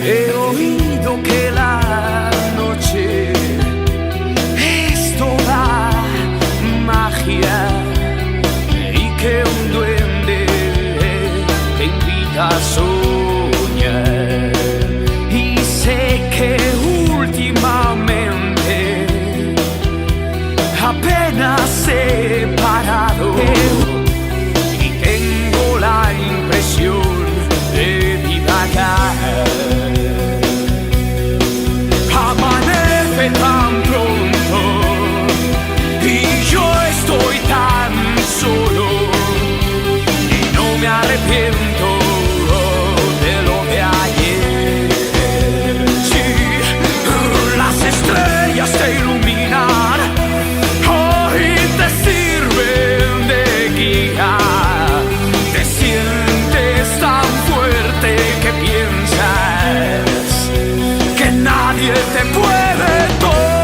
He oído que la noche es toda magia y que un duende te invita a soñar. Y sé que últimamente apenas he parado y tengo la impresión de divagar. Amanece tan pronto y yo estoy tan solo y no me arrepiento de lo de ayer. Sí, las estrellas te iluminan, hoy te sirven de guía. Te sientes tan fuerte que piensas que nadie te puede tocar.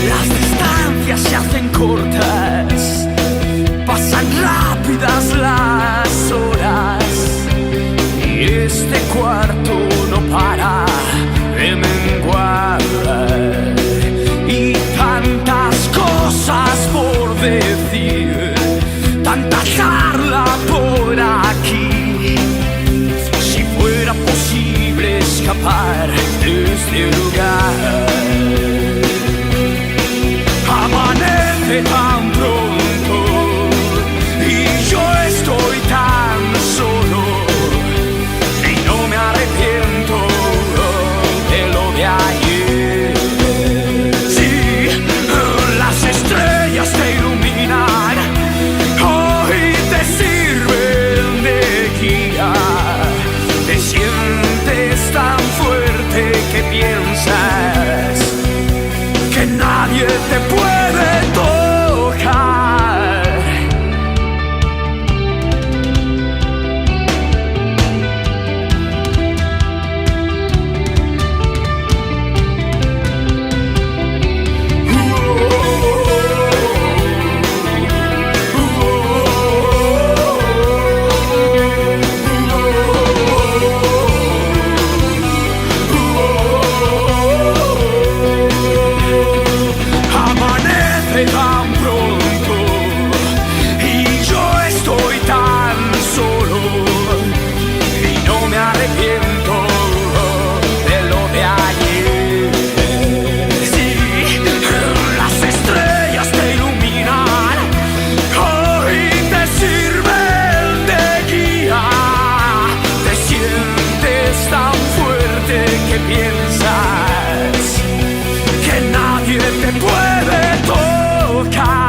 Las distancias se hacen cortas, pasan rápidas las horas y este cuarto no para de menguar. Y tantas cosas por decir, tanta charla por aquí. Si fuera posible escapar de este lugar. Amanece tan pronto y yo estoy tan solo y no me arrepiento de lo de ayer. Sí, las estrellas te iluminan, hoy te sirven de guía. Te sientes tan fuerte que piensas que nadie te puede tocar. Amanece tan pronto y yo estoy tan solo y no me arrepiento de lo de ayer. Sí, las estrellas te iluminan, hoy te sirven de guía. Te sientes tan fuerte que piensas que nadie te puede tocar.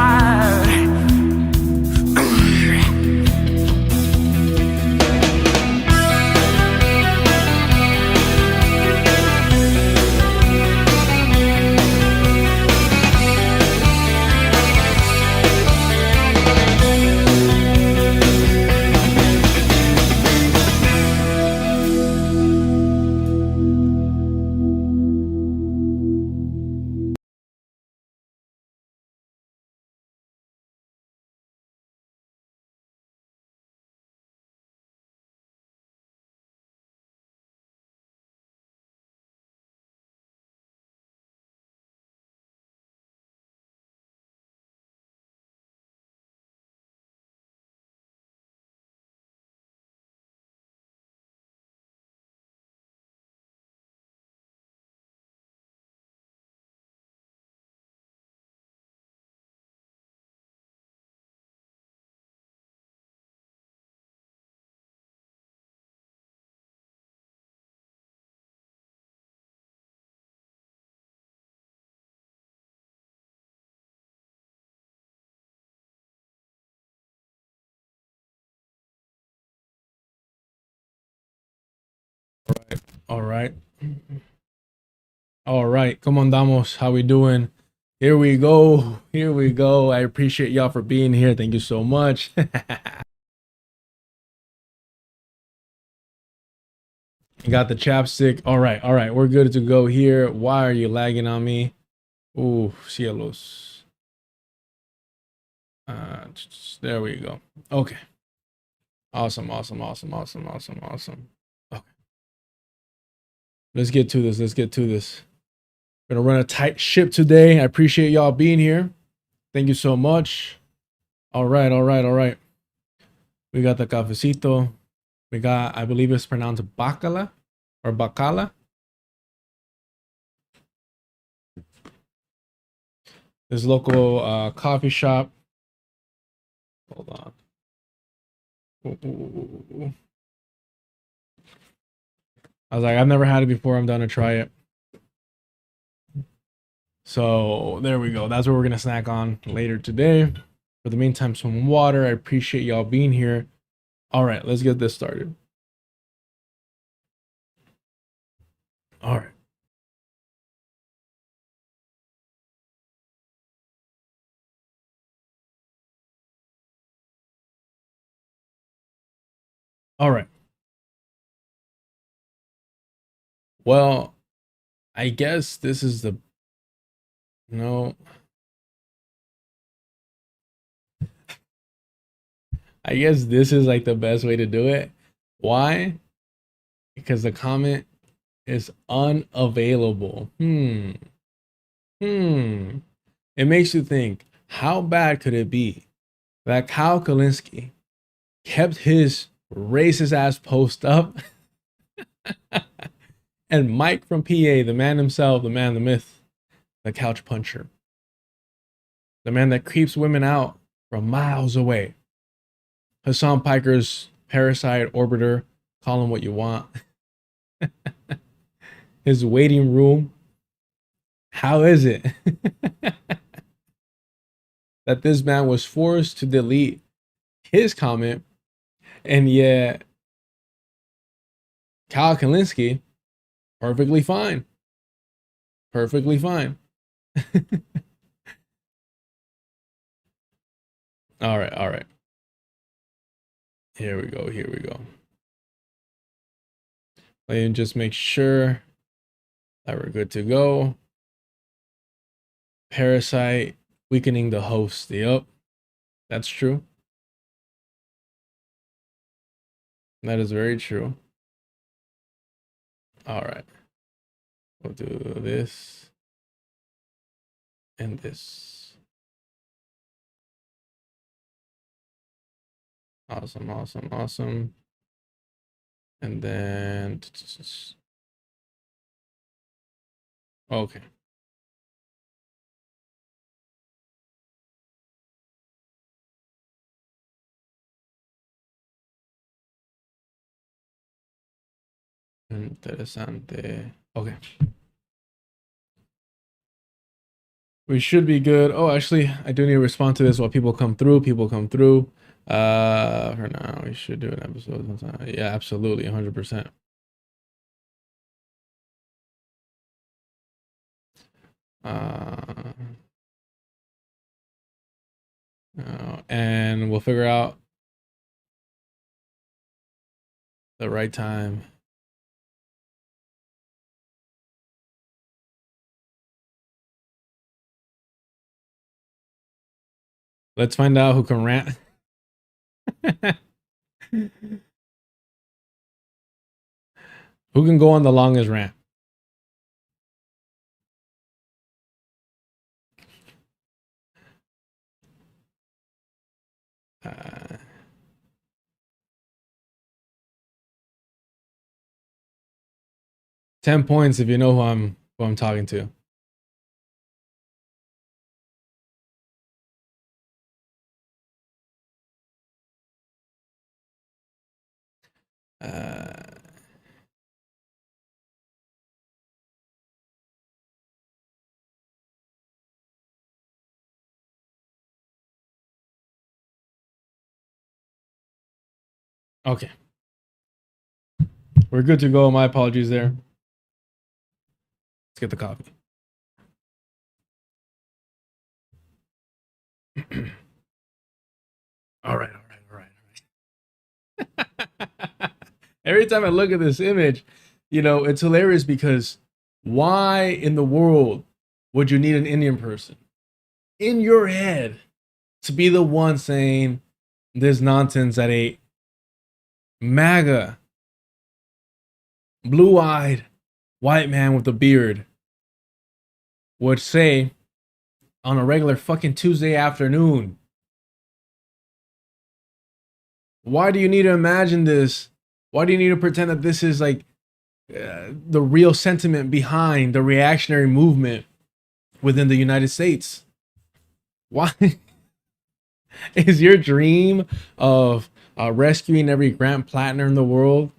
All right. All right, ¿cómo andamos? How we doing? Here we go. Here we go. I appreciate y'all for being here. Thank you so much. Got the chapstick. All right, all right. We're good to go here. Why are you lagging on me? Ooh, cielos. There we go. Okay. Awesome, awesome, awesome, awesome, awesome, awesome. Okay. Let's get to this. Let's get to this. Gonna run a tight ship today. I appreciate y'all being here. Thank you so much. All right, all right, all right. We got the cafecito. We got, I believe it's pronounced bacala or bacala. This local coffee shop. Hold on. Ooh. I was like, I've never had it before. I'm down to try it. So there we go. That's what we're gonna snack on later today. For the meantime, some water. I appreciate y'all being here. All right, let's get this started. All right. All right. Well, I guess this is the no. I guess this is like the best way to do it. Why? Because the comment is unavailable. It makes you think, how bad could it be that Kyle Kalinske kept his racist ass post up and Mike from PA, the man himself, the man, the myth, the couch puncher, the man that creeps women out from miles away, Hassan Piker's parasite orbiter, call him what you want, his waiting room. How is it that this man was forced to delete his comment, and yet Kyle Kalinske, perfectly fine. Perfectly fine. All right, all right. Here we go, here we go. And just make sure that we're good to go. Parasite weakening the host. Yep, that's true. That is very true. All right. We'll do this and this. Awesome, awesome, awesome. And then, okay. Interesante. Okay. We should be good. Oh, actually, I do need to respond to this while people come through. People come through. For now, we should do an episode sometime. Yeah, absolutely, 100%. Uh, and we'll figure out the right time. Let's find out who can rant. Who can go on the longest rant? Uh, 10 points if you know who I'm talking to. Okay. We're good to go. My apologies there. get the coffee. All right. Every time I look at this image, it's hilarious because why in the world would you need an Indian person in your head to be the one saying this nonsense that a MAGA, blue-eyed white man with a beard would say on a regular fucking Tuesday afternoon? Why do you need to imagine this? Why do you need to pretend that this is like the real sentiment behind the reactionary movement within the United States? Why is your dream of rescuing every Grant Plattner in the world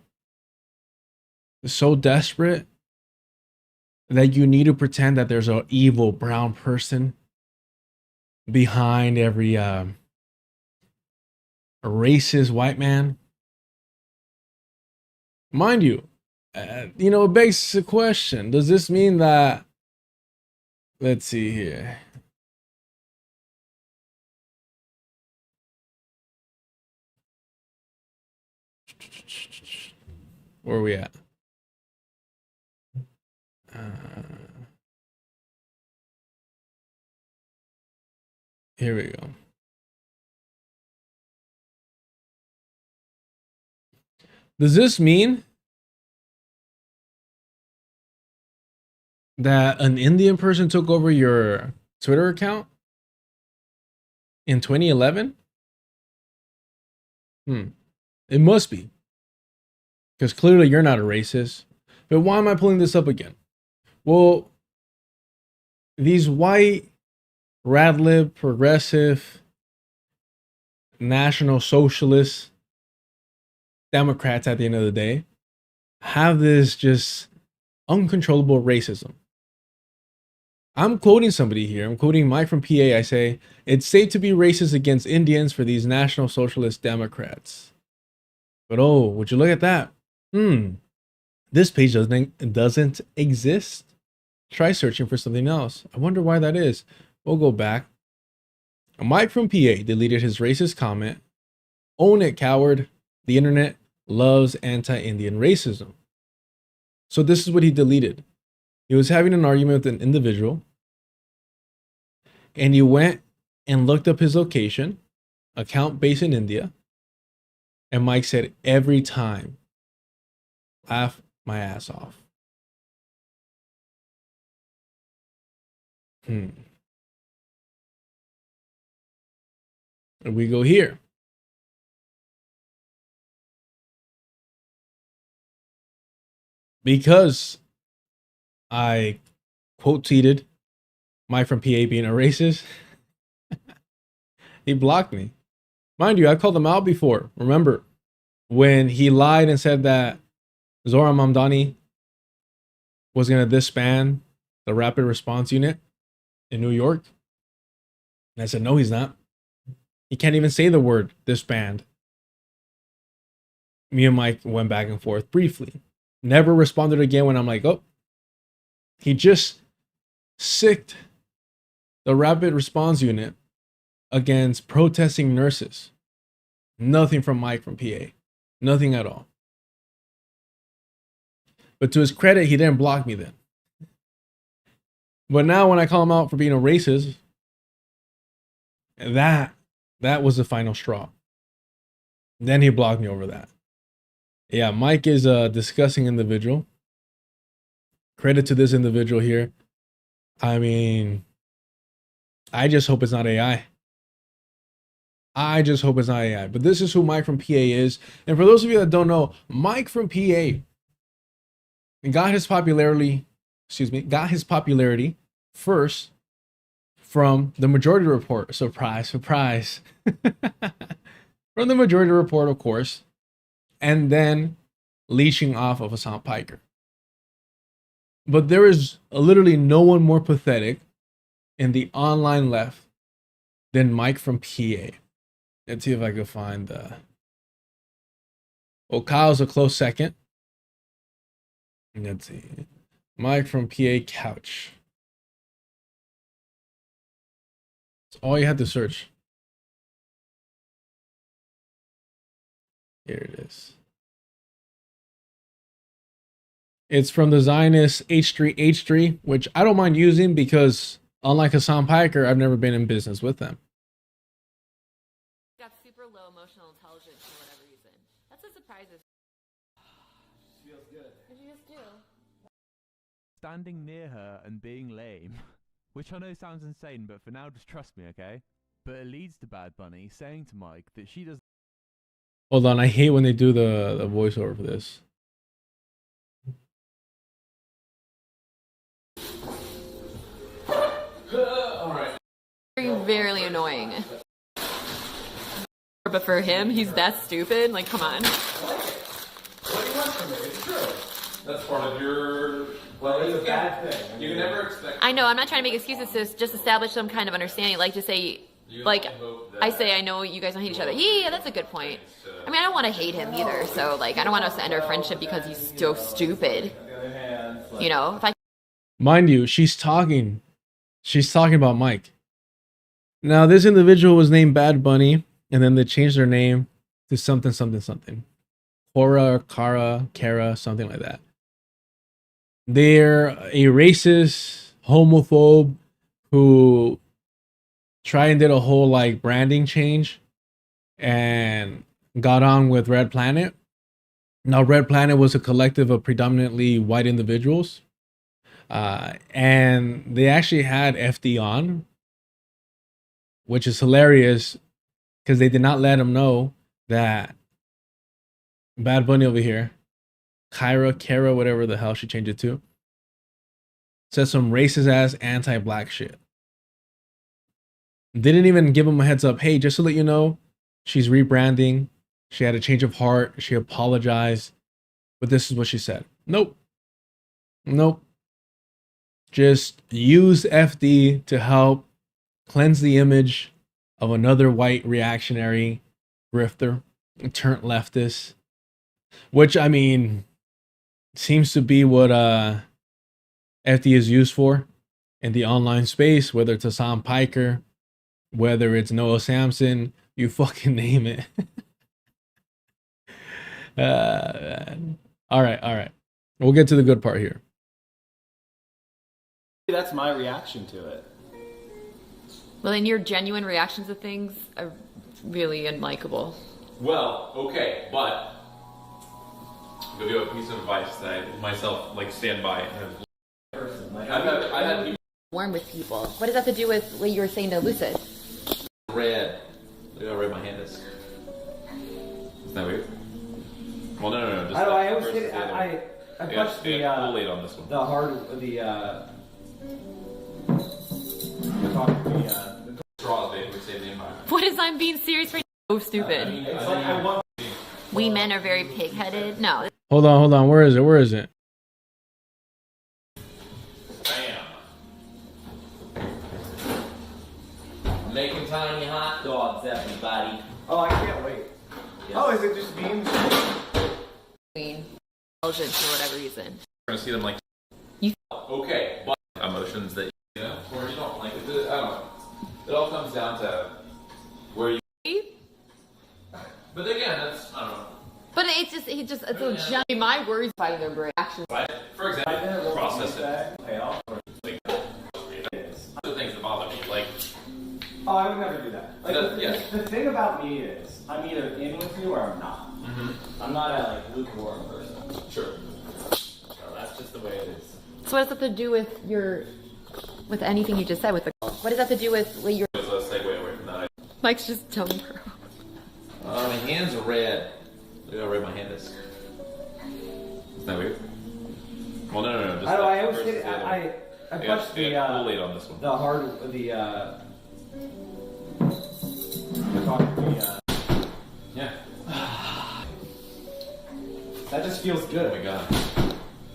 so desperate that you need to pretend that there's an evil brown person behind every racist white man? Mind you, it begs the question, does this mean that, let's see here. Where are we at? Here we go. Does this mean that an Indian person took over your Twitter account in 2011? It must be. Because clearly you're not a racist. But why am I pulling this up again? Well, these white, rad-lib, progressive, national socialist Democrats at the end of the day have this just uncontrollable racism. I'm quoting somebody here. I'm quoting Mike from PA. I say, it's safe to be racist against Indians for these National Socialist Democrats. But oh, would you look at that? This page doesn't exist. Try searching for something else. I wonder why that is. We'll go back. Mike from PA deleted his racist comment. Own it, coward. The internet loves anti-Indian racism. So this is what he deleted. He was having an argument with an individual, and he went and looked up his location, account based in India, and Mike said, every time, laugh my ass off. And we go here. Because I quote tweeted Mike from PA being a racist, he blocked me. Mind you, I called him out before. Remember when he lied and said that Zohran Mamdani was going to disband the Rapid Response Unit in New York? And I said, no, he's not. He can't even say the word disband. Me and Mike went back and forth briefly. Never responded again when I'm like, oh, he just sicked the Rapid Response Unit against protesting nurses. Nothing from Mike from PA. Nothing at all. But to his credit, he didn't block me then. But now when I call him out for being a racist, that was the final straw. Then he blocked me over that. Yeah, Mike is a disgusting individual. Credit to this individual here. I mean, I just hope it's not AI. I just hope it's not AI. But this is who Mike from PA is. And for those of you that don't know, Mike from PA got his popularity first from the Majority Report. Surprise, surprise. From the Majority Report, of course. And then leeching off of Hassan Piker. But there is literally no one more pathetic in the online left than Mike from PA. Let's see if I can find Kyle's a close second. Let's see. Mike from PA couch. That's all you had to search. Here it is. It's from the Zionist H3H3, which I don't mind using because, unlike Hassan Piker, I've never been in business with them. Got super low emotional intelligence for whatever reason. That's a surprise. Feels good. What did you just do? Standing near her and being lame, which I know sounds insane, but for now, just trust me, okay? But it leads to Bad Bunny saying to Mike that she does. Hold on, I hate when they do the voiceover for this. Very annoying. But for him, he's that stupid. Like, come on. What do you want from me? It's true. That's part of your. Well, it's a bad thing. You can never expect. I know. I'm not trying to make excuses. To just establish some kind of understanding. Like to say, like, I say, I know you guys don't hate each other. Yeah, that's a good point. I mean, I don't want to hate him either. So, like, I don't want us to end our friendship because he's so stupid. You know, if I. Mind you, she's talking about Mike. Now, this individual was named Bad Bunny, and then they changed their name to something. Cora, Kara, something like that. They're a racist, homophobe who tried and did a whole like branding change and got on with Red Planet. Now, Red Planet was a collective of predominantly white individuals. And they actually had FD on, which is hilarious because they did not let him know that Bad Bunny over here, Kara, whatever the hell she changed it to, said some racist ass anti-black shit. Didn't even give him a heads up. Hey, just to let you know, she's rebranding. She had a change of heart. She apologized. But this is what she said. Nope. Just use FD to help cleanse the image of another white reactionary grifter, turned leftist, which, I mean, seems to be what FD is used for in the online space, whether it's Hassan Piker, whether it's Noah Samson, you fucking name it. All right. We'll get to the good part here. That's my reaction to it. Well, and your genuine reactions to things are really unlikable. Well, okay, but I'll give you a piece of advice that I myself like stand by. I've had people Warm with people. What does that have to do with what you were saying to Lucid? red. Look how red my hand is. Isn't that weird? Well, no. Just I always hit it. I punched late on this one. the hard the Straws, baby, we save the empire. What is I'm being serious right now? So stupid. it's like I want. We men are very pig-headed. No. Hold on. Where is it? Bam. Making tiny hot dogs, everybody. Oh, I can't wait. Yes. Oh, is it just beans? Intelligence for whatever reason. We're gonna see them like. You. Okay, but emotions that you know or you don't like. I don't know. It all comes down to where you. But again, that's I don't know. But it's so giant. My words fighting their brain. Actually. Right? For example, process it. Pay off. Other things that bother me, like. Oh, I would never do that. Like, Yes. the thing about me is, I'm either in with you or I'm not. Mm-hmm. I'm not a like lukewarm person. Sure. So that's just the way it is. So what does that have to do with anything you just said? What does that have to do with what you're? Let's segue away from that. Mike's just dumb. My hands are red. Look how red my hand is. Isn't that weird? Well, no. Just I always hit it. I punched late on this one. the hard the Yeah. That just feels good. Oh my god.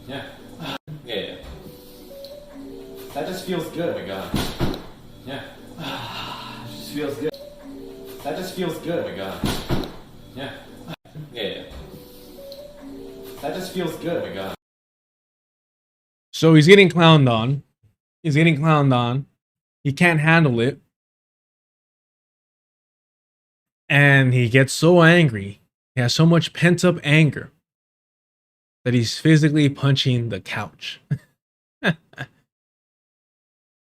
Yeah. Yeah. That just feels good. Oh my god. Yeah. It just feels good. That just feels good. Oh my god. Yeah. Yeah. That just feels good. Oh my god. So he's getting clowned on. He's getting clowned on. He can't handle it. And he gets so angry. He has so much pent up anger that he's physically punching the couch.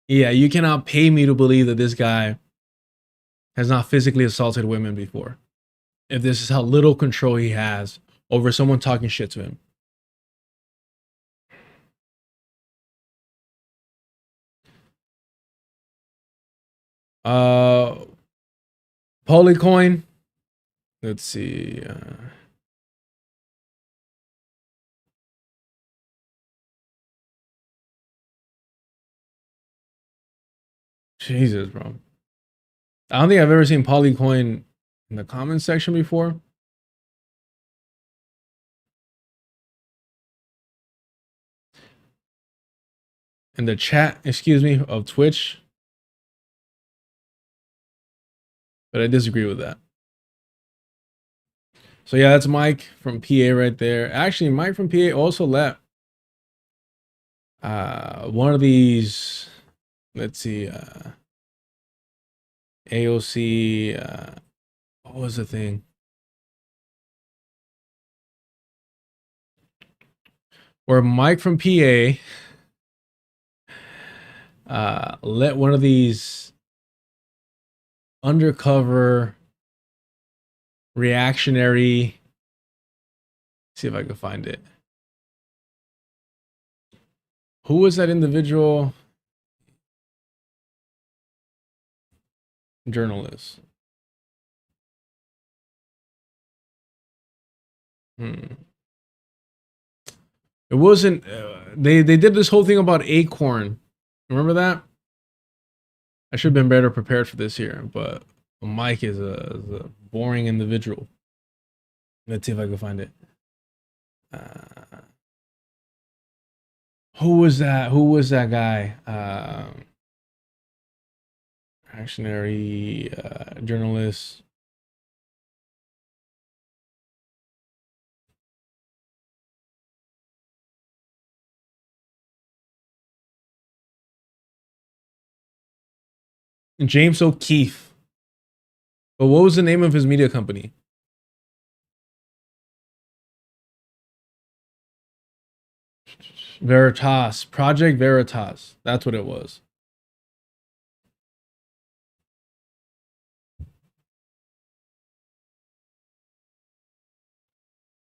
Yeah, you cannot pay me to believe that this guy has not physically assaulted women before. If this is how little control he has over someone talking shit to him. Polycoin. Let's see. Jesus, bro. I don't think I've ever seen Polycoin in the comments section before. In the chat, excuse me, of Twitch. But I disagree with that. So yeah, that's Mike from PA right there. Actually, Mike from PA also let one of these, let's see, AOC, what was the thing? Where Mike from PA let one of these undercover reactionary, see if I can find it. Who was that individual? Journalist. It wasn't. They did this whole thing about Acorn. Remember that? I should have been better prepared for this here, but Mike is a boring individual. Let's see if I can find it. Who was that? Who was that guy? Reactionary journalist. James O'Keefe. But what was the name of his media company? Veritas. Project Veritas. That's what it was.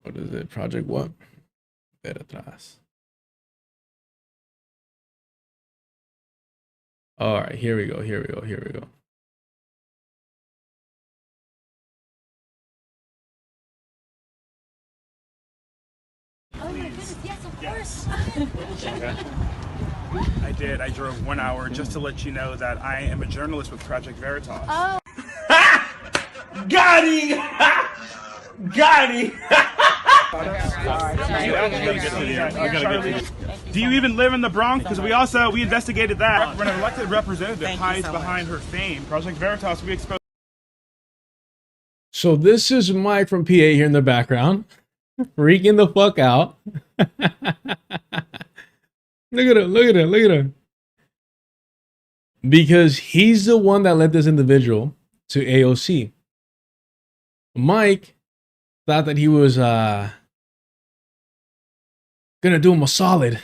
What is it? Project what? Veritas. All right, here we go. Here we go. Here we go. Oh my goodness, yes, of course. I did. I drove 1 hour just to let you know that I am a journalist with Project Veritas. Oh. Got him! Got him! Do you even live in the Bronx? Because we investigated that. When an elected representative hides behind her fame, Project Veritas, we exposed. So this is Mike from PA here in the background, freaking the fuck out. Look at him! Look at him! Look at him! Because he's the one that led this individual to AOC. Mike thought that he was gonna do him a solid.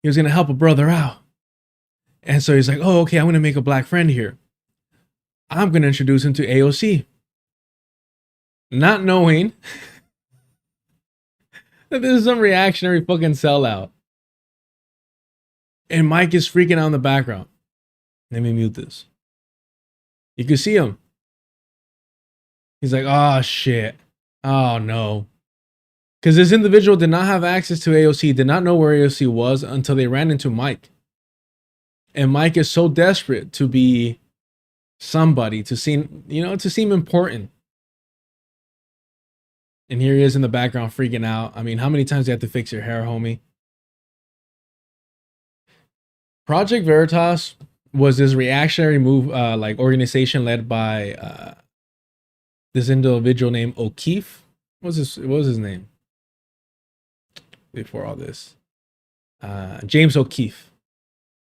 He was gonna help a brother out. And so he's like, oh, okay, I'm gonna make a black friend here. I'm gonna introduce him to AOC. Not knowing that this is some reactionary fucking sellout. And Mike is freaking out in the background. Let me mute this. You can see him. He's like, oh shit. Oh no. Because this individual did not have access to AOC, did not know where AOC was until they ran into Mike. And Mike is so desperate to be somebody, to seem, to seem important. And here he is in the background freaking out. I mean, how many times do you have to fix your hair, homie? Project Veritas was this reactionary move, like organization led by this individual named O'Keefe. What was his name before all this? James O'Keefe,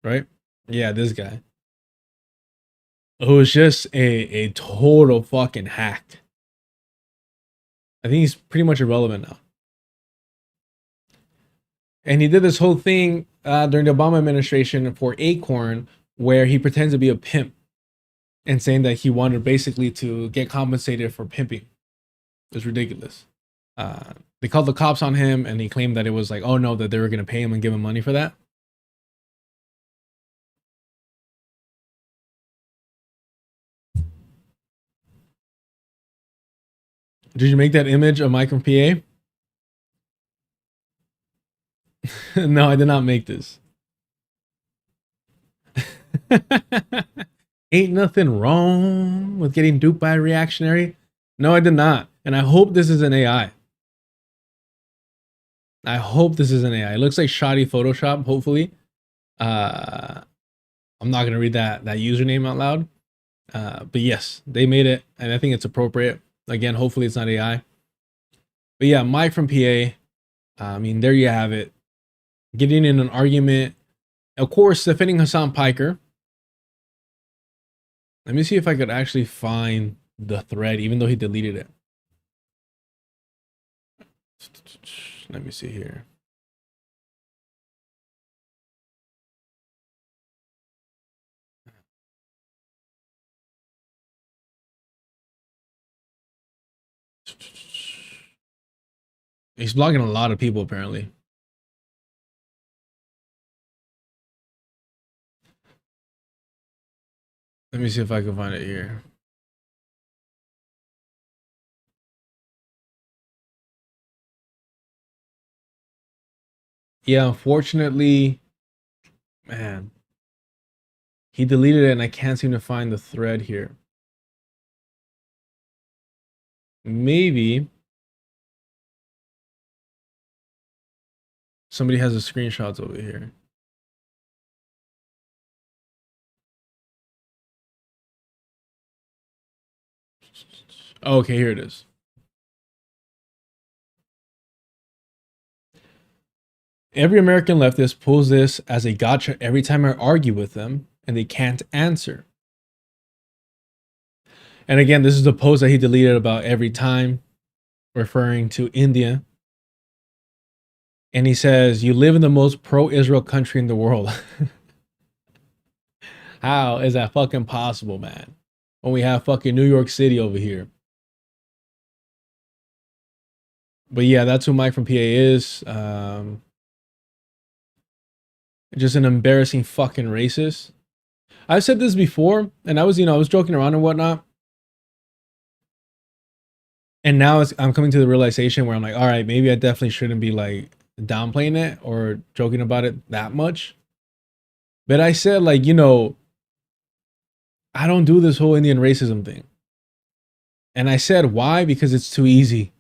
right? Yeah, this guy. Who was just a total fucking hack. I think he's pretty much irrelevant now. And he did this whole thing during the Obama administration for Acorn, where he pretends to be a pimp and saying that he wanted basically to get compensated for pimping. It's ridiculous. They called the cops on him, and he claimed that it was like, oh no, that they were going to pay him and give him money for that. Did you make that image of Mike from PA? No, I did not make this. Ain't nothing wrong with getting duped by a reactionary. No, I did not. And I hope this is an AI. I hope this is an AI. It looks like shoddy Photoshop, hopefully. I'm not going to read that username out loud. But yes, they made it, and I think it's appropriate. Again, hopefully it's not AI. But yeah, Mike from PA. I mean, there you have it. Getting in an argument. Of course, defending Hassan Piker. Let me see if I could actually find the thread, even though he deleted it. Let me see here. He's blogging a lot of people, apparently. Let me see if I can find it here. Yeah, unfortunately, man, he deleted it and I can't seem to find the thread here. Maybe somebody has the screenshots over here. Okay, here it is. Every American leftist pulls this as a gotcha every time I argue with them and they can't answer. And again, this is the post that he deleted about every time, referring to India. And he says, you live in the most pro-Israel country in the world. How is that fucking possible, man? When we have fucking New York City over here. But yeah, that's who Mike from PA is. Just an embarrassing fucking racist. I've said this before, and I was joking around and whatnot. And now I'm coming to the realization where I'm like, all right, maybe I definitely shouldn't be like downplaying it or joking about it that much. But I said, like, I don't do this whole Indian racism thing. And I said, why? Because it's too easy.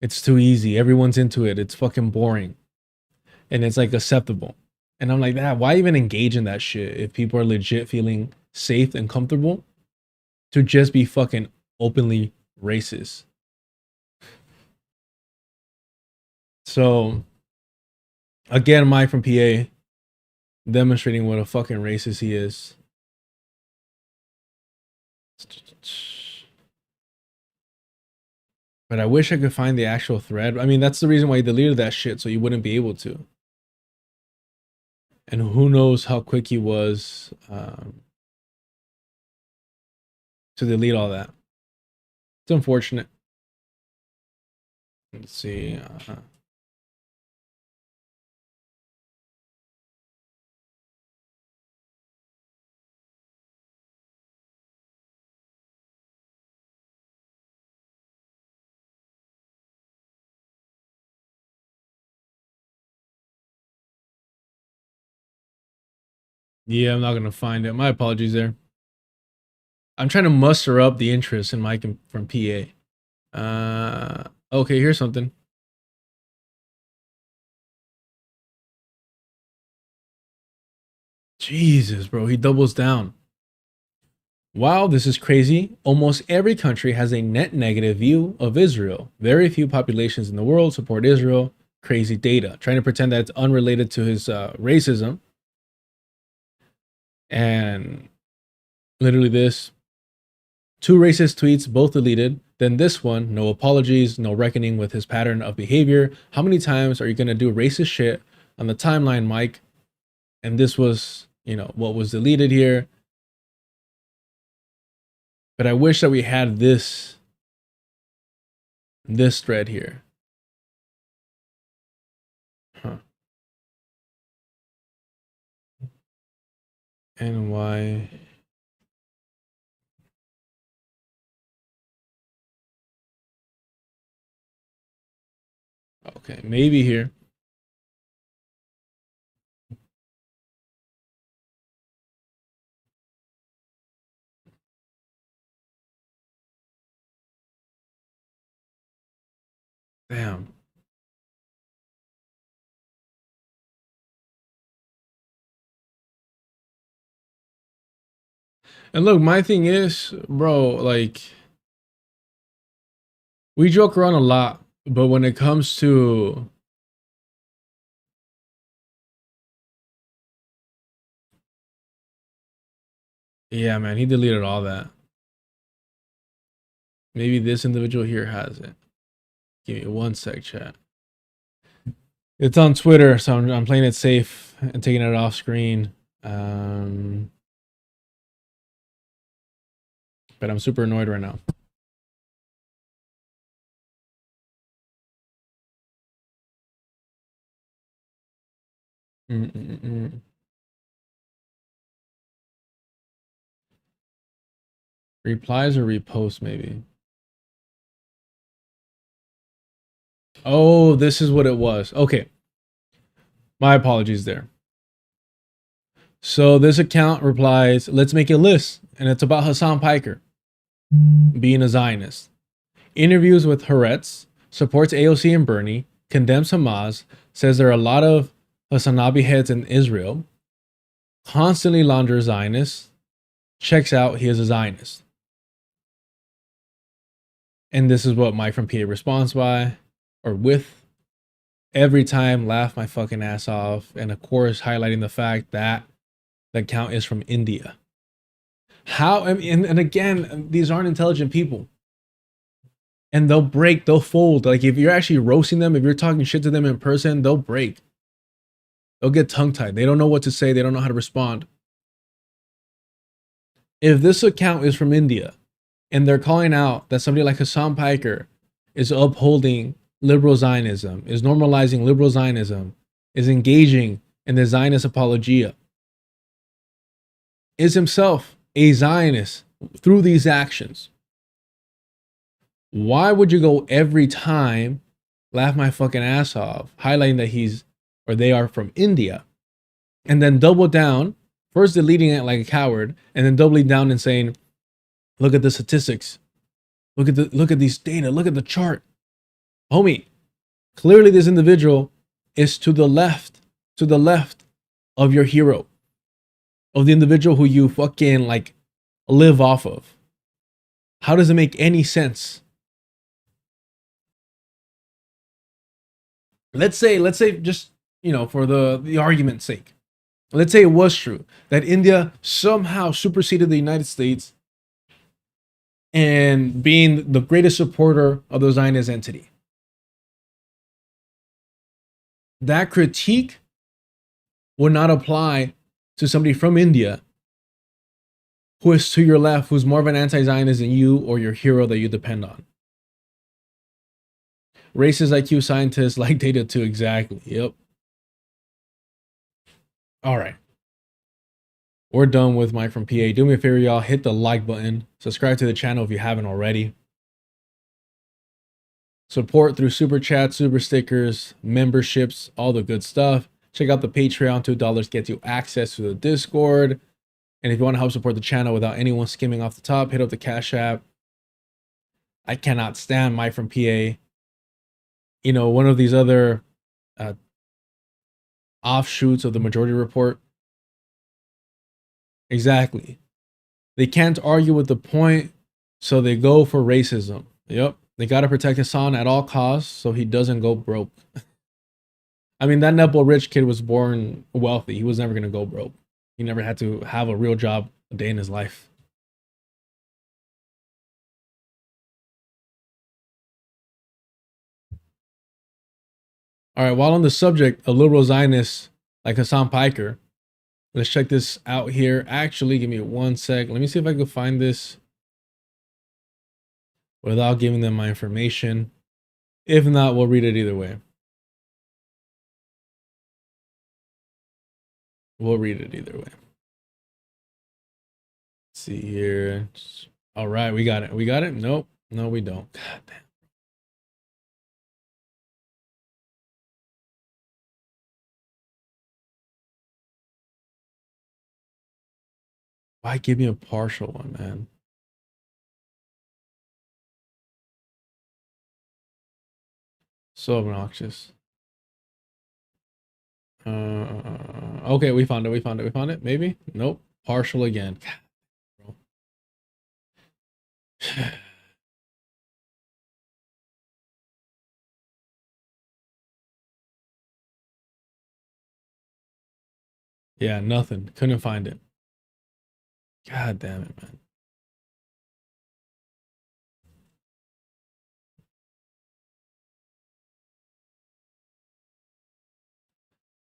It's too easy. Everyone's into it. It's fucking boring. And it's like acceptable. And I'm like, why even engage in that shit if people are legit feeling safe and comfortable to just be fucking openly racist? So, again, Mike from PA demonstrating what a fucking racist he is. But I wish I could find the actual thread. I mean, that's the reason why he deleted that shit, so you wouldn't be able to. And who knows how quick he was to delete all that. It's unfortunate. Let's see. Yeah, I'm not going to find it. My apologies there. I'm trying to muster up the interest in Mike from PA. Okay, here's something. Jesus, bro, he doubles down. Wow, this is crazy. Almost every country has a net negative view of Israel. Very few populations in the world support Israel. crazy data, trying to pretend that it's unrelated to his racism. And literally this, 2 racist tweets, both deleted. Then this one, no apologies, no reckoning with his pattern of behavior. How many times are you going to do racist shit on the timeline, Mike? And this was, you know, what was deleted here. But I wish that we had this thread here. Huh. And why? Okay, maybe here. Damn. And look, my thing is, bro, like, we joke around a lot, but when it comes to yeah, man, he deleted all that. Maybe this individual here has it. Give me one sec, chat. It's on Twitter, so I'm playing it safe and taking it off screen. But I'm super annoyed right now. Replies or repost, maybe. Oh, this is what it was. Okay. My apologies there. So this account replies, let's make a list. And it's about Hassan Piker being a Zionist. Interviews with Haaretz, supports AOC and Bernie, condemns Hamas, says there are a lot of Hassanabi heads in Israel, constantly launders Zionists, checks out he is a Zionist. And this is what Mike from PA responds by, or with, every time, laugh my fucking ass off. And of course, highlighting the fact that the account is from India. How, and again, these aren't intelligent people. And they'll fold. Like, if you're actually roasting them, if you're talking shit to them in person, they'll break. They'll get tongue-tied. They don't know what to say. They don't know how to respond. If this account is from India, and they're calling out that somebody like Hassan Piker is upholding liberal Zionism, is normalizing liberal Zionism, is engaging in the Zionist apologia, is himself a Zionist through these actions, why would you go every time, laugh my fucking ass off, highlighting that he's, or they are from India, and then double down, first deleting it like a coward, and then doubling down and saying, look at the statistics. Look at these data. Look at the chart. Homie, clearly this individual is to the left of your hero, of the individual who you fucking like live off of. How does it make any sense? Let's say just, you know, for the argument's sake, let's say it was true that India somehow superseded the United States and being the greatest supporter of the Zionist entity. That critique would not apply to somebody from India who is to your left, who's more of an anti-Zionist than you or your hero that you depend on. Racist IQ scientists like data too, exactly. Yep. All right. We're done with Mike from PA. Do me a favor, y'all. Hit the like button. Subscribe to the channel if you haven't already. Support through super chats, super stickers, memberships, all the good stuff. Check out the Patreon. $2 gets you access to the Discord. And if you want to help support the channel without anyone skimming off the top, hit up the Cash App. I cannot stand Mike from PA. You know, one of these other offshoots of the Majority Report. Exactly. They can't argue with the point, so they go for racism. Yep. They got to protect Hassan at all costs so he doesn't go broke. I mean, that Nepo rich kid was born wealthy. He was never gonna go broke. He never had to have a real job a day in his life. All right, while on the subject of liberal Zionists like Hassan Piker, let's check this out here. Actually, give me 1 sec. Let me see if I can find this without giving them my information. If not, we'll read it either way. We'll read it either way. Let's see here. All right, we got it. We got it? Nope. No, we don't. God damn. Why give me a partial one, man? So obnoxious. Okay, we found it. We found it. We found it. Maybe? Nope. Partial again. God, bro. Yeah, nothing. Couldn't find it. God damn it, man.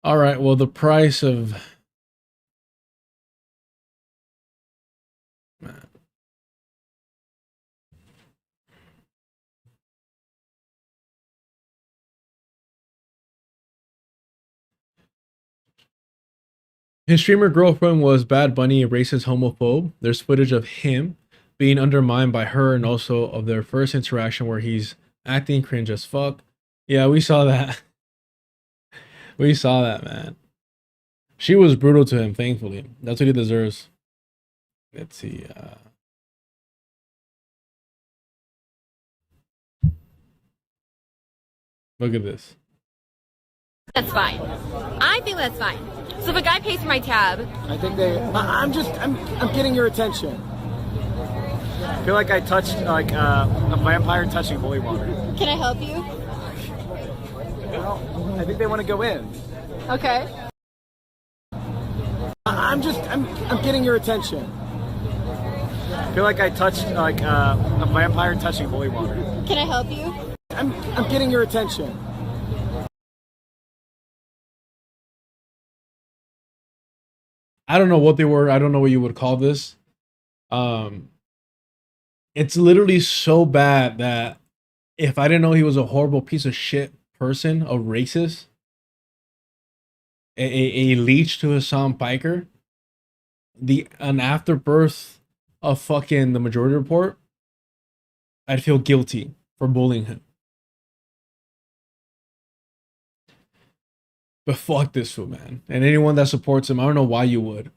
All right, well, the price of... Man. His streamer girlfriend was Bad Bunny, a racist homophobe. There's footage of him being undermined by her and also of their first interaction where he's acting cringe as fuck. Yeah, we saw that. We saw that, man. She was brutal to him, thankfully. That's what he deserves. Let's see. Look at this. That's fine. I think that's fine. So if a guy pays for my tab, I think I'm getting your attention. I feel like I touched like a vampire touching holy water. can I help you? Well, I think they want to go in. Okay. I'm getting your attention. I feel like I touched like a vampire touching holy water. Can I help you? I'm getting your attention. I don't know what they were. I don't know what you would call this. It's literally so bad that if I didn't know he was a horrible piece of shit person, a racist, a leech to Hassan Piker, an afterbirth of fucking the Majority Report, I'd feel guilty for bullying him. But fuck this fool, man. And anyone that supports him, I don't know why you would.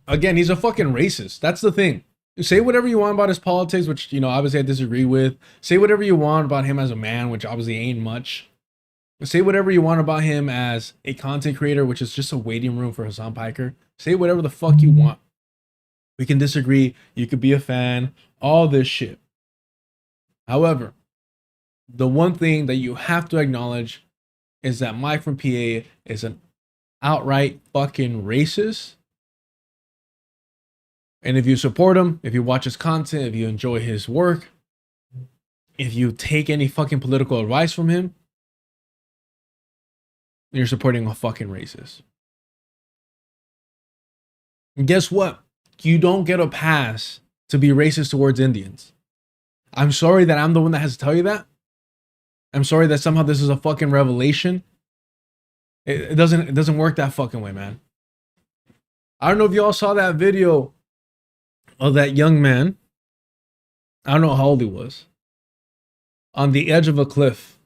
Again, he's a fucking racist. That's the thing. Say whatever you want about his politics, which, you know, obviously I disagree with. Say whatever you want about him as a man, which obviously ain't much. Say whatever you want about him as a content creator, which is just a waiting room for Hassan Piker. Say whatever the fuck you want. We can disagree. You could be a fan. All this shit. However, the one thing that you have to acknowledge is that Mike from PA is an outright fucking racist. And if you support him, if you watch his content, if you enjoy his work, if you take any fucking political advice from him, you're supporting a fucking racist. And guess what? You don't get a pass to be racist towards Indians. I'm sorry that I'm the one that has to tell you that. I'm sorry that somehow this is a fucking revelation. It doesn't work that fucking way, man. I don't know if y'all saw that video of that young man. I don't know how old he was. On the edge of a cliff.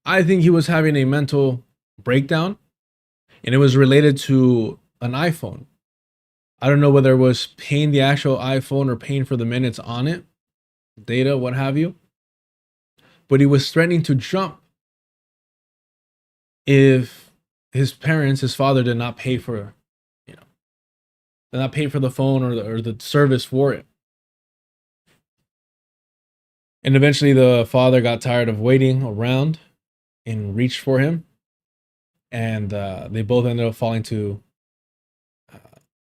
I think he was having a mental breakdown, and it was related to an iPhone. I don't know whether it was paying the actual iPhone or paying for the minutes on it, data, what have you. But he was threatening to jump if his parents, his father, did not pay for, They're not paid for the phone or the service for it. And eventually the father got tired of waiting around and reached for him. And they both ended up falling to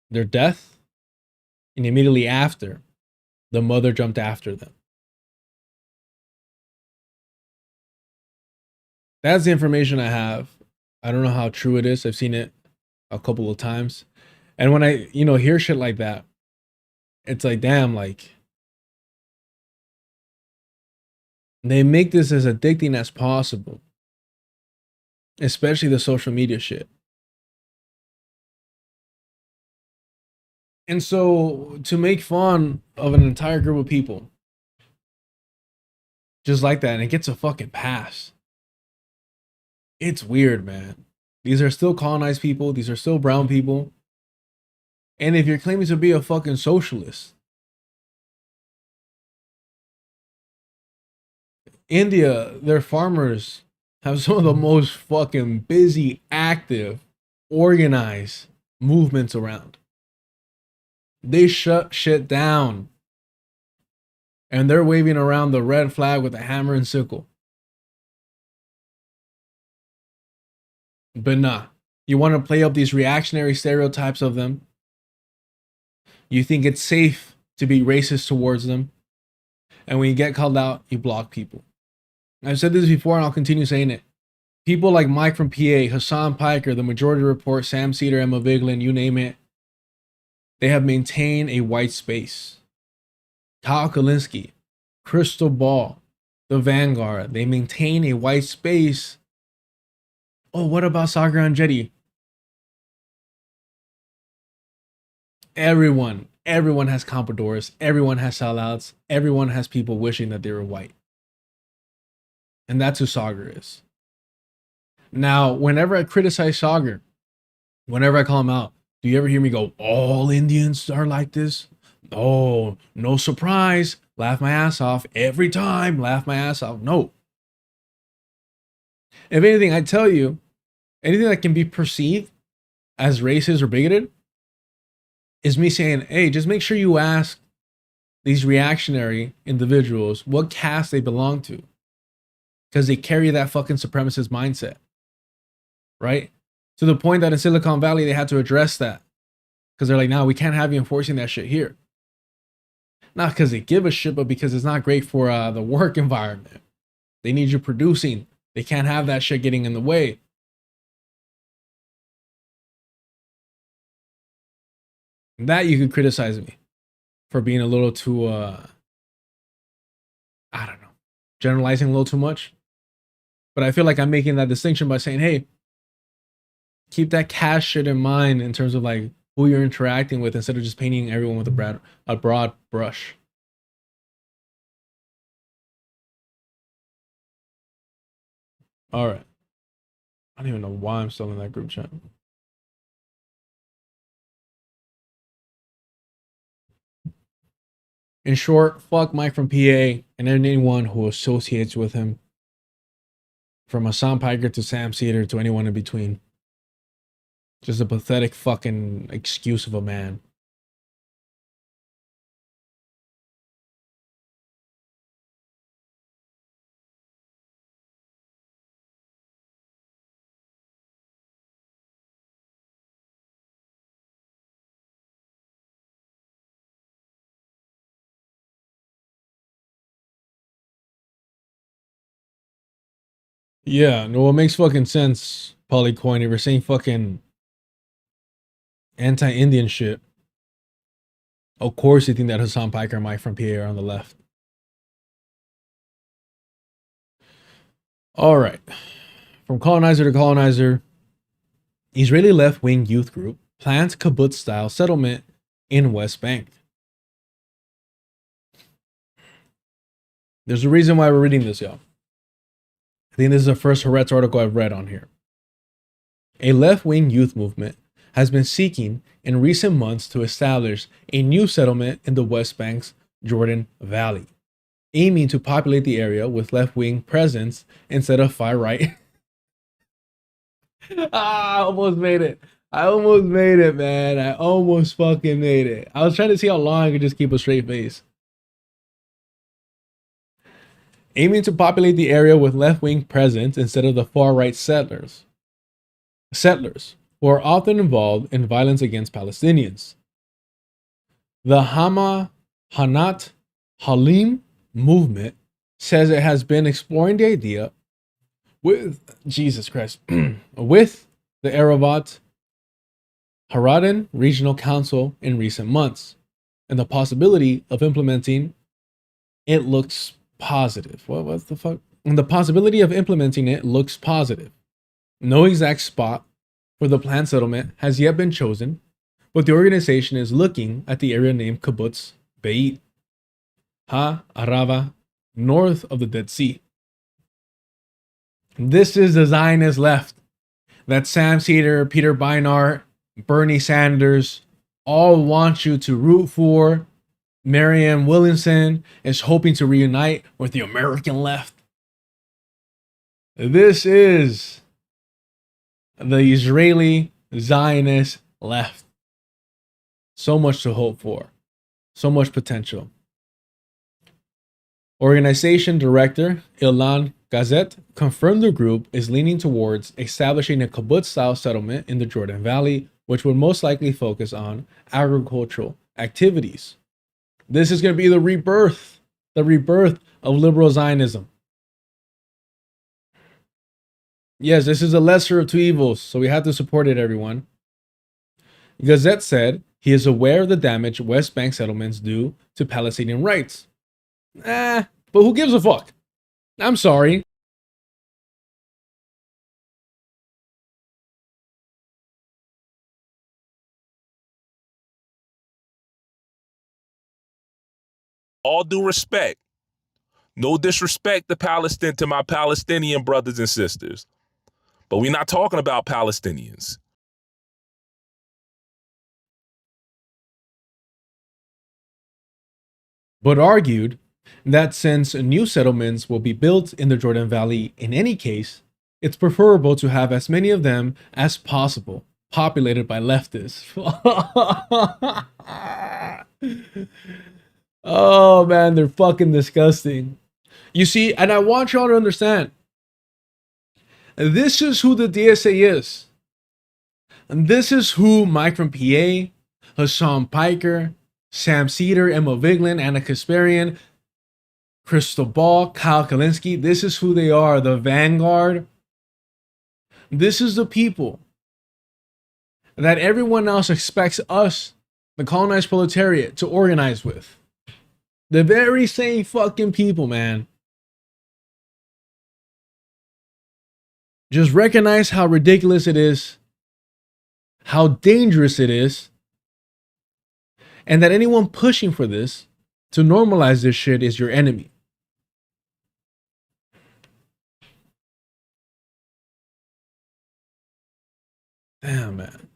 their death. And immediately after, the mother jumped after them. That's the information I have. I don't know how true it is. I've seen it a couple of times. And when I, hear shit like that, it's like, damn, like, they make this as addicting as possible. Especially the social media shit. And so to make fun of an entire group of people just like that, and it gets a fucking pass. It's weird, man. These are still colonized people. These are still brown people. And if you're claiming to be a fucking socialist, India, their farmers have some of the most fucking busy, active, organized movements around. They shut shit down. And they're waving around the red flag with a hammer and sickle. But nah, you want to play up these reactionary stereotypes of them. You think it's safe to be racist towards them. And when you get called out, you block people. I've said this before and I'll continue saying it. People like Mike from PA, Hassan Piker, The Majority Report, Sam Cedar, Emma Vigeland, you name it. They have maintained a white space. Kyle Kalinske, Crystal Ball, The Vanguard, they maintain a white space. Oh, what about Sagar and Jetty? Everyone has compradors. Everyone has sellouts. Everyone has people wishing that they were white. And that's who Sagar is. Now, whenever I criticize Sagar, whenever I call him out, do you ever hear me go, all Indians are like this? Oh, no surprise. Laugh my ass off. Every time, laugh my ass off. No. If anything, I tell you, anything that can be perceived as racist or bigoted is me saying, hey, just make sure you ask these reactionary individuals what caste they belong to. Because they carry that fucking supremacist mindset. Right? To the point that in Silicon Valley, they had to address that. Because they're like, no, we can't have you enforcing that shit here. Not because they give a shit, but because it's not great for the work environment. They need you producing. They can't have that shit getting in the way. That you could criticize me for being a little too, I don't know, generalizing a little too much. But I feel like I'm making that distinction by saying, hey, keep that cash shit in mind in terms of like who you're interacting with instead of just painting everyone with a broad brush. All right. I don't even know why I'm still in that group chat. In short, fuck Mike from PA and anyone who associates with him. From Hassan Piker to Sam Cedar to anyone in between. Just a pathetic fucking excuse of a man. Yeah, no, it makes fucking sense, Polycoin. If you're saying fucking anti-Indian shit, of course you think that Hassan Piker and Mike from PA are on the left. All right. From colonizer to colonizer, Israeli left-wing youth group plans kibbutz-style settlement in West Bank. There's a reason why we're reading this, y'all. I think this is the first Haaretz article I've read on here. A left-wing youth movement has been seeking in recent months to establish a new settlement in the West Bank's Jordan Valley, aiming to populate the area with left-wing presence instead of far-right. Almost made it. I almost made it, man. I almost fucking made it. I was trying to see how long I could just keep a straight face. Aiming to populate the area with left-wing presence instead of the far-right settlers. Settlers, who are often involved in violence against Palestinians. The Hanat Halim movement says it has been exploring the idea with Jesus Christ with the Aravat Haradan Regional Council in recent months, and the possibility of implementing it looks positive. What the fuck? And the possibility of implementing it looks positive. No exact spot for the planned settlement has yet been chosen, but the organization is looking at the area named Kibbutz Beit Ha-Arava, north of the Dead Sea. This is the Zionist left that Sam Cedar, Peter Beinart, Bernie Sanders all want you to root for. Marianne Williamson is hoping to reunite with the American left. This is the Israeli Zionist left. So much to hope for. So much potential. Organization director Ilan Gazet confirmed the group is leaning towards establishing a kibbutz-style settlement in the Jordan Valley, which would most likely focus on agricultural activities. This is going to be the rebirth of liberal Zionism. Yes, this is the lesser of two evils, so we have to support it, everyone. Gazette said he is aware of the damage West Bank settlements do to Palestinian rights. But who gives a fuck? I'm sorry. All due respect. No disrespect to my Palestinian brothers and sisters. But we're not talking about Palestinians. But argued that since new settlements will be built in the Jordan Valley in any case, it's preferable to have as many of them as possible populated by leftists. Oh man, they're fucking disgusting. You see, and I want y'all to understand, this is who the DSA is. And this is who Mike from PA, Hassan Piker, Sam Cedar, Emma Vigeland, Anna Kasparian, Crystal Ball, Kyle Kalinske, this is who they are, the vanguard. This is the people that everyone else expects us, the colonized proletariat, to organize with. The very same fucking people, man. Just recognize how ridiculous it is, how dangerous it is, and that anyone pushing for this, to normalize this shit, is your enemy. Damn, man.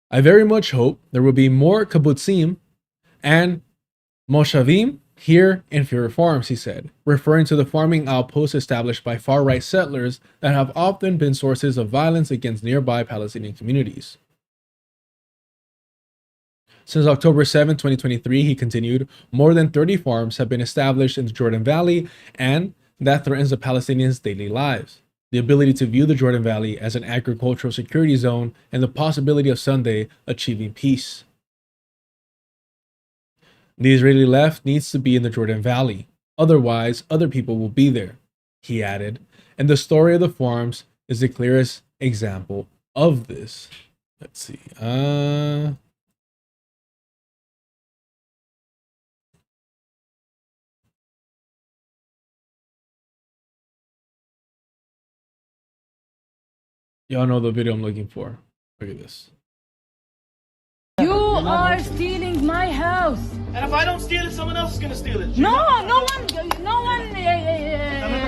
I very much hope there will be more kibbutzim and moshavim here in Fury Farms, he said, referring to the farming outposts established by far-right settlers that have often been sources of violence against nearby Palestinian communities. Since October 7, 2023, he continued, more than 30 farms have been established in the Jordan Valley, and that threatens the Palestinians' daily lives. The ability to view the Jordan Valley as an agricultural security zone and the possibility of Sunday achieving peace. The Israeli left needs to be in the Jordan Valley. Otherwise, other people will be there, he added. And the story of the farms is the clearest example of this. Let's see. Y'all know the video I'm looking for. Look at this. You are stealing my house. And if I don't steal it, someone else is gonna steal it. No one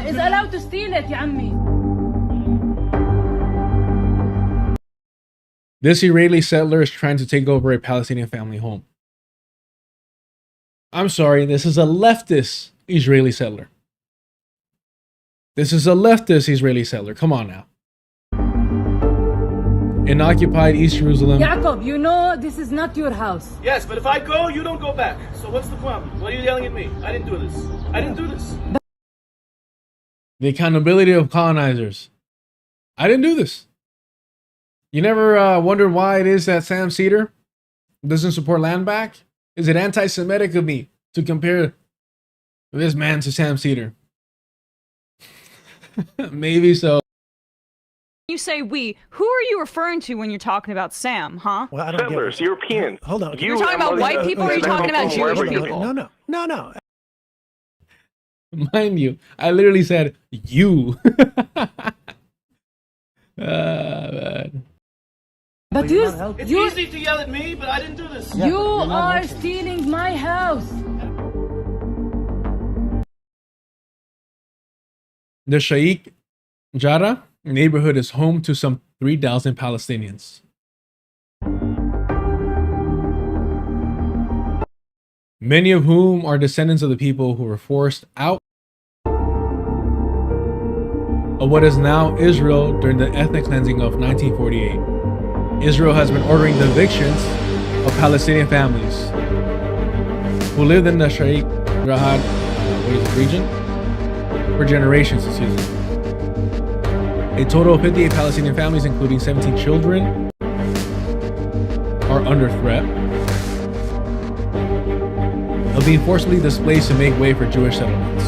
is allowed to steal it, يا عمي. This Israeli settler is trying to take over a Palestinian family home. I'm sorry, this is a leftist Israeli settler. This is a leftist Israeli settler. Come on now. in occupied East Jerusalem. Jacob, you know this is not your house. Yes, but if I go, you don't go back. So what's the problem? Why are you yelling at me? I didn't do this. I didn't do this. The accountability of colonizers. I didn't do this. You never wondered why it is that Sam Cedar doesn't support land back? Is it anti-Semitic of me to compare this man to Sam Cedar? Maybe so. You say we. Who are you referring to when you're talking about Sam, huh? Well, I don't Settlers, Europeans. Hold on. You're talking about white people or are you talking about Jewish people? No. Mind you, I literally said you. Man. But It's easy to yell at me, but I didn't do this. you are stealing my house. The Sheikh Jarrah neighborhood is home to some 3,000 Palestinians. Many of whom are descendants of the people who were forced out of what is now Israel during the ethnic cleansing of 1948. Israel has been ordering the evictions of Palestinian families who lived in the Sheikh Jarrah region for generations. A total of 58 Palestinian families, including 17 children, are under threat of being forcibly displaced to make way for Jewish settlements.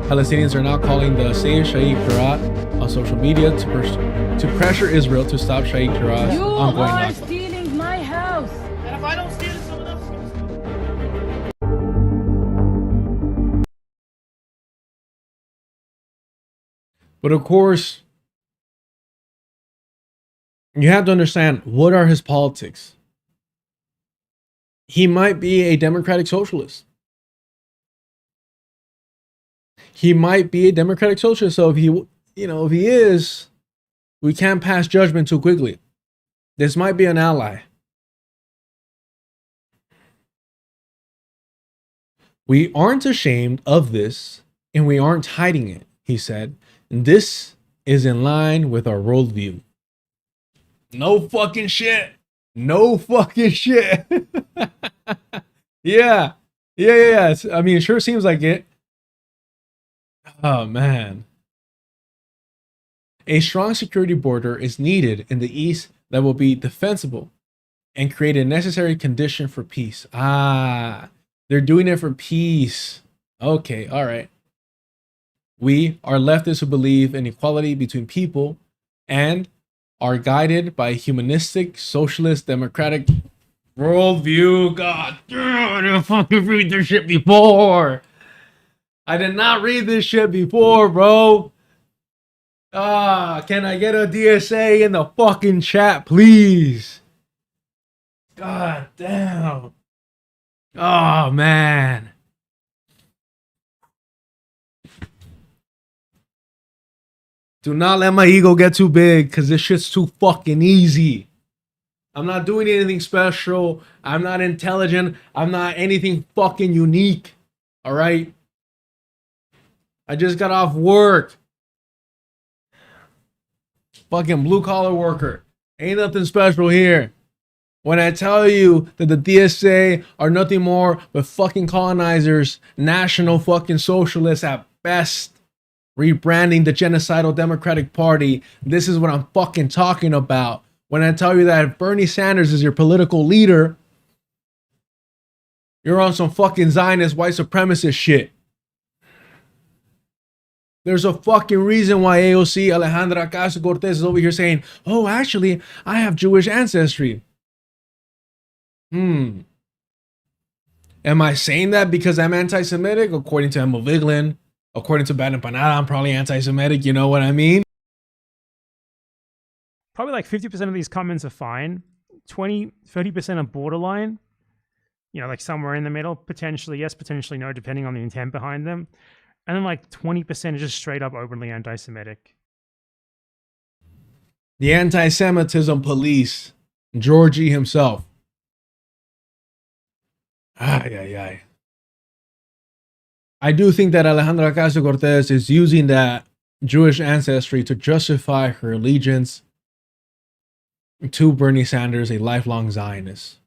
Palestinians are now calling the Save Sheikh Jarrah on social media to pressure Israel to stop Sheikh Jarrah's You ongoing are knockdown. stealing my house. And if I don't steal it, someone else is going to steal it. But of course, you have to understand, what are his politics? He might be a democratic socialist. He might be a democratic socialist. So if he is, we can't pass judgment too quickly. This might be an ally. We aren't ashamed of this, and we aren't hiding it, he said. And this is in line with our worldview. No fucking shit. No fucking shit. Yeah. I mean, it sure seems like it. Oh, man. A strong security border is needed in the East that will be defensible and create a necessary condition for peace. They're doing it for peace. Okay, all right. We are leftists who believe in equality between people and are guided by a humanistic, socialist, democratic worldview. God damn, I didn't fucking read this shit before. I did not read this shit before, bro. Can I get a DSA in the fucking chat, please? God damn. Oh, man. Do not let my ego get too big, because this shit's too fucking easy. I'm not doing anything special. I'm not intelligent. I'm not anything fucking unique. All right? I just got off work. Fucking blue collar worker. Ain't nothing special here. When I tell you that the DSA are nothing more but fucking colonizers, national fucking socialists at best, rebranding the genocidal Democratic Party, this is what I'm fucking talking about. When I tell you that if Bernie Sanders is your political leader, you're on some fucking Zionist white supremacist shit. There's a fucking reason why AOC Alejandra Ocasio-Cortez is over here saying, oh, actually, I have Jewish ancestry. Am I saying that because I'm anti-Semitic? According to Emma Vigeland, according to Bad Empanada, I'm probably anti-Semitic. You know what I mean? Probably like 50% of these comments are fine. 30% are borderline. You know, like somewhere in the middle. Potentially yes, potentially no, depending on the intent behind them. And then like 20% are just straight up openly anti-Semitic. The anti-Semitism police, Georgie himself. I do think that Alejandra Ocasio-Cortez is using that Jewish ancestry to justify her allegiance to Bernie Sanders, a lifelong Zionist.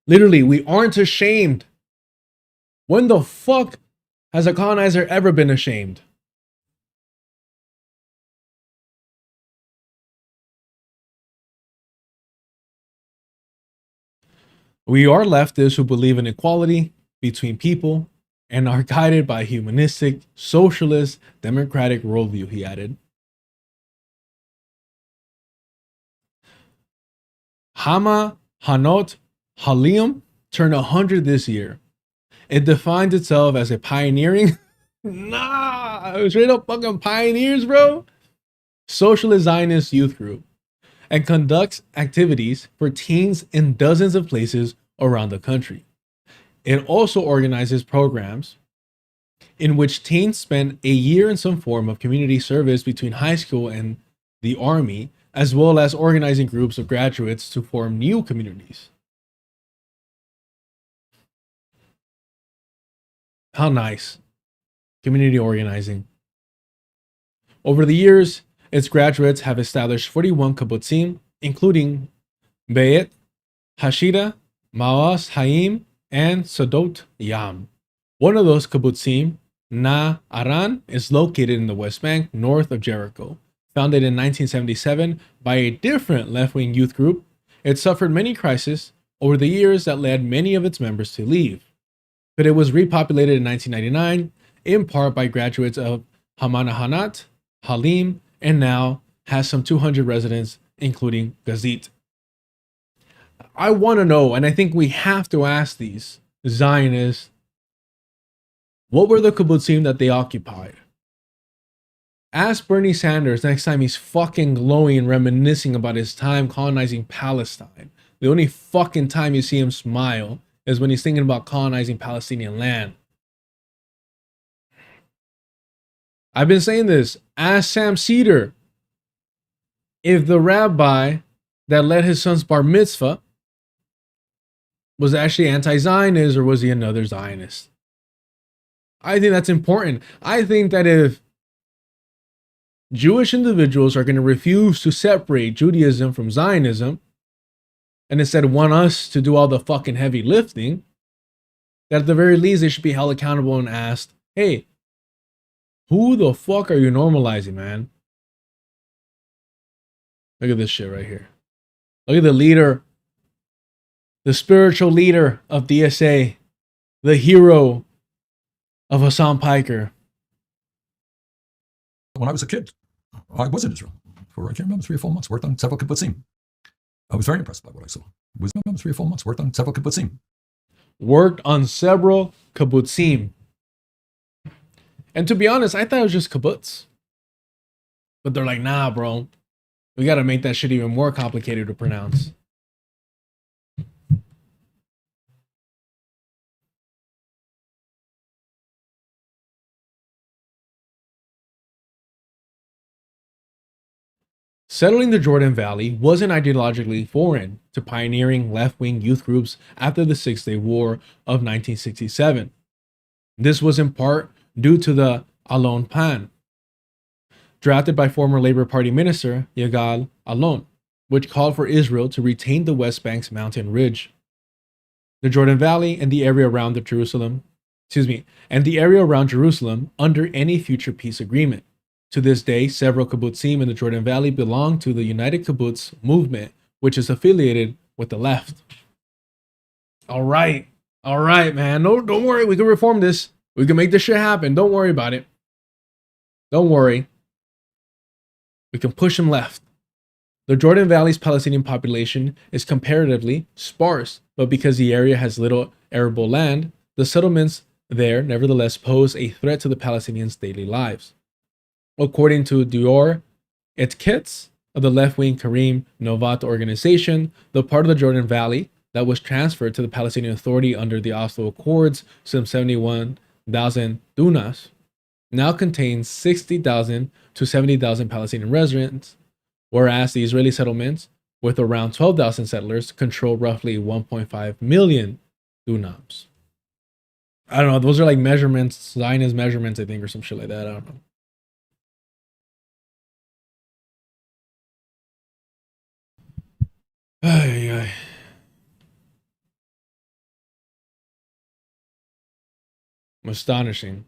Literally, we aren't ashamed. When the fuck has a colonizer ever been ashamed? We are leftists who believe in equality between people and are guided by a humanistic, socialist, democratic worldview, he added. Hama Hanot Halium turned 100 this year. It defines itself as a pioneering, straight up fucking pioneers, bro, socialist Zionist youth group, and conducts activities for teens in dozens of places around the country. It also organizes programs in which teens spend a year in some form of community service between high school and the army, as well as organizing groups of graduates to form new communities. How nice. Community organizing. Over the years, its graduates have established 41 kibbutzim, including Beit, Hashida, Maas Haim, and Sodot Yam. One of those kibbutzim, Na Aran, is located in the West Bank, north of Jericho. Founded in 1977 by a different left-wing youth group, it suffered many crises over the years that led many of its members to leave. But it was repopulated in 1999, in part by graduates of Hamanahanat, Halim, and now has some 200 residents, including Gazit. I want to know, and I think we have to ask these Zionists, what were the kibbutzim that they occupied? Ask Bernie Sanders next time he's fucking glowing and reminiscing about his time colonizing Palestine. The only fucking time you see him smile is when he's thinking about colonizing Palestinian land. I've been saying this. Ask Sam Cedar if the rabbi that led his son's bar mitzvah was actually anti-Zionist or was he another Zionist. I think that's important. I think that if Jewish individuals are going to refuse to separate Judaism from Zionism and instead want us to do all the fucking heavy lifting, that at the very least they should be held accountable and asked, hey, who the fuck are you normalizing, man? Look at this shit right here. Look at the leader, the spiritual leader of DSA, the hero of Hassan Piker. When I was a kid, I was in Israel for, I can't remember, 3 or 4 months, worked on several kibbutzim. I was very impressed by what I saw. Was 3 or 4 months, worked on several kibbutzim. Worked on several kibbutzim. And to be honest, I thought it was just kibbutz. But they're like, nah, bro. We got to make that shit even more complicated to pronounce. Settling the Jordan Valley wasn't ideologically foreign to pioneering left-wing youth groups after the Six-Day War of 1967. This was in part due to the Alon Plan, drafted by former Labour Party minister Yigal Alon, which called for Israel to retain the West Bank's mountain ridge, the Jordan Valley, and the area around Jerusalem under any future peace agreement. To this day, several kibbutzim in the Jordan Valley belong to the United Kibbutz movement, which is affiliated with the left. All right, man. No, don't worry. We can reform this. We can make this shit happen. Don't worry about it. Don't worry. We can push them left. The Jordan Valley's Palestinian population is comparatively sparse, but because the area has little arable land, the settlements there nevertheless pose a threat to the Palestinians' daily lives. According to Dior Etketz of the left-wing Karim Novat organization, the part of the Jordan Valley that was transferred to the Palestinian Authority under the Oslo Accords, some 71,000 dunas, now contains 60,000 to 70,000 Palestinian residents, whereas the Israeli settlements, with around 12,000 settlers, control roughly 1.5 million dunams. I don't know, those are like measurements, Zionist measurements, I think, or some shit like that. I don't know. Ay, ay. Astonishing.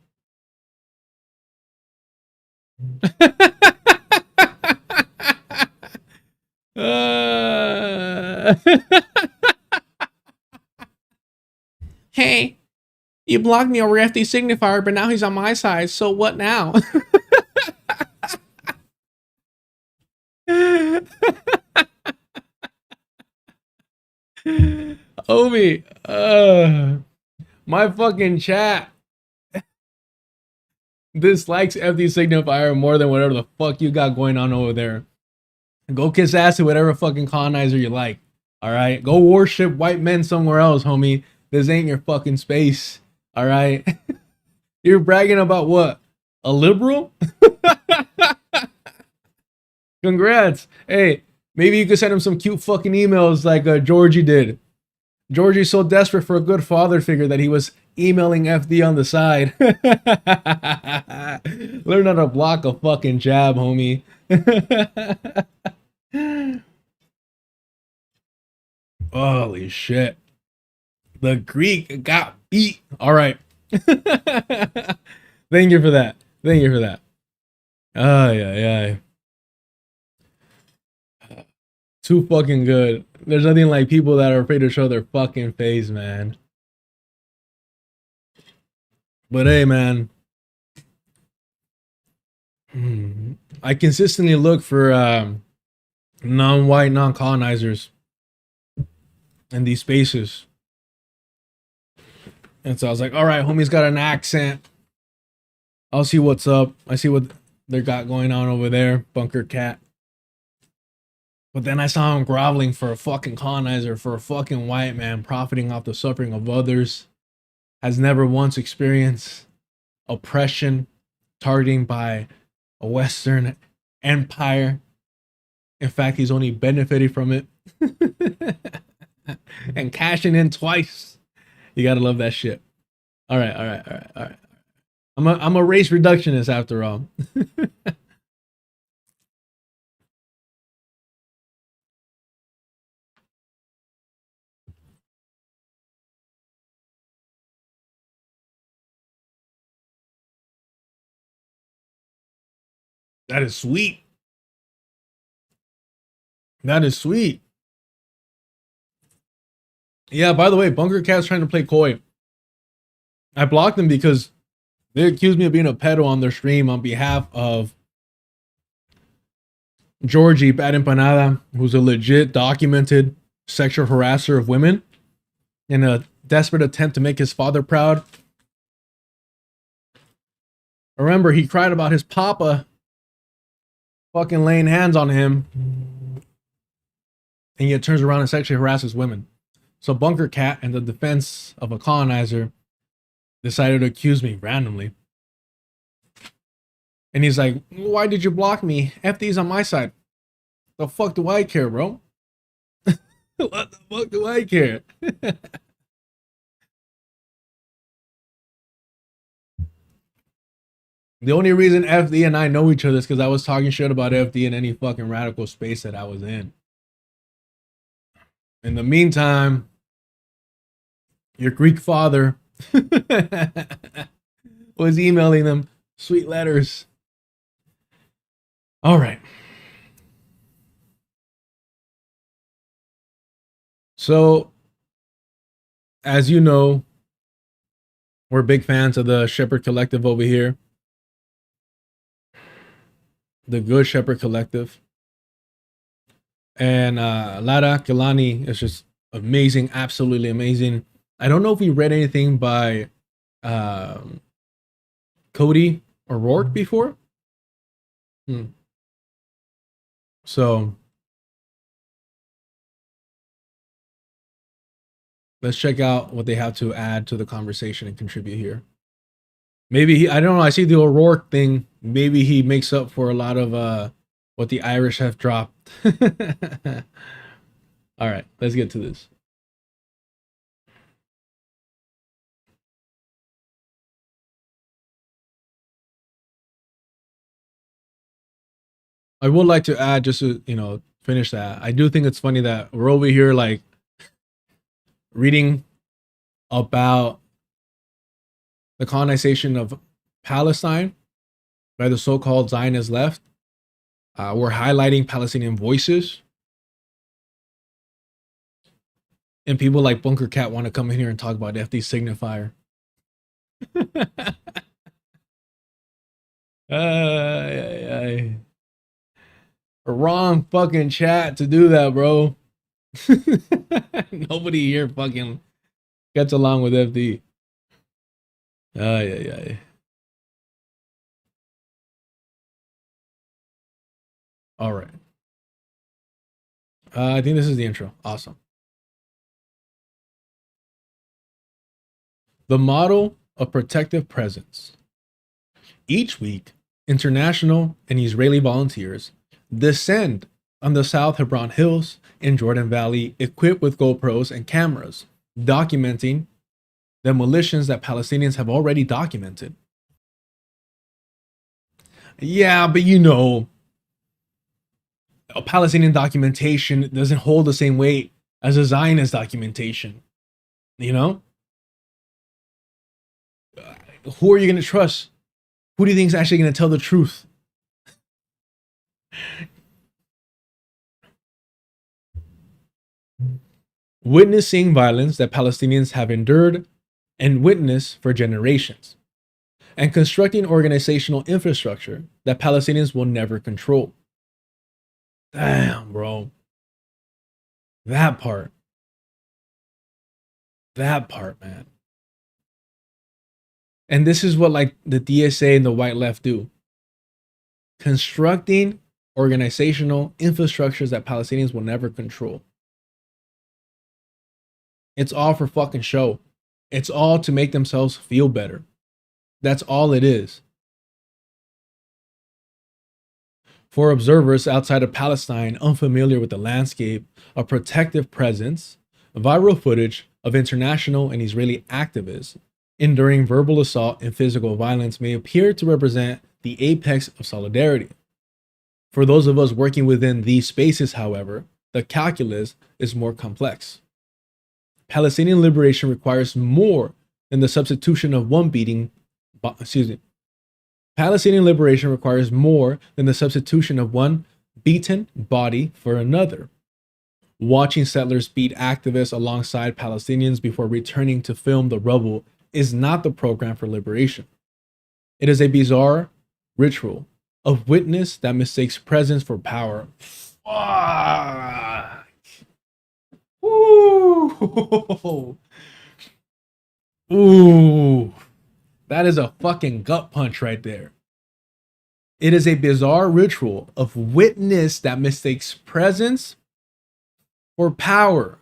Hey, you blocked me over FD Signifier, but now he's on my side, so what now? Obi, my fucking chat dislikes FD Signifier more than whatever the fuck you got going on over there. Go kiss ass to whatever fucking colonizer you like. Alright? Go worship white men somewhere else, homie. This ain't your fucking space. Alright? You're bragging about what? A liberal? Congrats. Hey, maybe you could send him some cute fucking emails like Georgie did. Georgie's so desperate for a good father figure that he was emailing FD on the side. Learn how to block a fucking jab, homie. Holy shit. The Greek got beat. All right. Thank you for that. Thank you for that. Ay, ay, ay. Too fucking good. There's nothing like people that are afraid to show their fucking face, man. But hey, man. I consistently look for non-white, non-colonizers in these spaces. And so I was like, all right, homie's got an accent. I'll see what's up. I see what they got going on over there. Bunker Cat. But then I saw him groveling for a fucking colonizer, for a fucking white man profiting off the suffering of others. Has never once experienced oppression, targeting by a Western empire. In fact, he's only benefited from it. And cashing in twice. You gotta love that shit. All right, all right, all right, all right. I'm a race reductionist after all. That is sweet. That is sweet. Yeah, by the way, Bunker Cat's trying to play coy. I blocked them because they accused me of being a pedo on their stream on behalf of Georgie Bad Empanada, who's a legit documented sexual harasser of women in a desperate attempt to make his father proud. Remember, he cried about his papa fucking laying hands on him, and yet turns around and sexually harasses women. So Bunker Cat, in the defense of a colonizer, decided to accuse me randomly. And he's like, why did you block me? FD's on my side. The fuck do I care, bro? What the fuck do I care? The only reason FD and I know each other is because I was talking shit about FD in any fucking radical space that I was in. In the meantime, your Greek father was emailing them sweet letters. All right. So, as you know, we're big fans of the Shepherd Collective over here. The Good Shepherd Collective. And Lara Kilani is just amazing, absolutely amazing. I don't know if we read anything by Cody O'Rourke before. So let's check out what they have to add to the conversation and contribute here. Maybe I don't know, I see the O'Rourke thing. Maybe he makes up for a lot of what the Irish have dropped. All right, let's get to this. I would like to add, just to, finish that. I do think it's funny that we're over here like reading about the colonization of Palestine by the so-called Zionist left. We're highlighting Palestinian voices. And people like Bunker Cat want to come in here and talk about FD signifier. Wrong fucking chat to do that, bro. Nobody here fucking gets along with FD. All right. I think this is the intro. Awesome. The model of protective presence. Each week, international and Israeli volunteers descend on the South Hebron Hills in Jordan Valley equipped with GoPros and cameras, documenting demolitions that Palestinians have already documented. Yeah, but you know, a Palestinian documentation doesn't hold the same weight as a Zionist documentation. You know? Who are you going to trust? Who do you think is actually going to tell the truth? Witnessing violence that Palestinians have endured and witnessed for generations, and constructing organizational infrastructure that Palestinians will never control. Damn, bro. That part, man. And this is what like the DSA and the white left do. Constructing organizational infrastructures that Palestinians will never control. It's all for fucking show. It's all to make themselves feel better. That's all it is. For observers outside of Palestine unfamiliar with the landscape of protective presence, viral footage of international and Israeli activists enduring verbal assault and physical violence may appear to represent the apex of solidarity. For those of us working within these spaces, however, the calculus is more complex. Palestinian liberation requires more than the substitution of one beating. Palestinian liberation requires more than the substitution of one beaten body for another. Watching settlers beat activists alongside Palestinians before returning to film the rubble is not the program for liberation. It is a bizarre ritual of witness that mistakes presence for power. Fuck. Ooh. Ooh. That is a fucking gut punch right there. It is a bizarre ritual of witness that mistakes presence for power.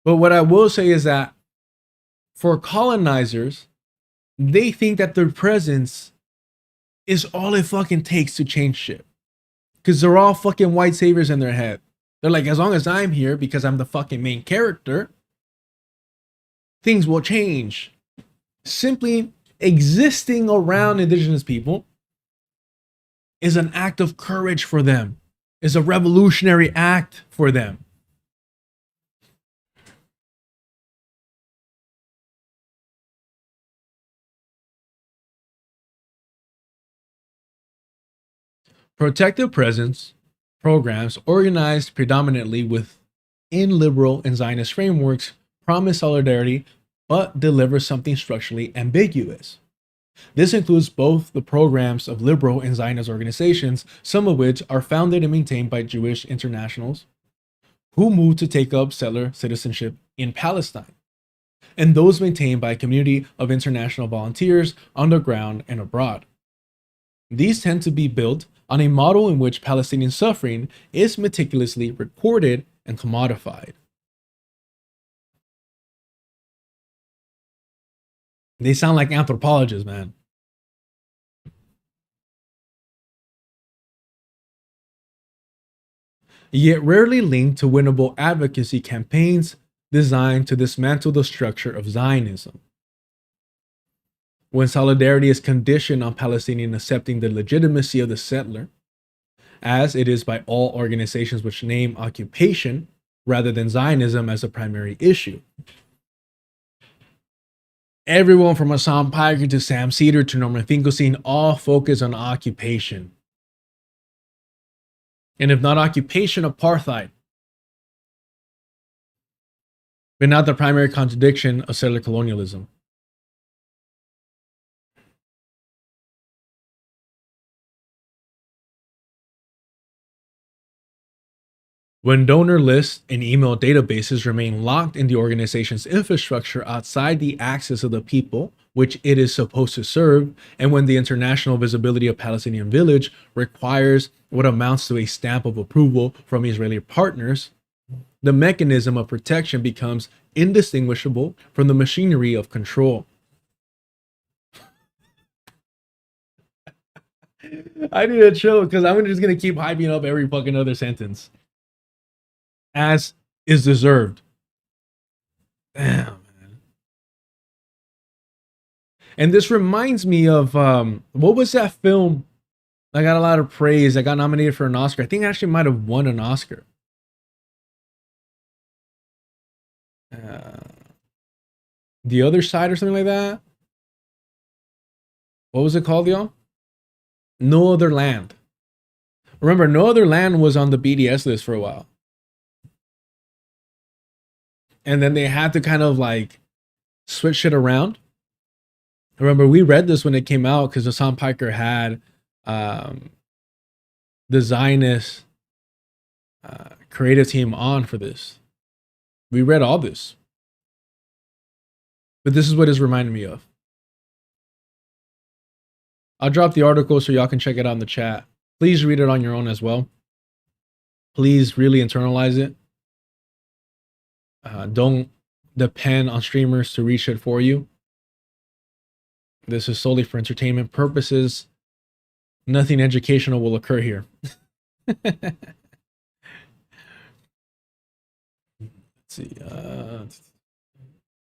But what I will say is that for colonizers, they think that their presence is all it fucking takes to change shit. Because they're all fucking white saviors in their head. They're like, as long as I'm here because I'm the fucking main character, things will change. Simply existing around indigenous people is an act of courage for them, is a revolutionary act for them. Protective presence programs organized predominantly within liberal and Zionist frameworks promise solidarity but deliver something structurally ambiguous. This includes both the programs of liberal and Zionist organizations, some of which are founded and maintained by Jewish internationals who moved to take up settler citizenship in Palestine, and those maintained by a community of international volunteers on the ground and abroad. These tend to be built on a model in which Palestinian suffering is meticulously recorded and commodified. They sound like anthropologists, man. Yet rarely linked to winnable advocacy campaigns designed to dismantle the structure of Zionism. When solidarity is conditioned on Palestinian accepting the legitimacy of the settler, as it is by all organizations which name occupation rather than Zionism as a primary issue. Everyone from Hassan Piker to Sam Cedar to Norman Finkelstein all focus on occupation. And if not occupation, apartheid. But not the primary contradiction of settler colonialism. When donor lists and email databases remain locked in the organization's infrastructure outside the access of the people which it is supposed to serve, and when the international visibility of Palestinian Village requires what amounts to a stamp of approval from Israeli partners, the mechanism of protection becomes indistinguishable from the machinery of control. I need to chill because I'm just going to keep hyping up every fucking other sentence. As is deserved. Damn, man. And this reminds me of what was that film that got a lot of praise, that got nominated for an Oscar? I think it actually might have won an Oscar. The Other Side or something like that. What was it called, y'all? No Other Land. Remember, No Other Land was on the BDS list for a while. And then they had to kind of like switch shit around. Remember, we read this when it came out because Hassan Piker had the Zionist creative team on for this. We read all this. But this is what it's reminding me of. I'll drop the article so y'all can check it out in the chat. Please read it on your own as well. Please really internalize it. Don't depend on streamers to reach it for you. This is solely for entertainment purposes. Nothing educational will occur here. Let's see.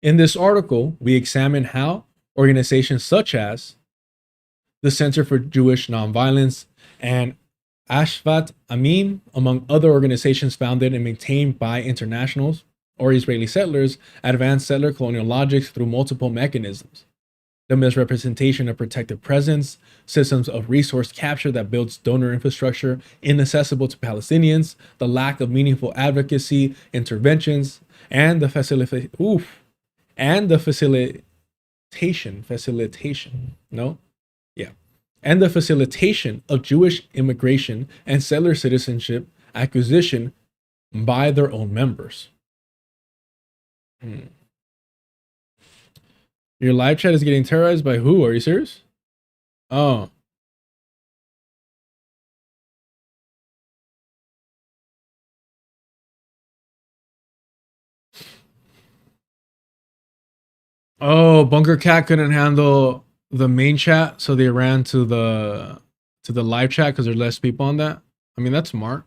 In this article, we examine how organizations such as the Center for Jewish Nonviolence and Ashvat Amim, among other organizations founded and maintained by internationals or Israeli settlers, advance settler colonial logics through multiple mechanisms. The misrepresentation of protective presence, systems of resource capture that builds donor infrastructure inaccessible to Palestinians, the lack of meaningful advocacy, interventions, and the facilitation of Jewish immigration and settler citizenship acquisition by their own members. Your live chat is getting terrorized by who? Are you serious? Oh. Oh, Bunker Cat couldn't handle the main chat, so they ran to the live chat because there's less people on that. I mean, that's smart.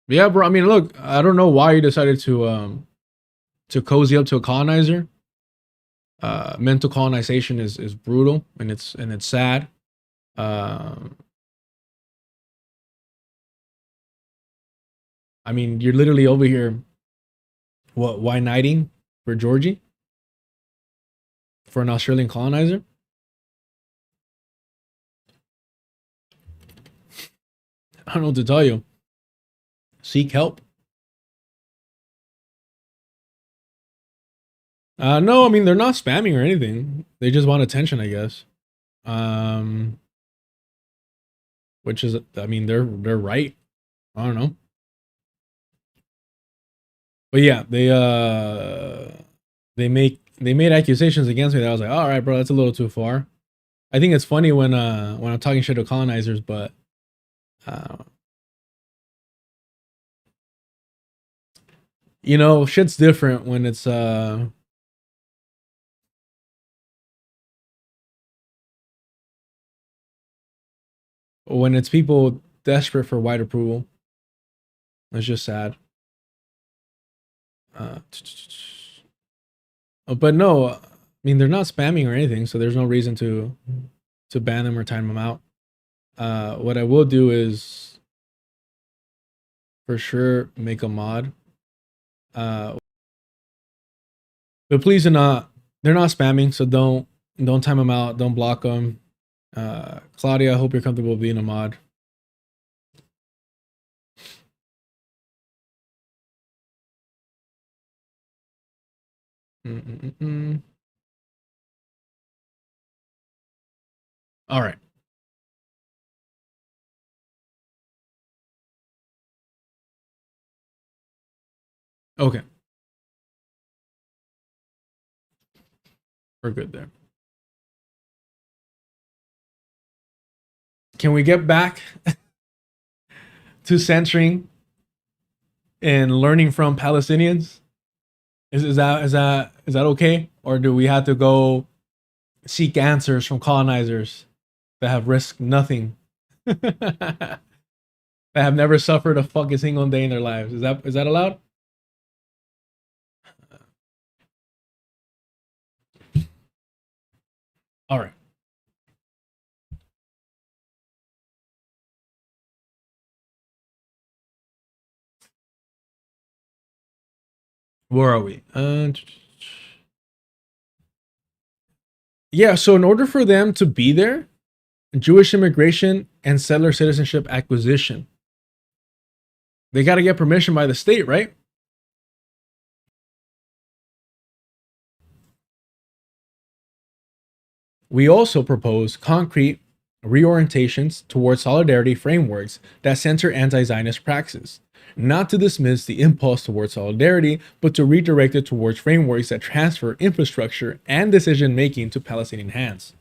Yeah, bro. I mean, look, I don't know why you decided to cozy up to a colonizer. Mental colonization is brutal and it's sad. I mean, you're literally over here. What? Why knighting for Georgie? For an Australian colonizer? I don't know what to tell you. Seek help. No, I mean, they're not spamming or anything. They just want attention, I guess. Which is, I mean, they're right. I don't know. But yeah, they made accusations against me that I was like, all right, bro, that's a little too far. I think it's funny when I'm talking shit to colonizers, but you know, shit's different when it's people desperate for white approval. It's just sad. But no, mean, they're not spamming or anything, so there's no reason to ban them or time them out. What I will do is for sure make a mod. But please do not. They're not spamming, so don't time them out. Don't block them. Claudia, I hope you're comfortable being a mod. All right. Okay. We're good there. Can we get back to censoring and learning from Palestinians? Is that okay? Or do we have to go seek answers from colonizers that have risked nothing? That have never suffered a fucking single day in their lives. Is that allowed? All right. Where are we? Yeah, so in order for them to be there, Jewish immigration and settler citizenship acquisition, they got to get permission by the state, right? We also propose concrete reorientations towards solidarity frameworks that center anti-Zionist praxis, not to dismiss the impulse towards solidarity, but to redirect it towards frameworks that transfer infrastructure and decision-making to Palestinian hands.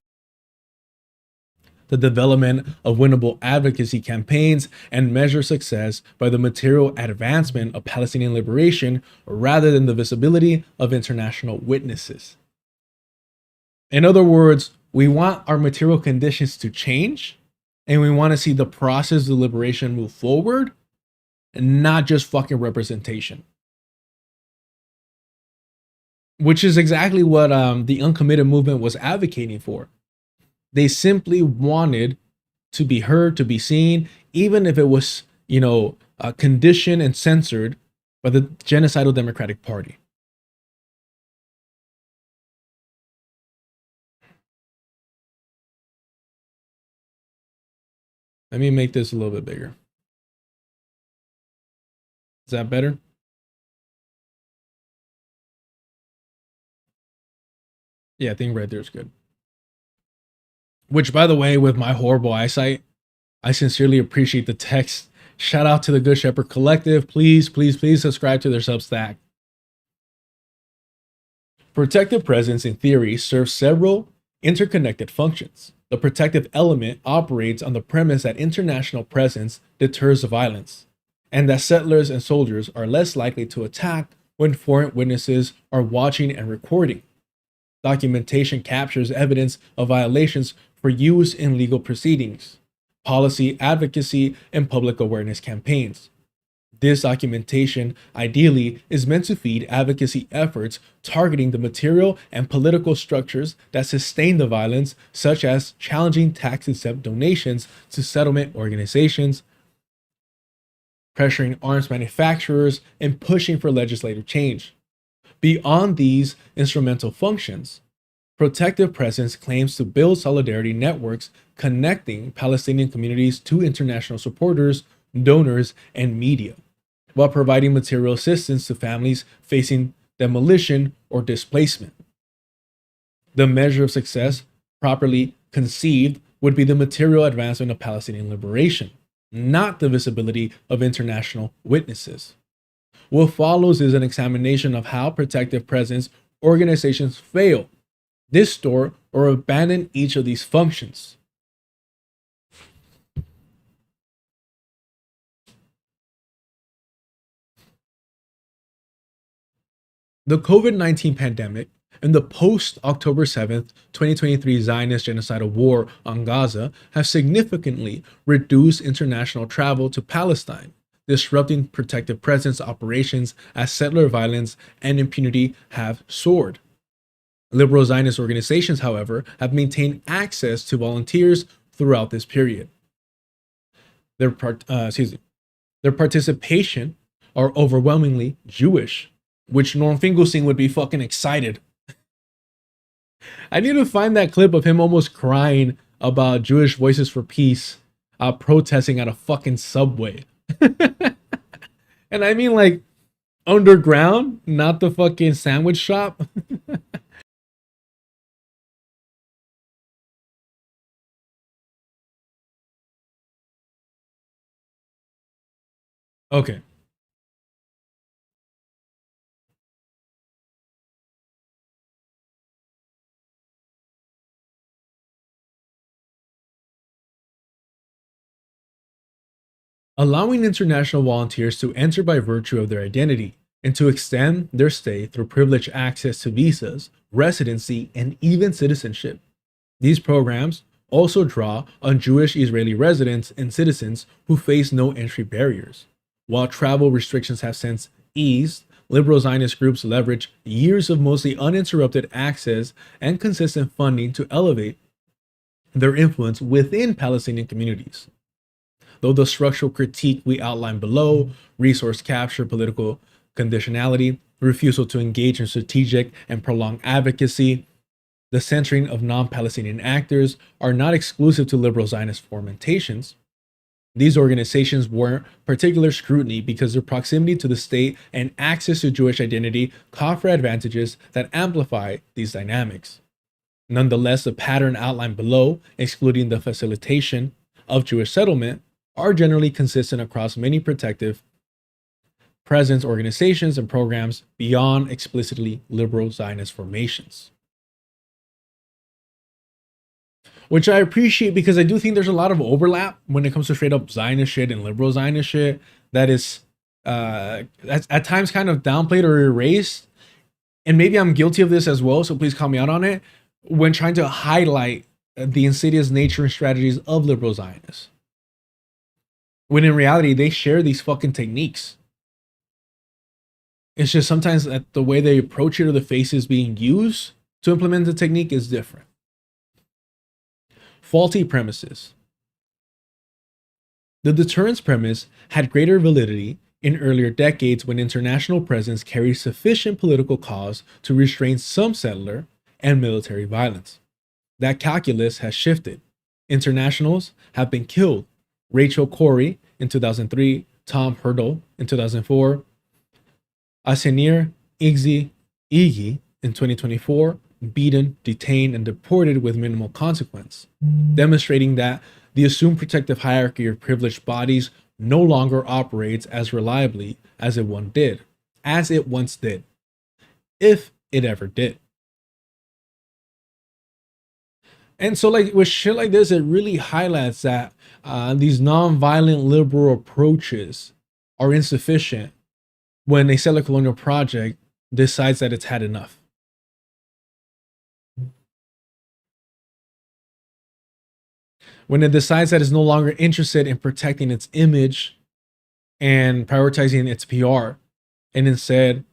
The development of winnable advocacy campaigns and measure success by the material advancement of Palestinian liberation rather than the visibility of international witnesses. In other words, we want our material conditions to change, and we want to see the process of liberation move forward, and not just fucking representation. Which is exactly what the uncommitted movement was advocating for. They simply wanted to be heard, to be seen, even if it was, conditioned and censored by the genocidal Democratic Party. Let me make this a little bit bigger. Is that better? Yeah, I think right there is good. Which, by the way, with my horrible eyesight, I sincerely appreciate the text. Shout out to the Good Shepherd Collective. Please, please, please subscribe to their Substack. Protective presence, in theory, serves several interconnected functions. The protective element operates on the premise that international presence deters violence, and that settlers and soldiers are less likely to attack when foreign witnesses are watching and recording. Documentation captures evidence of violations for use in legal proceedings, policy advocacy, and public awareness campaigns. This documentation ideally is meant to feed advocacy efforts targeting the material and political structures that sustain the violence, such as challenging tax-exempt donations to settlement organizations, pressuring arms manufacturers, and pushing for legislative change. Beyond these instrumental functions, protective presence claims to build solidarity networks connecting Palestinian communities to international supporters, donors, and media, while providing material assistance to families facing demolition or displacement. The measure of success, properly conceived, would be the material advancement of Palestinian liberation, not the visibility of international witnesses. What follows is an examination of how protective presence organizations fail, distort, or abandon each of these functions. The COVID-19 pandemic and the post-October 7th, 2023 Zionist genocidal war on Gaza have significantly reduced international travel to Palestine, disrupting protective presence operations as settler violence and impunity have soared. Liberal Zionist organizations, however, have maintained access to volunteers throughout this period. Their participation are overwhelmingly Jewish, which Norm Finkelstein would be fucking excited. I need to find that clip of him almost crying about Jewish Voices for Peace protesting at a fucking Subway. And I mean like underground, not the fucking sandwich shop. Okay. Allowing international volunteers to enter by virtue of their identity and to extend their stay through privileged access to visas, residency, and even citizenship. These programs also draw on Jewish Israeli residents and citizens who face no entry barriers. While travel restrictions have since eased, liberal Zionist groups leverage years of mostly uninterrupted access and consistent funding to elevate their influence within Palestinian communities. Though the structural critique we outlined below, resource capture, political conditionality, refusal to engage in strategic and prolonged advocacy, the centering of non-Palestinian actors are not exclusive to liberal Zionist formentations. These organizations warrant particular scrutiny because their proximity to the state and access to Jewish identity confer advantages that amplify these dynamics. Nonetheless, the pattern outlined below, excluding the facilitation of Jewish settlement, are generally consistent across many protective presence organizations and programs beyond explicitly liberal Zionist formations. Which I appreciate because I do think there's a lot of overlap when it comes to straight up Zionist shit and liberal Zionist shit that is at times kind of downplayed or erased. And maybe I'm guilty of this as well, so please call me out on it, when trying to highlight the insidious nature and strategies of liberal Zionists. When in reality, they share these fucking techniques. It's just sometimes that the way they approach it or the faces being used to implement the technique is different. Faulty premises. The deterrence premise had greater validity in earlier decades when international presence carried sufficient political cause to restrain some settler and military violence. That calculus has shifted. Internationals have been killed. Rachel Corrie in 2003, Tom Hurdle in 2004, Asenir Igzi Igi in 2024, beaten, detained, and deported with minimal consequence, demonstrating that the assumed protective hierarchy of privileged bodies no longer operates as reliably as it once did, if it ever did. And so, like, with shit like this, it really highlights that these non-violent liberal approaches are insufficient when a settler colonial project decides that it's had enough. When it decides that it's no longer interested in protecting its image and prioritizing its PR, and instead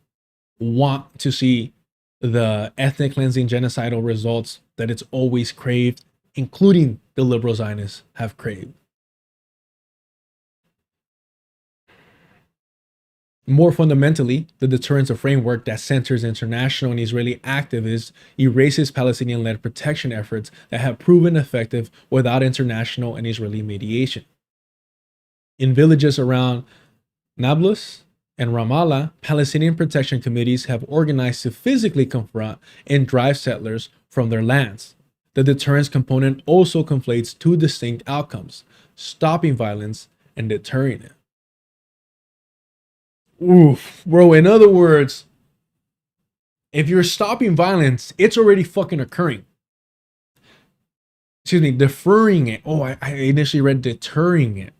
want to see the ethnic cleansing genocidal results that it's always craved, including the liberal Zionists have craved. More fundamentally, the deterrence framework that centers international and Israeli activists erases Palestinian-led protection efforts that have proven effective without international and Israeli mediation. In villages around Nablus and Ramallah, Palestinian protection committees have organized to physically confront and drive settlers from their lands. The deterrence component also conflates two distinct outcomes: stopping violence and deterring it. Oof, bro, in other words, if you're stopping violence, it's already fucking occurring. Excuse me, deferring it. Oh, I initially read deterring it.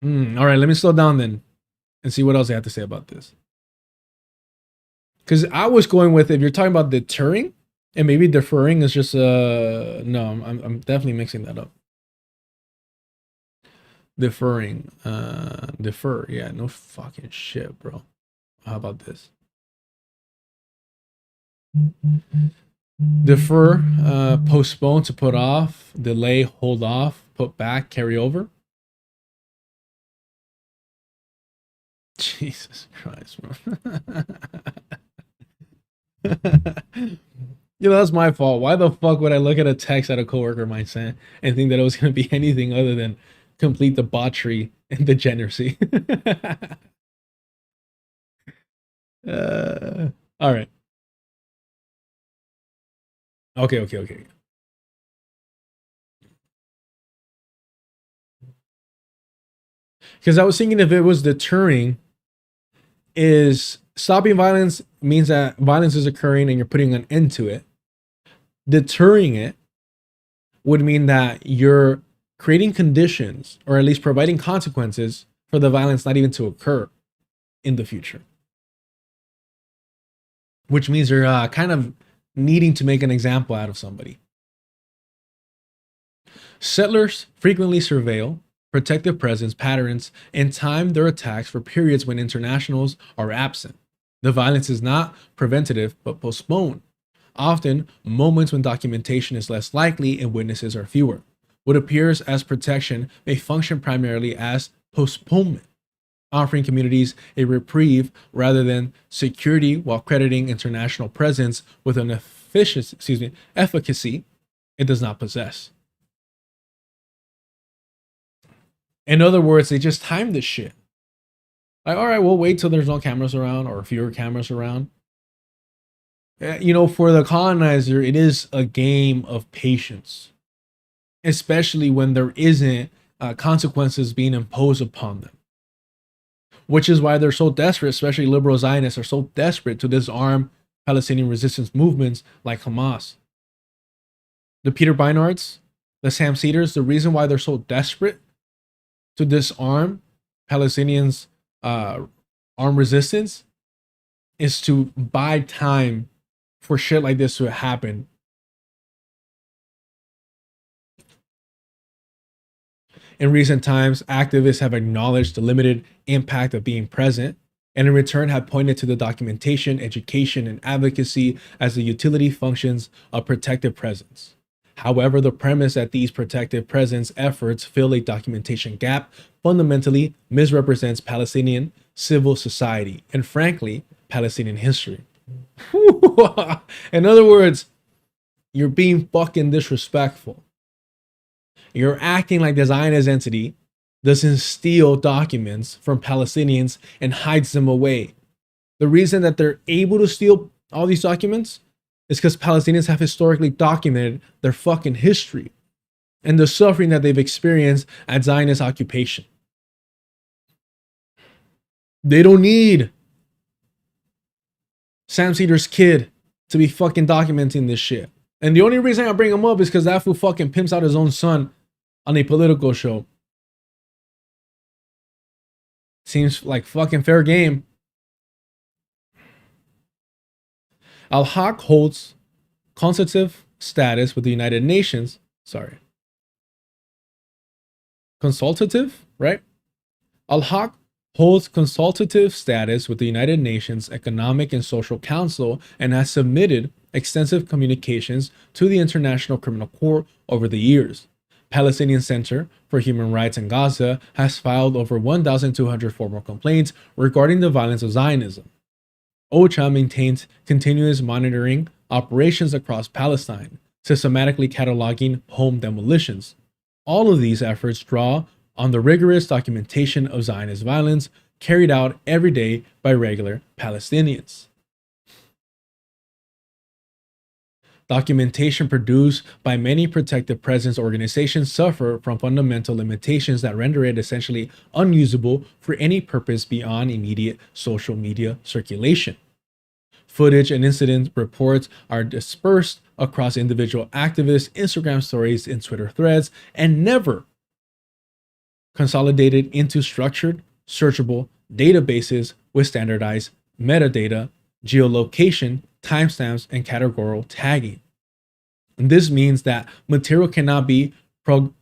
All right, let me slow down then and see what else I have to say about this. Because I was going with, if you're talking about deterring, and maybe deferring is just no, I'm definitely mixing that up. Deferring, defer, yeah, no fucking shit, bro. How about this? Defer, postpone, to put off, delay, hold off, put back, carry over. Jesus Christ, bro. That's my fault. Why the fuck would I look at a text that a coworker might send and think that it was going to be anything other than complete debauchery and degeneracy? All right. Okay. Because I was thinking if it was deterring, is stopping violence means that violence is occurring and you're putting an end to it. Deterring it would mean that you're creating conditions, or at least providing consequences for the violence not even to occur in the future. Which means you're kind of needing to make an example out of somebody. Settlers frequently surveil protective presence patterns and time their attacks for periods when internationals are absent. The violence is not preventative but postponed, often moments when documentation is less likely and witnesses are fewer. What appears as protection may function primarily as postponement, offering communities a reprieve rather than security, while crediting international presence with an efficacy it does not possess. In other words, they just time this shit. Like, all right, we'll wait till there's no cameras around or fewer cameras around. For the colonizer, it is a game of patience, especially when there isn't consequences being imposed upon them. Which is why they're so desperate, especially liberal Zionists are so desperate to disarm Palestinian resistance movements like Hamas. The Peter Beinards, the Sam Cedars, the reason why they're so desperate to disarm Palestinians' armed resistance is to buy time for shit like this to happen. In recent times, activists have acknowledged the limited impact of being present, and in return have pointed to the documentation, education, and advocacy as the utility functions of protective presence. However, the premise that these protective presence efforts fill a documentation gap fundamentally misrepresents Palestinian civil society and, frankly, Palestinian history. In other words, you're being fucking disrespectful. You're acting like the Zionist entity doesn't steal documents from Palestinians and hides them away. The reason that they're able to steal all these documents is because Palestinians have historically documented their fucking history and the suffering that they've experienced at Zionist occupation. They don't need Sam Cedar's kid to be fucking documenting this shit. And the only reason I bring him up is because that fool fucking pimps out his own son on a political show. Seems like fucking fair game. Al-Haq holds consultative status with the United Nations. Consultative, right? Al-Haq holds consultative status with the United Nations Economic and Social Council and has submitted extensive communications to the International Criminal Court over the years. Palestinian Center for Human Rights in Gaza has filed over 1,200 formal complaints regarding the violence of Zionism. OCHA maintains continuous monitoring operations across Palestine, systematically cataloging home demolitions. All of these efforts draw on the rigorous documentation of Zionist violence carried out every day by regular Palestinians. Documentation produced by many protective presence organizations suffer from fundamental limitations that render it essentially unusable for any purpose beyond immediate social media circulation. Footage and incident reports are dispersed across individual activists' Instagram stories and Twitter threads, and never consolidated into structured, searchable databases with standardized metadata, geolocation, timestamps, and categorical tagging. And this means that material cannot be programmatically,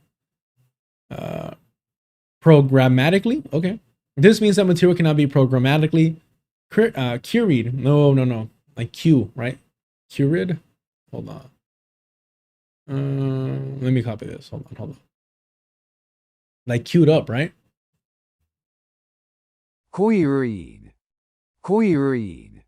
This means that material cannot be programmatically queried. No, like Q, right? Curid? Hold on. Let me copy this. Hold on. Like queued up, right? Queried. Queried.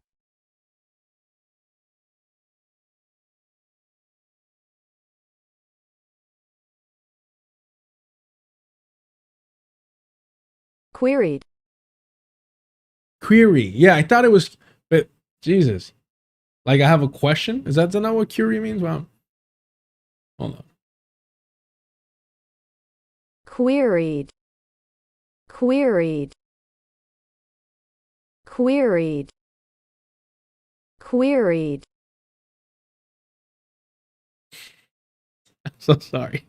Queried. Query. Yeah, I thought it was, but Jesus. Like I have a question? Is that not what query means? Wow. Hold on. Queried. Queried. Queried. Queried. I'm so sorry.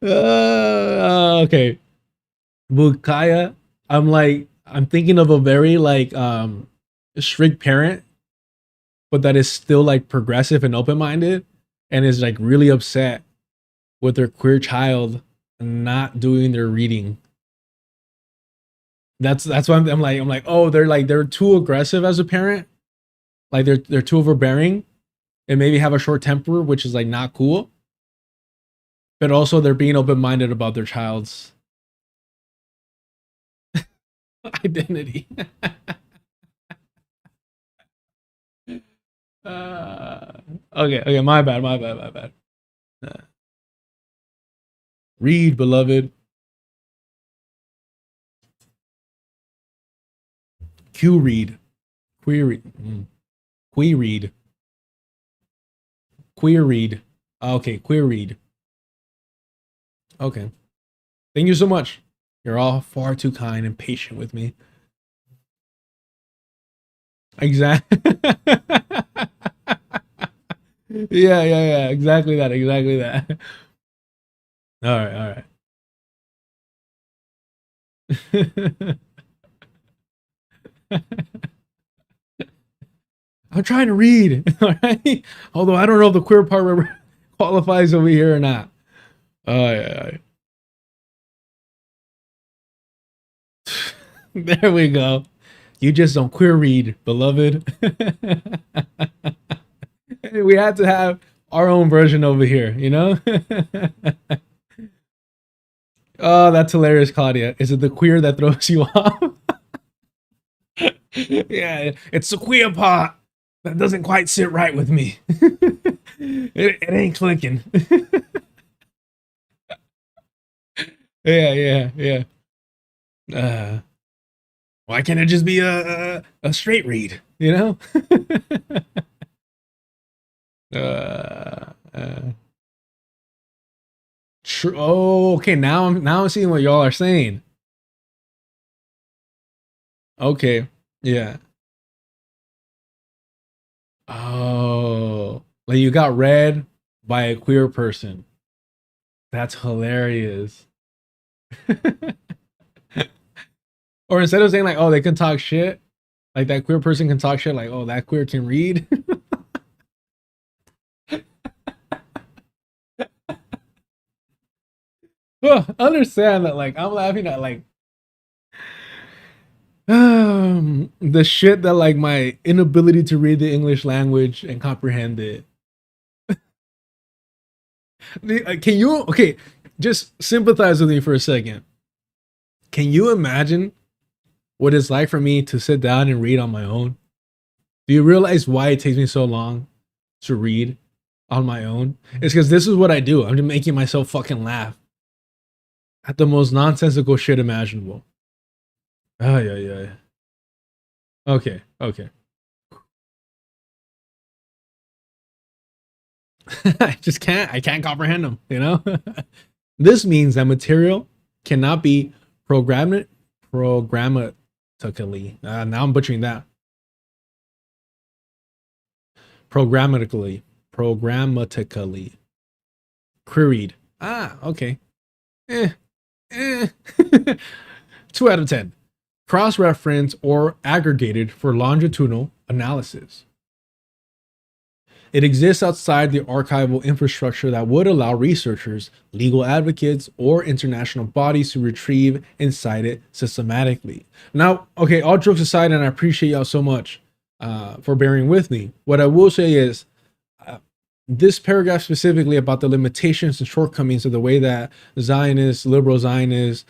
Okay. Bukaya. I'm thinking of a very like strict parent, but that is still like progressive and open-minded and is like really upset with their queer child not doing their reading. That's why I'm like, oh, they're too aggressive as a parent. Like they're too overbearing and maybe have a short temper, which is like not cool. But also they're being open-minded about their child's identity. Okay, my bad. Read, beloved. Queried. Queried. Queried. Queried. Okay, queried. Okay. Thank you so much. You're all far too kind and patient with me. Exactly. Yeah. Exactly that. All right. I'm trying to read, all right? Although I don't know if the queer part qualifies over here or not. Yeah. There we go. You just don't queer read, beloved. We had to have our own version over here, you know? Oh, that's hilarious, Claudia. Is it the queer that throws you off? Yeah, it's the queer part that doesn't quite sit right with me. It ain't clicking. Yeah. Why can't it just be a straight read, you know? True. Oh, okay. Now I'm seeing what y'all are saying. Okay. Yeah. Oh, like you got read by a queer person. That's hilarious. Or instead of saying like, oh, they can talk shit, like that queer person can talk shit, like, oh, that queer can read. Well, understand that, like, I'm laughing at like the shit that like my inability to read the English language and comprehend it. Can you, okay, just sympathize with me for a second. Can you imagine what it's like for me to sit down and read on my own? Do you realize why it takes me so long to read on my own? It's because this is what I do. I'm just making myself fucking laugh at the most nonsensical shit imaginable. Oh, yeah. Okay. I can't comprehend them, you know? This means that material cannot be programmatically. Now I'm butchering that. Programmatically. Queried. Okay. 2 out of 10. Cross-referenced or aggregated for longitudinal analysis. It exists outside the archival infrastructure that would allow researchers, legal advocates, or international bodies to retrieve and cite it systematically. Now, okay, all jokes aside, and I appreciate y'all so much. for bearing with me. What I will say is, this paragraph specifically about the limitations and shortcomings of the way that Zionists, liberal Zionists,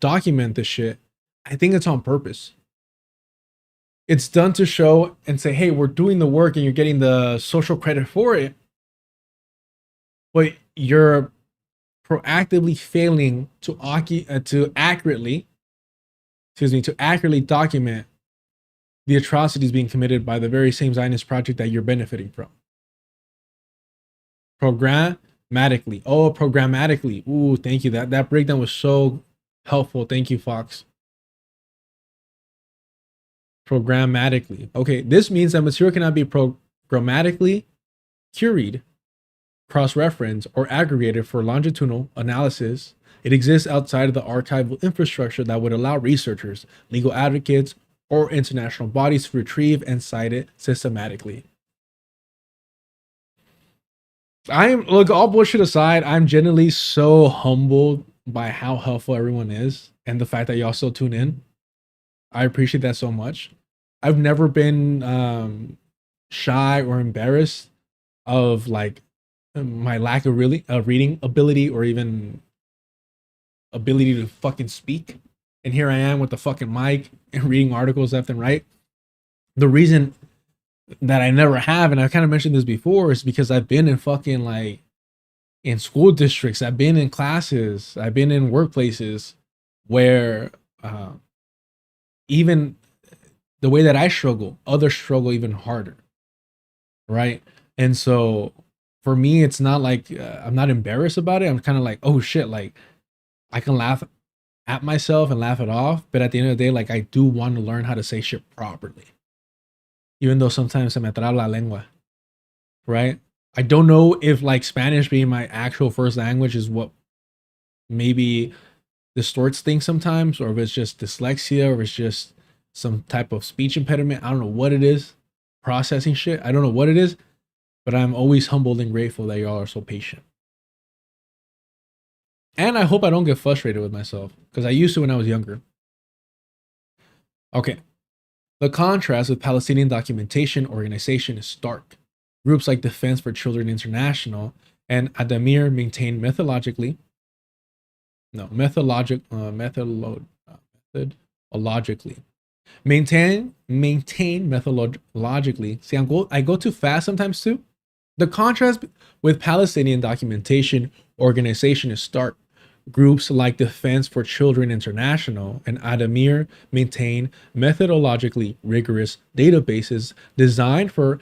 document this shit, I think it's on purpose. It's done to show and say, hey, we're doing the work and you're getting the social credit for it, but you're proactively failing to accurately document the atrocities being committed by the very same Zionist project that you're benefiting from. Programmatically. Oh, programmatically. Ooh, thank you. That breakdown was so helpful. Thank you, Fox. Programmatically. Okay, this means that material cannot be programmatically queried, cross-referenced, or aggregated for longitudinal analysis. It exists outside of the archival infrastructure that would allow researchers, legal advocates, or international bodies to retrieve and cite it systematically. Look, all bullshit aside, I'm genuinely so humbled by how helpful everyone is and the fact that y'all still tune in. I appreciate that so much. I've never been shy or embarrassed of like my lack of reading ability or even ability to fucking speak. And here I am with the fucking mic and reading articles left and right. The reason that I never have, and I've kind of mentioned this before, is because I've been in fucking like in school districts, I've been in classes, I've been in workplaces where even the way that I struggle, others struggle even harder, right? And so for me, it's not like I'm not embarrassed about it. I'm kind of like, oh shit, like I can laugh at myself and laugh it off, but at the end of the day, like I do want to learn how to say shit properly, even though sometimes se me traba la lengua, right? I don't know if like Spanish being my actual first language is what maybe distorts things sometimes, or if it's just dyslexia, or if it's just some type of speech impediment. I don't know what it is. Processing shit. I don't know what it is, but I'm always humbled and grateful that y'all are so patient. And I hope I don't get frustrated with myself, because I used to when I was younger. Okay. The contrast with Palestinian documentation organization is stark. Groups like Defense for Children International and Adamir maintain methodologically. Maintain methodologically. See, I go too fast sometimes too. The contrast with Palestinian documentation organization is stark. Groups like Defense for Children International and Adamir maintain methodologically rigorous databases designed for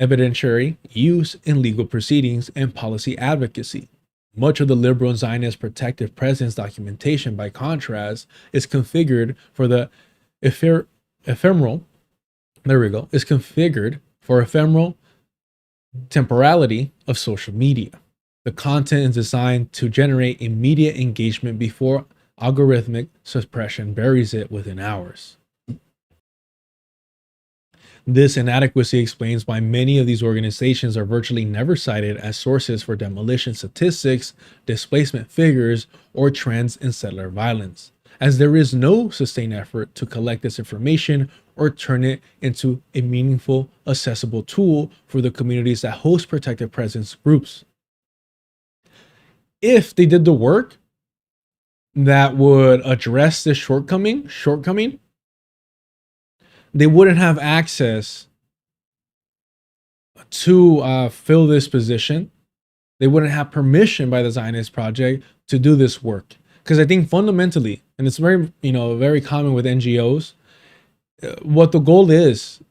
evidentiary use in legal proceedings and policy advocacy. Much of the liberal and Zionist protective presence documentation, by contrast, is configured for the ephemeral temporality of social media. The content is designed to generate immediate engagement before algorithmic suppression buries it within hours. This inadequacy explains why many of these organizations are virtually never cited as sources for demolition statistics, displacement figures, or trends in settler violence, as there is no sustained effort to collect this information or turn it into a meaningful, accessible tool for the communities that host protective presence groups. If they did the work that would address this shortcoming, they wouldn't have access to fill this position. They wouldn't have permission by the Zionist Project to do this work. Because I think fundamentally, and it's very, very common with NGOs, what the goal is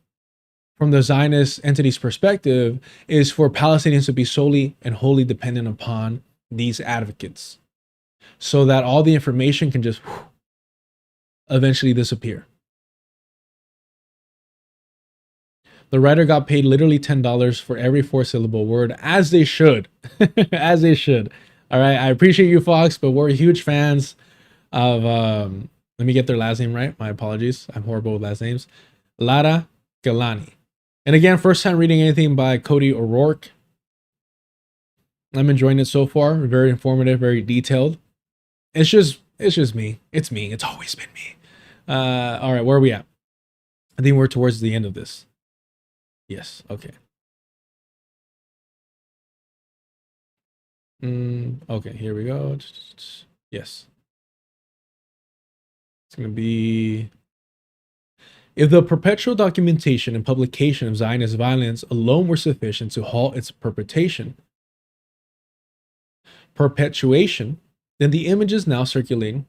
from the Zionist entity's perspective is for Palestinians to be solely and wholly dependent upon these advocates, so that all the information can just eventually disappear. The writer got paid literally $10 for every 4-syllable word, as they should. As they should. All right, I appreciate you, Fox, but we're huge fans of, let me get their last name right. My apologies. I'm horrible with last names. Lara Galani. And again, first time reading anything by Cody O'Rourke. I'm enjoying it so far. Very informative, very detailed. It's just me. It's me. It's always been me. All right, where are we at? I think we're towards the end of this. Yes. Okay. Okay, here we go. Yes. It's going to be... If the perpetual documentation and publication of Zionist violence alone were sufficient to halt its perpetration, then the images now circulating...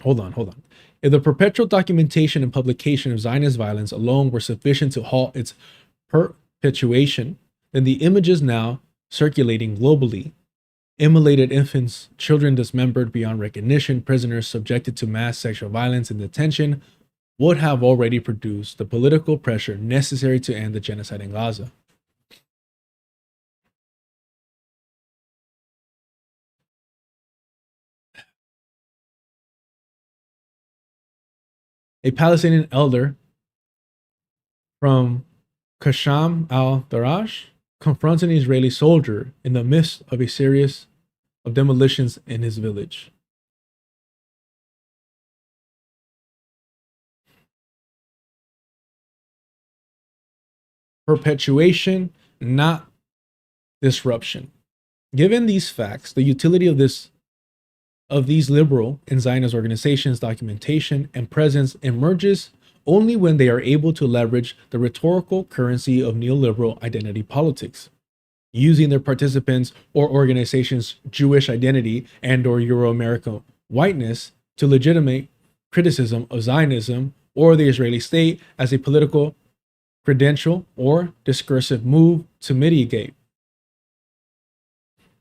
Hold on. If the perpetual documentation and publication of Zionist violence alone were sufficient to halt its perpetuation, then the images now circulating globally, immolated infants, children dismembered beyond recognition, prisoners subjected to mass sexual violence and detention, would have already produced the political pressure necessary to end the genocide in Gaza. A Palestinian elder from Kasham al-Darash confronts an Israeli soldier in the midst of a series of demolitions in his village. Perpetuation, not disruption. Given these facts, the utility of these liberal and Zionist organizations' documentation and presence emerges only when they are able to leverage the rhetorical currency of neoliberal identity politics, using their participants or organizations' Jewish identity and or Euro-American whiteness to legitimate criticism of Zionism or the Israeli state as a political credential or discursive move to mitigate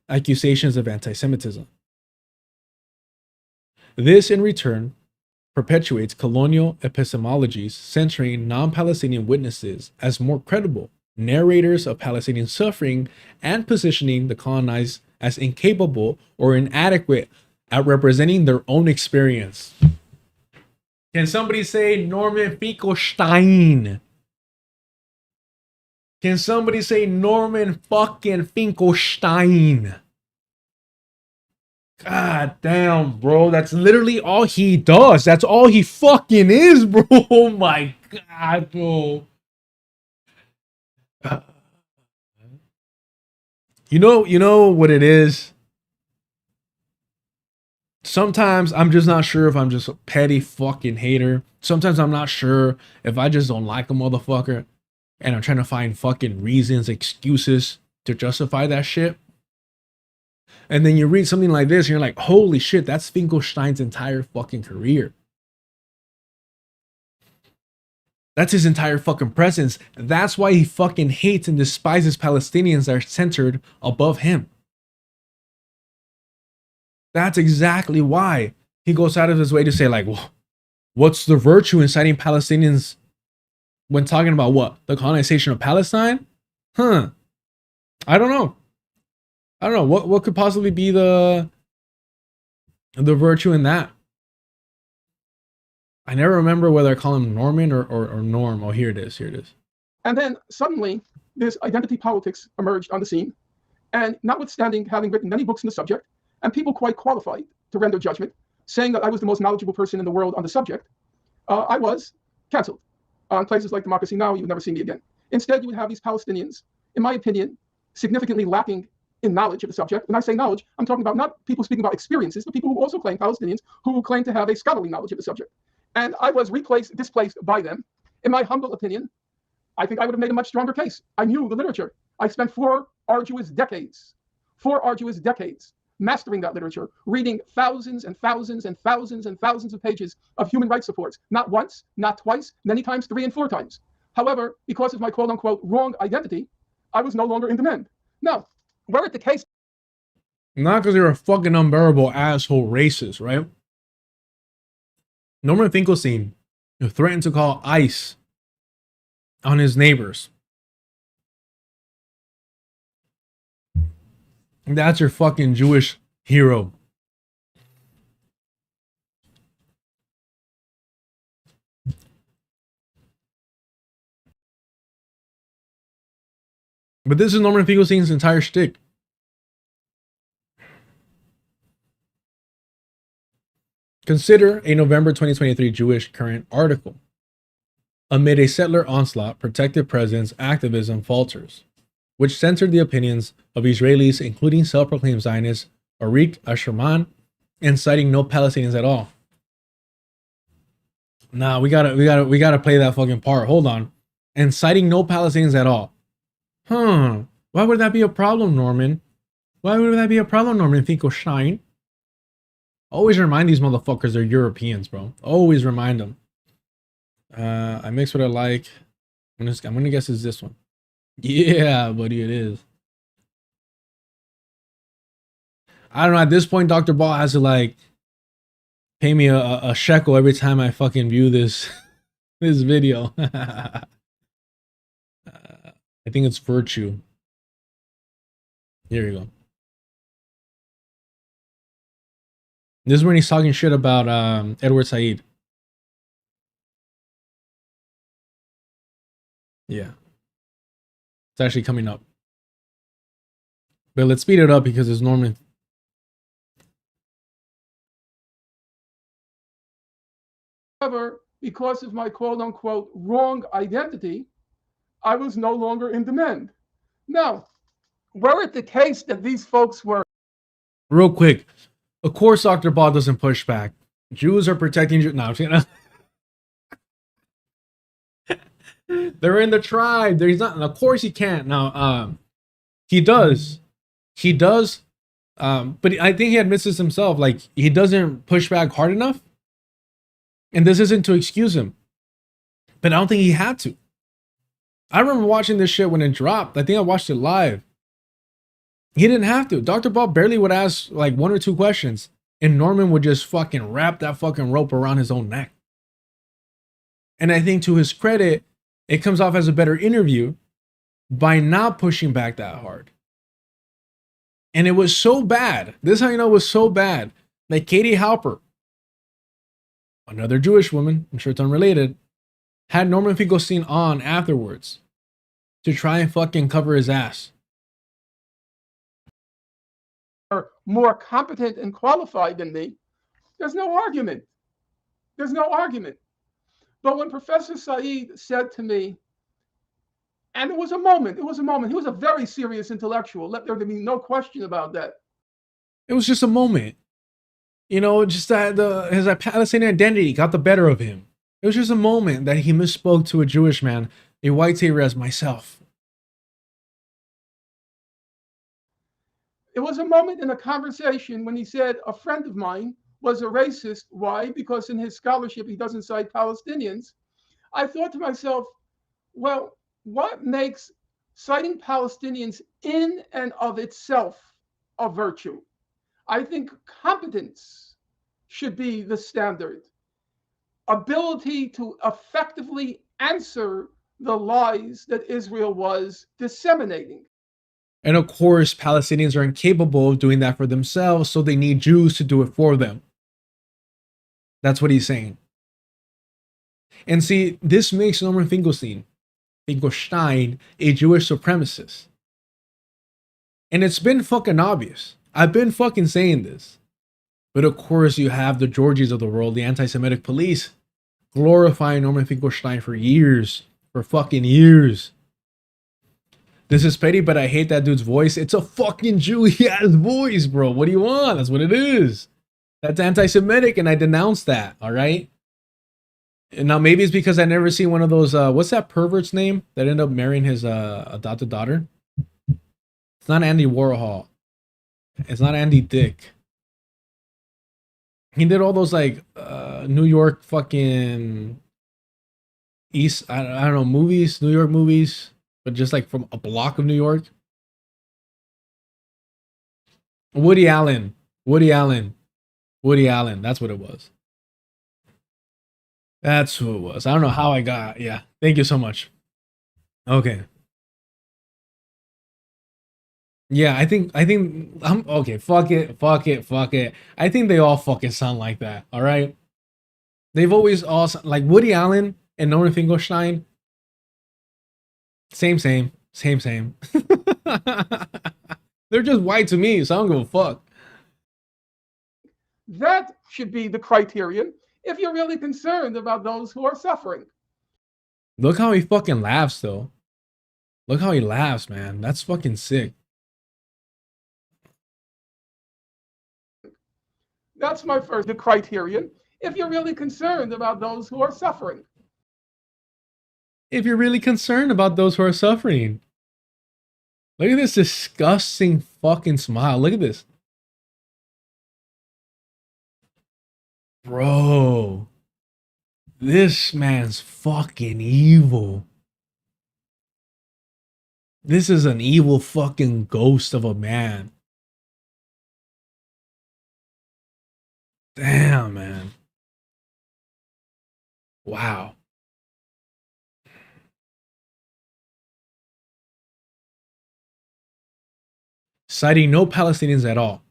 accusations of anti-Semitism. This, in return, perpetuates colonial epistemologies centering non-Palestinian witnesses as more credible narrators of Palestinian suffering and positioning the colonized as incapable or inadequate at representing their own experience. Can somebody say Norman Finkelstein? Can somebody say Norman fucking Finkelstein? God damn, bro. That's literally all he does. That's all he fucking is, bro. Oh my God, bro. You know what it is? Sometimes I'm just not sure if I'm just a petty fucking hater. Sometimes I'm not sure if I just don't like a motherfucker and I'm trying to find fucking reasons, excuses to justify that shit. And then you read something like this and you're like, holy shit, that's Finkelstein's entire fucking career. That's his entire fucking presence. That's why he fucking hates and despises Palestinians that are centered above him. That's exactly why he goes out of his way to say, like, well, what's the virtue in citing Palestinians when talking about what? The colonization of Palestine? I don't know. What could possibly be the virtue in that? I never remember whether I call him Norman or Norm. Oh, here it is. And then suddenly, this identity politics emerged on the scene. And notwithstanding having written many books on the subject, and people quite qualified to render judgment, saying that I was the most knowledgeable person in the world on the subject, I was canceled. On places like Democracy Now!, you would never see me again. Instead, you would have these Palestinians, in my opinion, significantly lacking in knowledge of the subject. When I say knowledge, I'm talking about not people speaking about experiences, but people who also claim, Palestinians, who claim to have a scholarly knowledge of the subject. And I was displaced by them. In my humble opinion, I think I would have made a much stronger case. I knew the literature. I spent 4 arduous decades mastering that literature, reading thousands and thousands and thousands and thousands of pages of human rights reports, not once, not twice, many times 3 and 4 times. However, because of my quote unquote wrong identity, I was no longer in demand. Now, were it the case... Not because you're a fucking unbearable asshole racist, right? Norman Finkelstein threatened to call ICE on his neighbors. That's your fucking Jewish hero. But this is Norman Finkelstein's entire shtick. Consider a November 2023 Jewish Current article. amid a settler onslaught, protected presence activism falters, which censored the opinions of Israelis, including self-proclaimed Zionist Arik Asherman, and citing no Palestinians at all. Nah, we gotta play that fucking part. Hold on. And citing no Palestinians at all. Why would that be a problem, Norman? Why would that be a problem, Norman Finkelstein? Always remind these motherfuckers they're Europeans, bro. Always remind them. I mix what I like. I'm gonna guess it's this one. Yeah, buddy, it is. I don't know. At this point, Dr. Ball has to like pay me a shekel every time I fucking view this this video. I think it's Virtue. Here we go. This is when he's talking shit about Edward Said. Yeah. It's actually coming up. But let's speed it up because it's Norman. However, because of my quote-unquote wrong identity, I was no longer in demand. Now, were it the case that these folks were... Real quick. Of course, Dr. Ball doesn't push back. Jews are protecting Jews. No, I'm saying... They're in the tribe. There's not... Of course he can't. Now, he does. He does. But I think he admits this himself. Like, he doesn't push back hard enough. And this isn't to excuse him. But I don't think he had to. I remember watching this shit when it dropped. I think I watched it live. He didn't have to. Dr. Ball barely would ask like 1 or 2 questions. And Norman would just fucking wrap that fucking rope around his own neck. And I think to his credit, it comes off as a better interview by not pushing back that hard. And it was so bad. This is how you know it was so bad. Like Katie Halper, another Jewish woman, I'm sure it's unrelated, had Norman Finkelstein on afterwards to try and fucking cover his ass. Are more competent and qualified than me, there's no argument. There's no argument. But when Professor Said said to me, and it was a moment, he was a very serious intellectual, let there be no question about that. It was just a moment. You know, just that his Palestinian identity got the better of him. It was just a moment that he misspoke to a Jewish man, a white savior as myself. It was a moment in a conversation when he said a friend of mine was a racist. Why? Because in his scholarship, he doesn't cite Palestinians. I thought to myself, well, what makes citing Palestinians in and of itself a virtue? I think competence should be the standard. Ability to effectively answer the lies that Israel was disseminating. And of course, Palestinians are incapable of doing that for themselves, so they need Jews to do it for them. That's what he's saying. And see, this makes Norman Finkelstein a Jewish supremacist. And it's been fucking obvious. I've been fucking saying this. But of course, you have the Georgies of the world, the anti-Semitic police, glorifying Norman Finkelstein for years. For fucking years. This is petty, but I hate that dude's voice. It's a fucking Jew. His voice, bro. What do you want? That's what it is. That's anti-Semitic, and I denounce that, all right? And now maybe it's because I never seen one of those, what's that pervert's name that ended up marrying his adopted daughter? It's not Andy Warhol. It's not Andy Dick. He did all those, like, New York fucking East, I don't know, movies, New York movies. But just like from a block of New York. Woody Allen. That's what it was. That's who it was. I don't know how I got. Yeah. Thank you so much. Okay. Yeah, I think I'm okay. Fuck it. I think they all fucking sound like that. All right. They've always all like Woody Allen and Norman Finkelstein. Same. They're just white to me, so I don't give a fuck. That should be the criterion if you're really concerned about those who are suffering. Look how he fucking laughs, though. Look how he laughs, man. That's fucking sick. That's my first criterion. If you're really concerned about those who are suffering. If you're really concerned about those who are suffering. Look at this disgusting fucking smile. Look at this. Bro. This man's fucking evil. This is an evil fucking ghost of a man. Damn, man. Wow. Citing no Palestinians at all.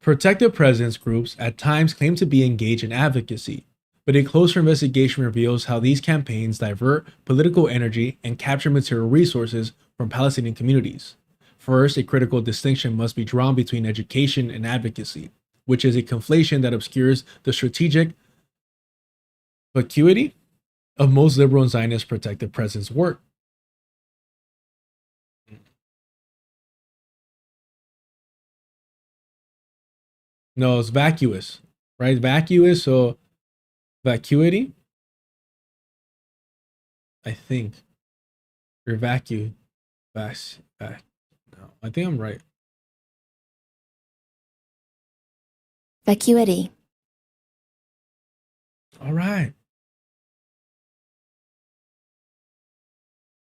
Protective presence groups at times claim to be engaged in advocacy, but a closer investigation reveals how these campaigns divert political energy and capture material resources from Palestinian communities. First, a critical distinction must be drawn between education and advocacy, which is a conflation that obscures the strategic vacuity of most liberal and Zionist protective presence work. No, it's vacuous, right? Vacuous, so vacuity, I think. Or no, I think I'm right. Vacuity. All right.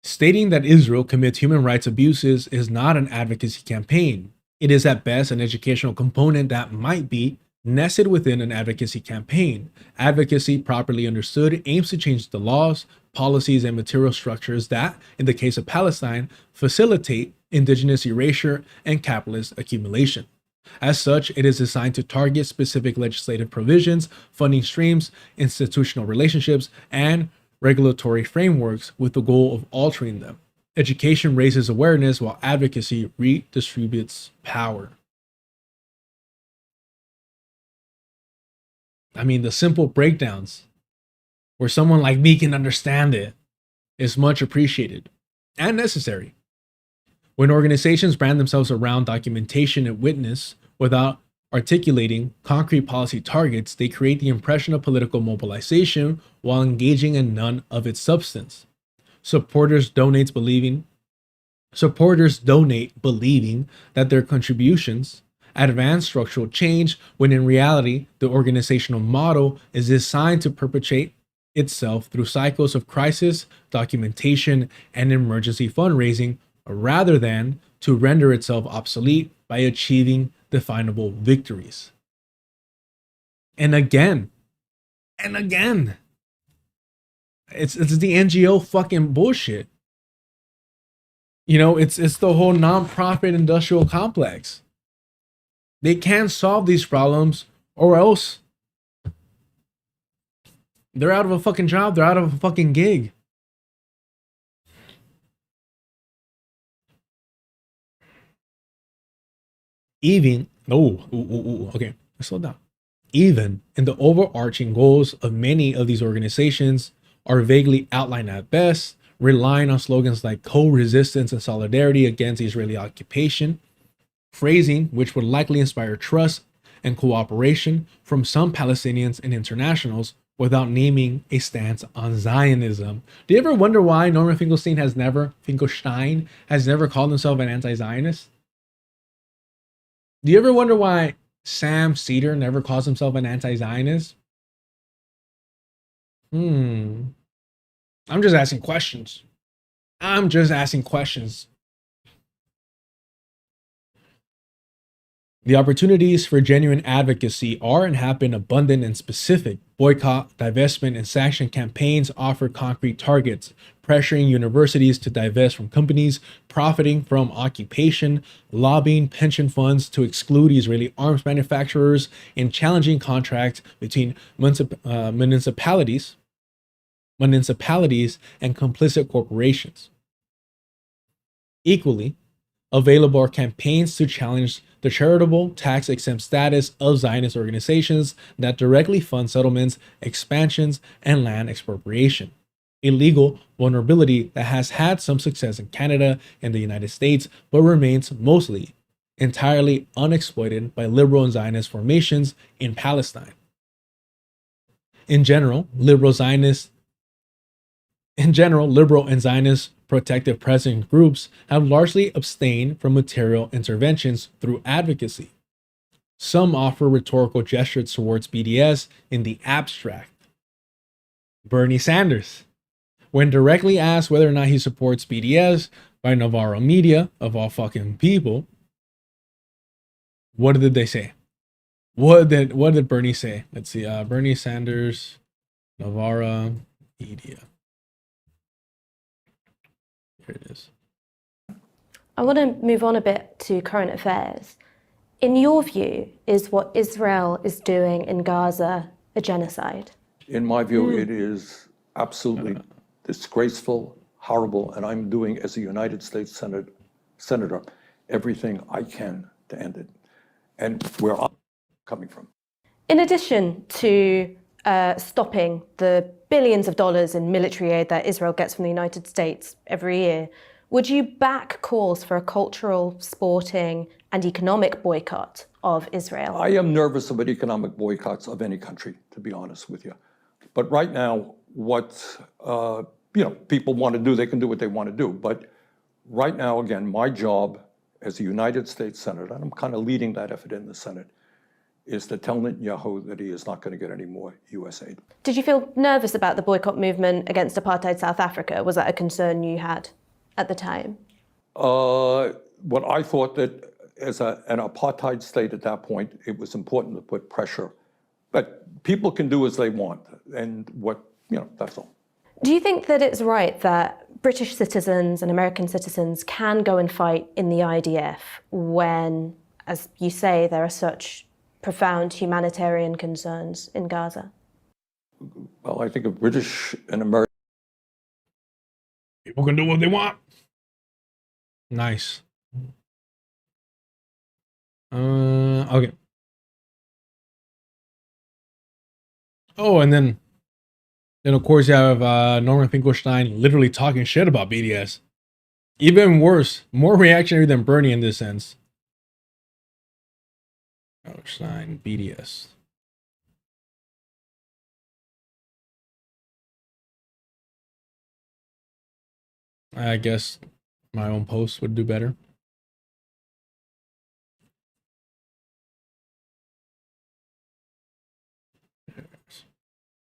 Stating that Israel commits human rights abuses is not an advocacy campaign. It is at best an educational component that might be nested within an advocacy campaign. Advocacy, properly understood, aims to change the laws, policies, and material structures that, in the case of Palestine, facilitate indigenous erasure and capitalist accumulation. As such, it is designed to target specific legislative provisions, funding streams, institutional relationships, and regulatory frameworks with the goal of altering them. Education raises awareness while advocacy redistributes power. I mean, the simple breakdowns where someone like me can understand it is much appreciated and necessary. When organizations brand themselves around documentation and witness without articulating concrete policy targets, they create the impression of political mobilization while engaging in none of its substance. Supporters donate believing that their contributions advance structural change, when in reality, the organizational model is designed to perpetuate itself through cycles of crisis, documentation, and emergency fundraising, rather than to render itself obsolete by achieving definable victories. And again, it's the NGO fucking bullshit. You know, it's the whole nonprofit industrial complex. They can't solve these problems, or else they're out of a fucking job, they're out of a fucking gig. Okay, let's slow down. Even in the overarching goals of many of these organizations are vaguely outlined at best, relying on slogans like co-resistance and solidarity against Israeli occupation, phrasing which would likely inspire trust and cooperation from some Palestinians and internationals without naming a stance on Zionism. Do you ever wonder why Norman Finkelstein has never called himself an anti-Zionist? Do you ever wonder why Sam Cedar never calls himself an anti-Zionist? I'm just asking questions. The opportunities for genuine advocacy are and have been abundant and specific. Boycott, divestment, and sanction campaigns offer concrete targets, pressuring universities to divest from companies profiting from occupation, lobbying pension funds to exclude Israeli arms manufacturers, and challenging contracts between municipalities and complicit corporations. Equally available are campaigns to challenge the charitable, tax-exempt status of Zionist organizations that directly fund settlements, expansions, and land expropriation. a legal vulnerability that has had some success in Canada and the United States, but remains mostly entirely unexploited by liberal and Zionist formations in Palestine. In general, liberal and Zionist protective presence groups have largely abstained from material interventions through advocacy. Some offer rhetorical gestures towards BDS in the abstract. Bernie Sanders, when directly asked whether or not he supports BDS by Navarro media, of all fucking people, what did they say? What did Bernie say? Let's see. Bernie Sanders, Navarro media. Here it is. I want to move on a bit to current affairs. In your view, is what Israel is doing in Gaza a genocide? In my view, it is absolutely disgraceful, horrible, and I'm doing, as a United States Senator, everything I can to end it. And where I'm coming from. In addition to stopping the billions of dollars in military aid that Israel gets from the United States every year, would you back calls for a cultural, sporting, and economic boycott of Israel? I am nervous about economic boycotts of any country, to be honest with you. But right now, what people want to do, they can do what they want to do. But right now, again, my job as a United States Senator, and I'm kind of leading that effort in the Senate, is to tell Netanyahu that he is not going to get any more U.S. aid. Did you feel nervous about the boycott movement against apartheid South Africa? Was that a concern you had at the time? What I thought that as an apartheid state at that point, it was important to put pressure. But people can do as they want, and that's all. Do you think that it's right that British citizens and American citizens can go and fight in the IDF when, as you say, there are such profound humanitarian concerns in Gaza? Well, I think if British and American people can do what they want. Nice. Okay. Oh, and then of course you have Norman Finkelstein literally talking shit about BDS. Even worse, more reactionary than Bernie in this sense. Finkelstein, BDS. I guess my own post would do better.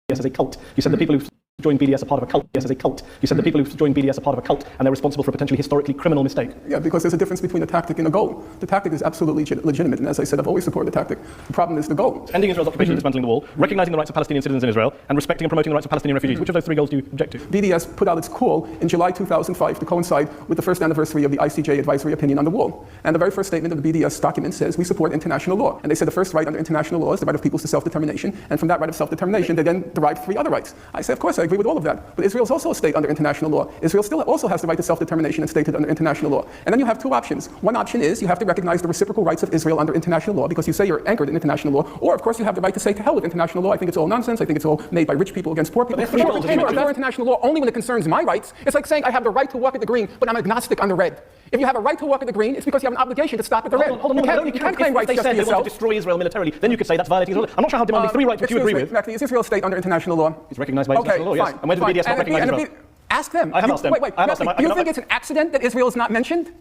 As a cult. You said the people who've joined BDS are part of a cult. Yes, as a cult. You said the people who've joined BDS are part of a cult, and they're responsible for a potentially historically criminal mistake. Yeah, because there's a difference between a tactic and a goal. The tactic is absolutely legitimate, and as I said, I've always supported the tactic. The problem is the goal. Ending Israel's occupation and dismantling the wall, recognizing the rights of Palestinian citizens in Israel, and respecting and promoting the rights of Palestinian refugees. Which of those three goals do you object to? BDS put out its call in July 2005 to coincide with the first anniversary of the ICJ advisory opinion on the wall. And the very first statement of the BDS document says we support international law. And they said the first right under international law is the right of peoples to self-determination. And from that right of self-determination, they then derive three other rights. I say, of course, I agree with all of that. But Israel is also a state under international law. Israel still also has the right to self-determination and stated under international law. And then you have two options. One option is you have to recognize the reciprocal rights of Israel under international law because you say you're anchored in international law. Or, of course, you have the right to say to hell with international law. I think it's all nonsense. I think it's all made by rich people against poor people. For international law only when it concerns my rights. It's like saying I have the right to walk at the green, but I'm agnostic on the red. If you have a right to walk at the green, it's because you have an obligation to stop at the red. Hold on, You can't claim rights if they just said for they want yourself. to destroy Israel militarily, then you could say that's violating Israel. I'm not sure how demanding three rights which you agree with. Exactly. Is Israel a state under international law? It's recognized by international law, yes. Fine, And when did the BDS not recognize Israel? Ask them. I have asked them. Wait. Do you think it's an accident that Israel is not mentioned?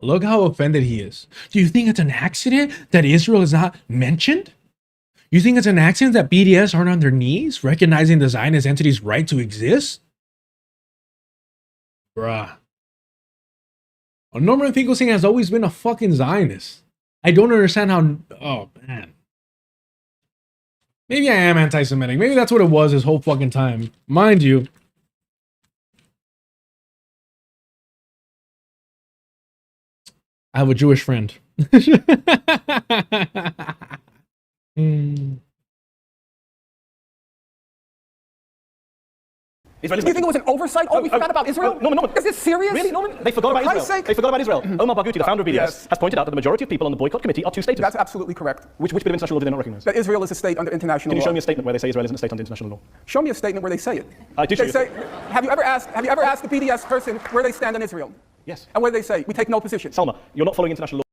Look how offended he is. Do you think it's an accident that Israel is not mentioned? You think it's an accident that BDS aren't on their knees, recognizing the Zionist entity's right to exist? Bruh. Well, Norman Finkelstein has always been a fucking Zionist. I don't understand how... Oh, man. Maybe I am anti-Semitic. Maybe that's what it was this whole fucking time. Mind you, I have a Jewish friend. Israel is Do you think it was an oversight? Oh, we forgot about Israel? Norman. Is this serious? Really, Norman? They forgot about For Christ's Israel. sake. They forgot about Israel. Omar Barghouti, the founder of BDS, Yes. has pointed out that the majority of people on the boycott committee are two-staters. That's absolutely correct. Which bit of international law do they not recognize? That Israel is a state under international Can you law. show me a statement where they say Israel isn't a state under international law? Show me a statement where they say it. I do show They you. say, have you ever asked the BDS person where they stand on Israel? Yes. And what do they say? We take no position. Salma, you're not following international law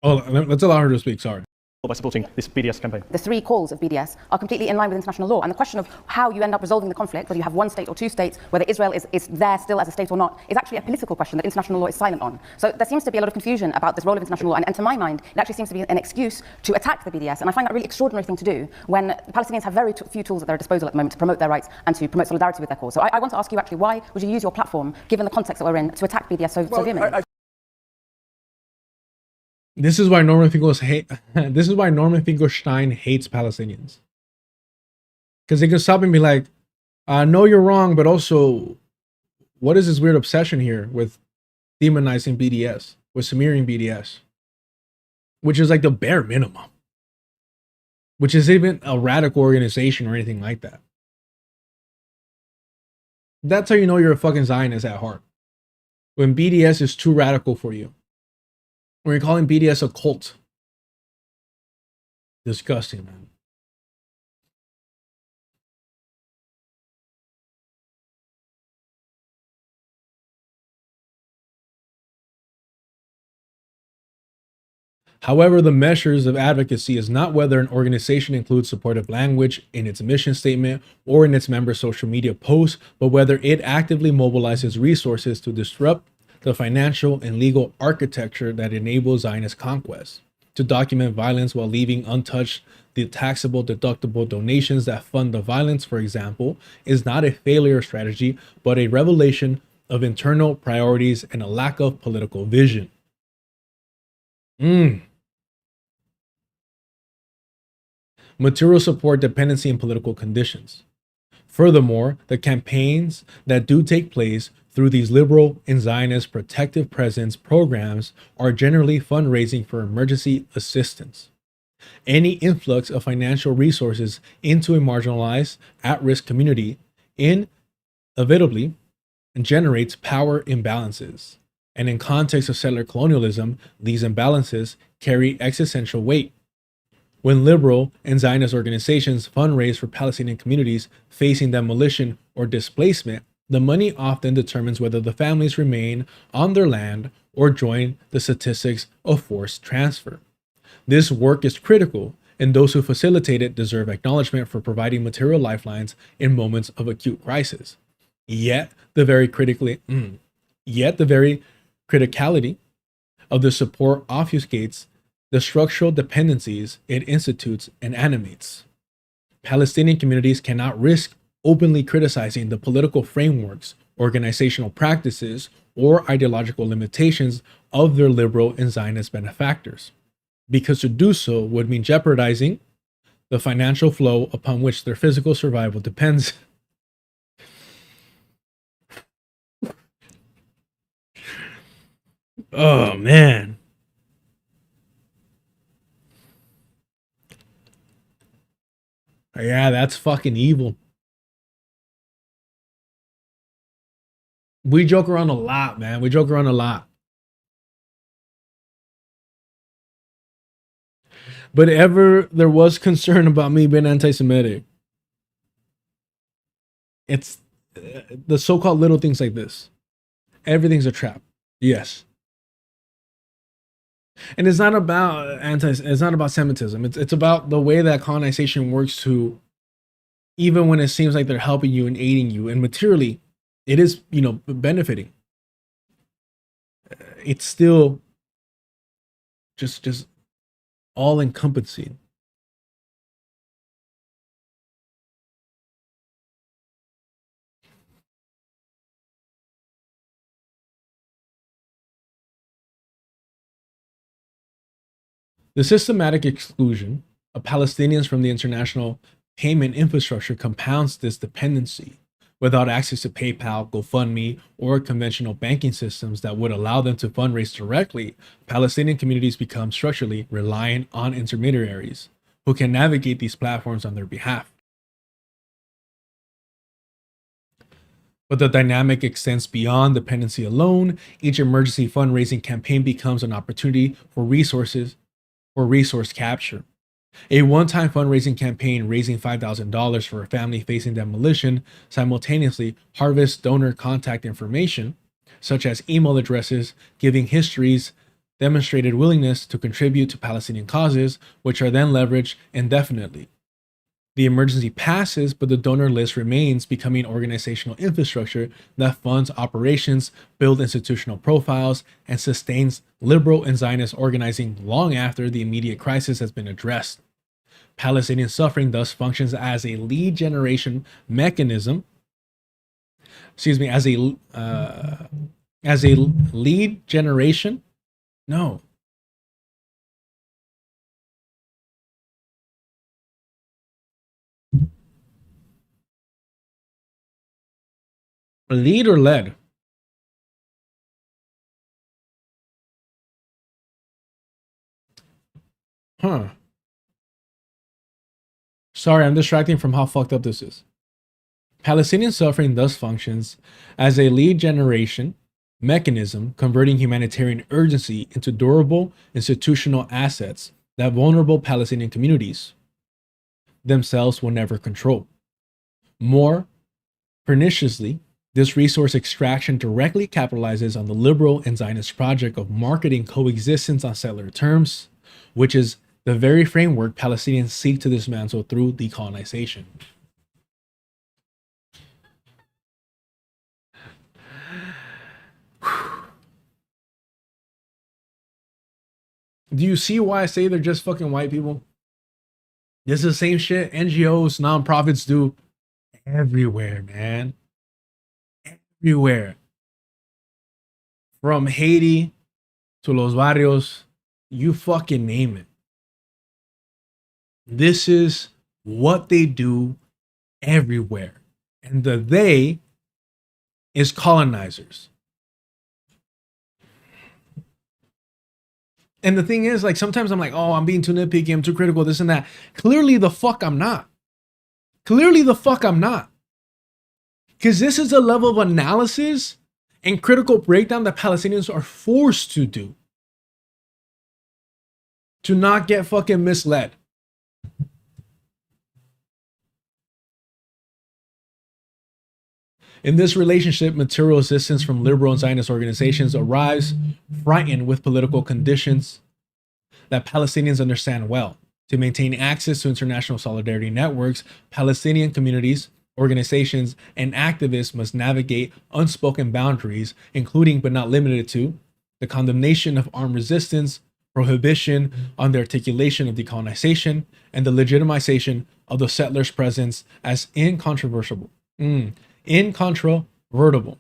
Oh, let's allow her to speak. Sorry. by supporting this BDS campaign. The three calls of BDS are completely in line with international law. And the question of how you end up resolving the conflict, whether you have one state or two states, whether Israel is there still as a state or not, is actually a political question that international law is silent on. So there seems to be a lot of confusion about this role of international law. And to my mind, it actually seems to be an excuse to attack the BDS. And I find that a really extraordinary thing to do when the Palestinians have very few tools at their disposal at the moment to promote their rights and to promote solidarity with their cause. So I want to ask you actually, why would you use your platform, given the context that we're in, to attack BDS so vehemently? This is why Norman Finkelstein hates Palestinians. Because they can stop and be like, no, you're wrong, but also, what is this weird obsession here with demonizing BDS, with smearing BDS? Which is like the bare minimum. Which is even a radical organization or anything like that. That's how you know you're a fucking Zionist at heart. When BDS is too radical for you. When you're calling BDS a cult. Disgusting, man. However, the measures of advocacy is not whether an organization includes supportive language in its mission statement or in its members' social media posts, but whether it actively mobilizes resources to disrupt the financial and legal architecture that enables Zionist conquest, to document violence while leaving untouched the taxable deductible donations that fund the violence, for example, is not a failure strategy, but a revelation of internal priorities and a lack of political vision. Material support dependency and political conditions. Furthermore, the campaigns that do take place through these liberal and Zionist protective presence programs are generally fundraising for emergency assistance. Any influx of financial resources into a marginalized, at-risk community inevitably generates power imbalances. And in context of settler colonialism, these imbalances carry existential weight. When liberal and Zionist organizations fundraise for Palestinian communities facing demolition or displacement, the money often determines whether the families remain on their land or join the statistics of forced transfer. This work is critical, and those who facilitate it deserve acknowledgement for providing material lifelines in moments of acute crisis. Yet the very criticality of the support obfuscates the structural dependencies it institutes and animates. Palestinian communities cannot risk openly criticizing the political frameworks, organizational practices, or ideological limitations of their liberal and Zionist benefactors, because to do so would mean jeopardizing the financial flow upon which their physical survival depends. Oh, man. Yeah, that's fucking evil. We joke around a lot, man. We joke around a lot. But ever there was concern about me being anti-Semitic, it's the so-called little things like this. Everything's a trap. Yes. And it's not about it's not about Semitism. It's about the way that colonization works to, even when it seems like they're helping you and aiding you, and materially, it is, benefiting. It's still just all encompassing. The systematic exclusion of Palestinians from the international payment infrastructure compounds this dependency. Without access to PayPal, GoFundMe, or conventional banking systems that would allow them to fundraise directly, Palestinian communities become structurally reliant on intermediaries who can navigate these platforms on their behalf. But the dynamic extends beyond dependency alone. Each emergency fundraising campaign becomes an opportunity for resource capture. A one-time fundraising campaign raising $5,000 for a family facing demolition simultaneously harvests donor contact information, such as email addresses, giving histories, demonstrated willingness to contribute to Palestinian causes, which are then leveraged indefinitely. The emergency passes, but the donor list remains, becoming organizational infrastructure that funds operations, builds institutional profiles, and sustains liberal and Zionist organizing long after the immediate crisis has been addressed. Palestinian suffering thus functions as a lead generation mechanism. As a lead generation. No. Lead or led? Huh. Sorry, I'm distracting from how fucked up this is. Palestinian suffering thus functions as a lead generation mechanism, converting humanitarian urgency into durable institutional assets that vulnerable Palestinian communities themselves will never control. More perniciously, this resource extraction directly capitalizes on the liberal and Zionist project of marketing coexistence on settler terms, which is the very framework Palestinians seek to dismantle through decolonization. Do you see why I say they're just fucking white people? This is the same shit NGOs, nonprofits do everywhere, man. Everywhere. From Haiti to Los Barrios, you fucking name it. This is what they do everywhere. And the they is colonizers. And the thing is, like, sometimes I'm like, oh, I'm being too nitpicky, I'm too critical, this and that. Clearly the fuck I'm not. Clearly the fuck I'm not. Because this is a level of analysis and critical breakdown that Palestinians are forced to do. To not get fucking misled. In this relationship, material assistance from liberal and Zionist organizations arrives frightened with political conditions that Palestinians understand well. To maintain access to international solidarity networks, Palestinian communities, organizations, and activists must navigate unspoken boundaries, including but not limited to the condemnation of armed resistance, prohibition on the articulation of decolonization, and the legitimization of the settlers' presence as incontrovertible. Incontrovertible.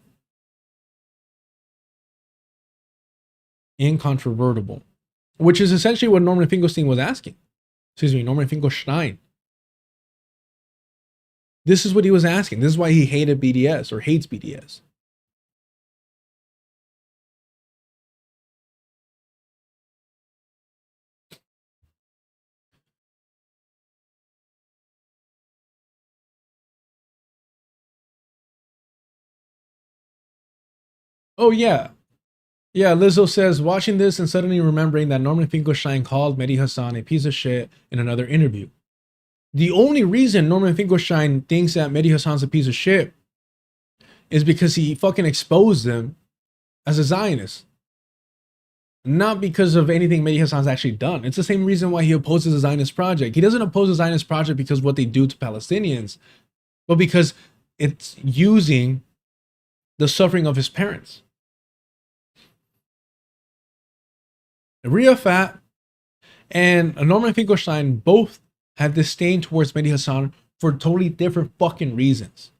Which is essentially what Norman Finkelstein was asking. Norman Finkelstein. This is what he was asking. This is why he hated BDS or hates BDS. Oh, yeah. Yeah, Lizzo says, watching this and suddenly remembering that Norman Finkelstein called Mehdi Hassan a piece of shit in another interview. The only reason Norman Finkelstein thinks that Mehdi Hassan's a piece of shit is because he fucking exposed them as a Zionist. Not because of anything Mehdi Hassan's actually done. It's the same reason why he opposes the Zionist project. He doesn't oppose the Zionist project because of what they do to Palestinians, but because it's using the suffering of his parents. Ria Fat and Norman Finkelstein both have disdain towards Mehdi Hassan for totally different fucking reasons.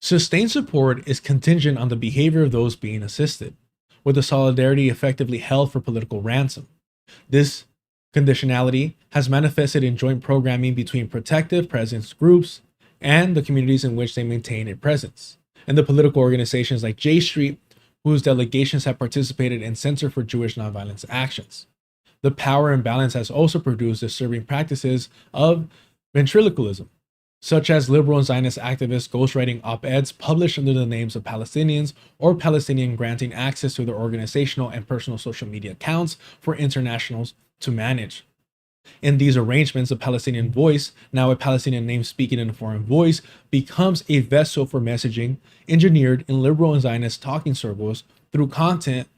Sustained support is contingent on the behavior of those being assisted, with the solidarity effectively held for political ransom. This conditionality has manifested in joint programming between protective presence groups and the communities in which they maintain a presence, and the political organizations like J Street, whose delegations have participated in Center for Jewish Nonviolence Actions. The power imbalance has also produced disturbing practices of ventriloquism, such as liberal and Zionist activists ghostwriting op-eds published under the names of Palestinians, or Palestinian granting access to their organizational and personal social media accounts for internationals to manage. In these arrangements, a Palestinian voice, now a Palestinian name speaking in a foreign voice, becomes a vessel for messaging engineered in liberal and Zionist talking circles through content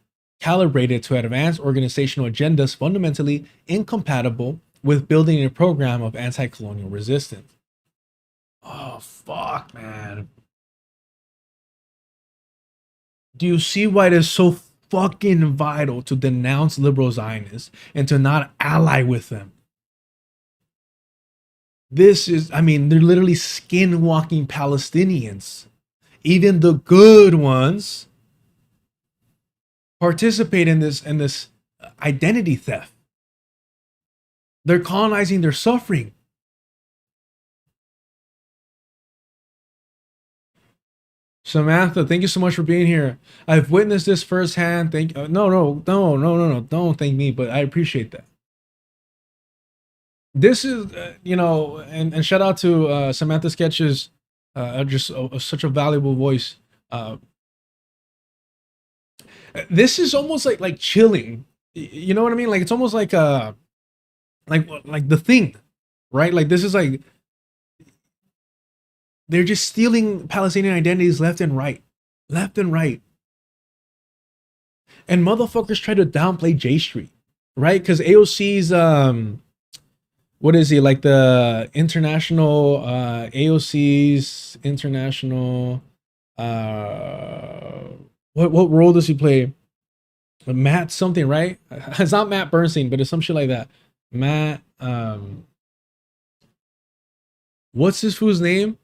calibrated to advance organizational agendas fundamentally incompatible with building a program of anti-colonial resistance. Oh, fuck, man. Do you see why it is so fucking vital to denounce liberal Zionists and to not ally with them? This is, I mean, they're literally skinwalking Palestinians. Even the good ones participate in this identity theft. They're colonizing their suffering. Samantha, thank you so much for being here. I've witnessed this firsthand. No, don't thank me, but I appreciate that. This is, and shout out to Samantha Sketches, just such a valuable voice. This is almost like chilling. You know what I mean? Like it's almost like The Thing, right? Like this is like they're just stealing Palestinian identities left and right. And motherfuckers try to downplay J Street, right? Because AOC's what is he, like the international AOC's international what role does he play? Matt something, right? It's not Matt Bernstein, but it's some shit like that. Matt what's this fool's name?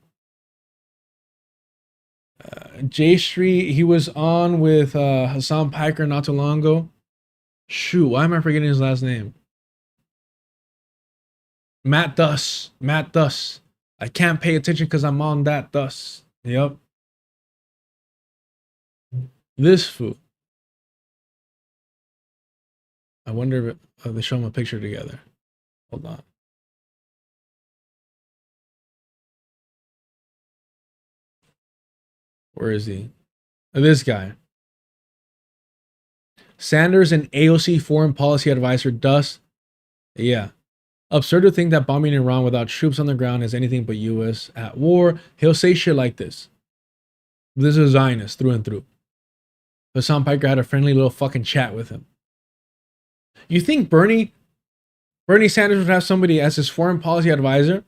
J Street, he was on with Hassan Piker not too long ago. Shoot, why am I forgetting his last name? Matt Duss. I can't pay attention because I'm on that Duss. Yep. This fool. I wonder if they show him a picture together. Hold on. Where is he? This guy. Sanders and AOC foreign policy advisor Duss. Yeah. Absurd to think that bombing Iran without troops on the ground is anything but US at war. He'll say shit like this. This is a Zionist through and through. Hassan Piker had a friendly little fucking chat with him. You think Bernie Sanders would have somebody as his foreign policy advisor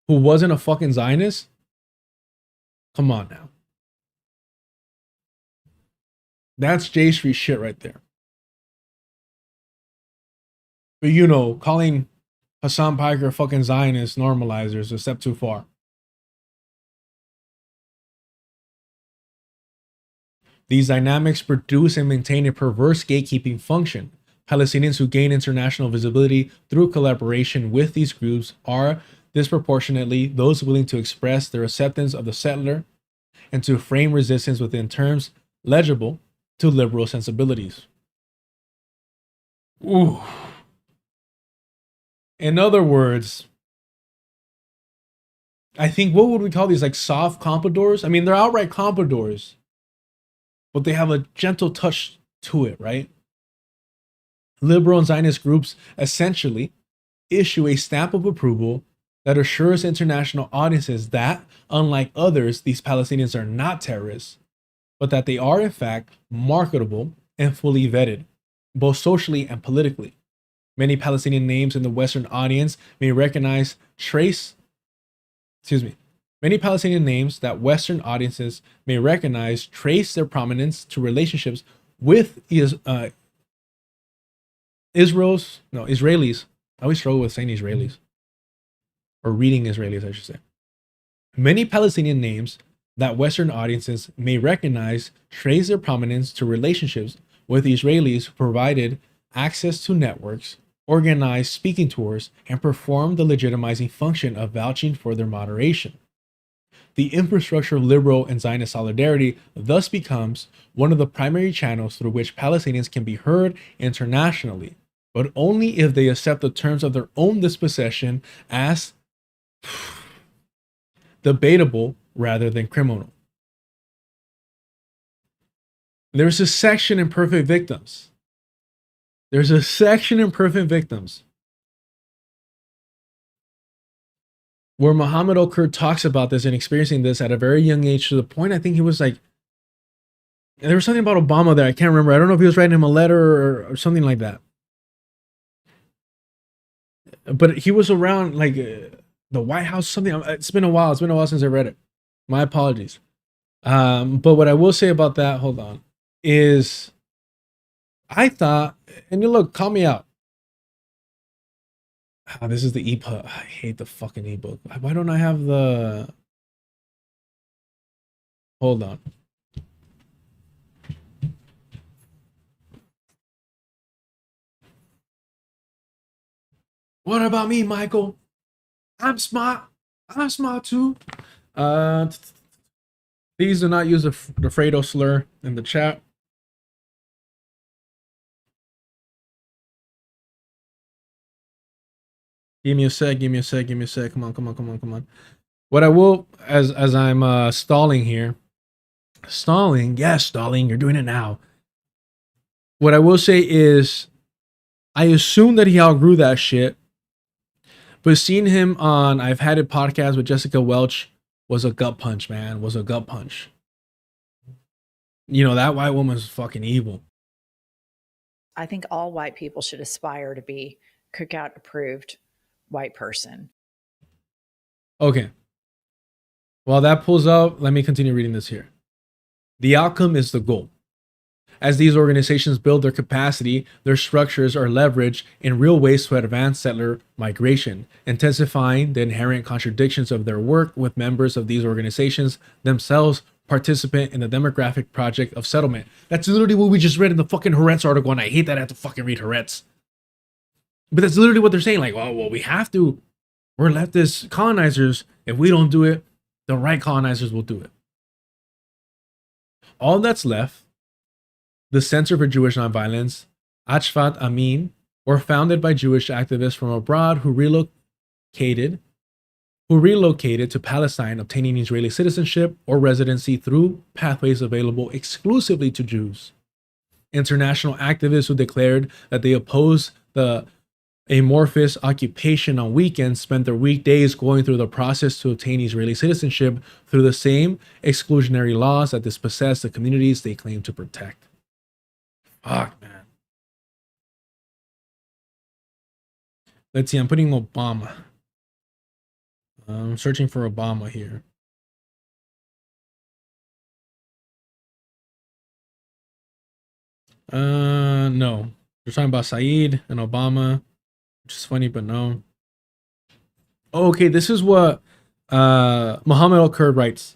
who wasn't a fucking Zionist? Come on now. That's J Street shit right there. But calling Hassan Piker a fucking Zionist normalizer is a step too far. These dynamics produce and maintain a perverse gatekeeping function. Palestinians who gain international visibility through collaboration with these groups are disproportionately those willing to express their acceptance of the settler and to frame resistance within terms legible to liberal sensibilities. Ooh. In other words, I think, what would we call these? Like soft compradors? I mean, they're outright compradors, but they have a gentle touch to it, right? Liberal and Zionist groups essentially issue a stamp of approval that assures international audiences that, unlike others, these Palestinians are not terrorists, but that they are in fact marketable and fully vetted, both socially and politically. Many Palestinian names in the Western audience may recognize Many Palestinian names that Western audiences may recognize trace their prominence to relationships with Israelis. I always struggle with saying Israelis. Or reading Israelis, I should say. Many Palestinian names that Western audiences may recognize trace their prominence to relationships with Israelis who provided access to networks, organized speaking tours, and performed the legitimizing function of vouching for their moderation. The infrastructure of liberal and Zionist solidarity thus becomes one of the primary channels through which Palestinians can be heard internationally, but only if they accept the terms of their own dispossession as debatable rather than criminal. There's a section in Perfect Victims. There's a section in Perfect Victims where Muhammad Okur talks about this and experiencing this at a very young age, to the point I think he was like, there was something about Obama there. I can't remember. I don't know if he was writing him a letter or something like that. But he was around like the White House, something. It's been a while. It's been a while since I read it. My apologies. But what I will say about that, hold on, is I thought, and you look, call me out. This is the EPUB. I hate the fucking ebook. Why don't I have the... Hold on. What about me, Michael? I'm smart. I'm smart too. Please do not use the Fredo slur in the chat. Give me a sec. Give me a sec. Give me a sec. Come on. Come on. Come on. Come on. What I will, as I'm stalling here, stalling. Yes, stalling. You're doing it now. What I will say is, I assume that he outgrew that shit. But seeing him on I've Had It podcast with Jessica Welch was a gut punch, man. Was a gut punch. You know, that white woman's fucking evil. I think all white people should aspire to be cookout approved white person. Okay. While that pulls up, let me continue reading this here. The outcome is the goal. As these organizations build their capacity, their structures are leveraged in real ways to advance settler migration, intensifying the inherent contradictions of their work with members of these organizations themselves participant in the demographic project of settlement. That's literally what we just read in the fucking Haaretz article, and I hate that I have to fucking read Haaretz. But that's literally what they're saying. Like, well, we have to. We're leftist colonizers. If we don't do it, the right colonizers will do it. All that's left, the Center for Jewish Nonviolence, Achvat Amin, were founded by Jewish activists from abroad who relocated to Palestine, obtaining Israeli citizenship or residency through pathways available exclusively to Jews. International activists who declared that they oppose the amorphous occupation on weekends spent their weekdays going through the process to obtain Israeli citizenship through the same exclusionary laws that dispossess the communities they claim to protect. Fuck, man. Let's see, I'm putting Obama. I'm searching for Obama here. No. We're talking about Saeed and Obama, which is funny, but no. Oh, okay, this is what Muhammad Al-Kurd writes.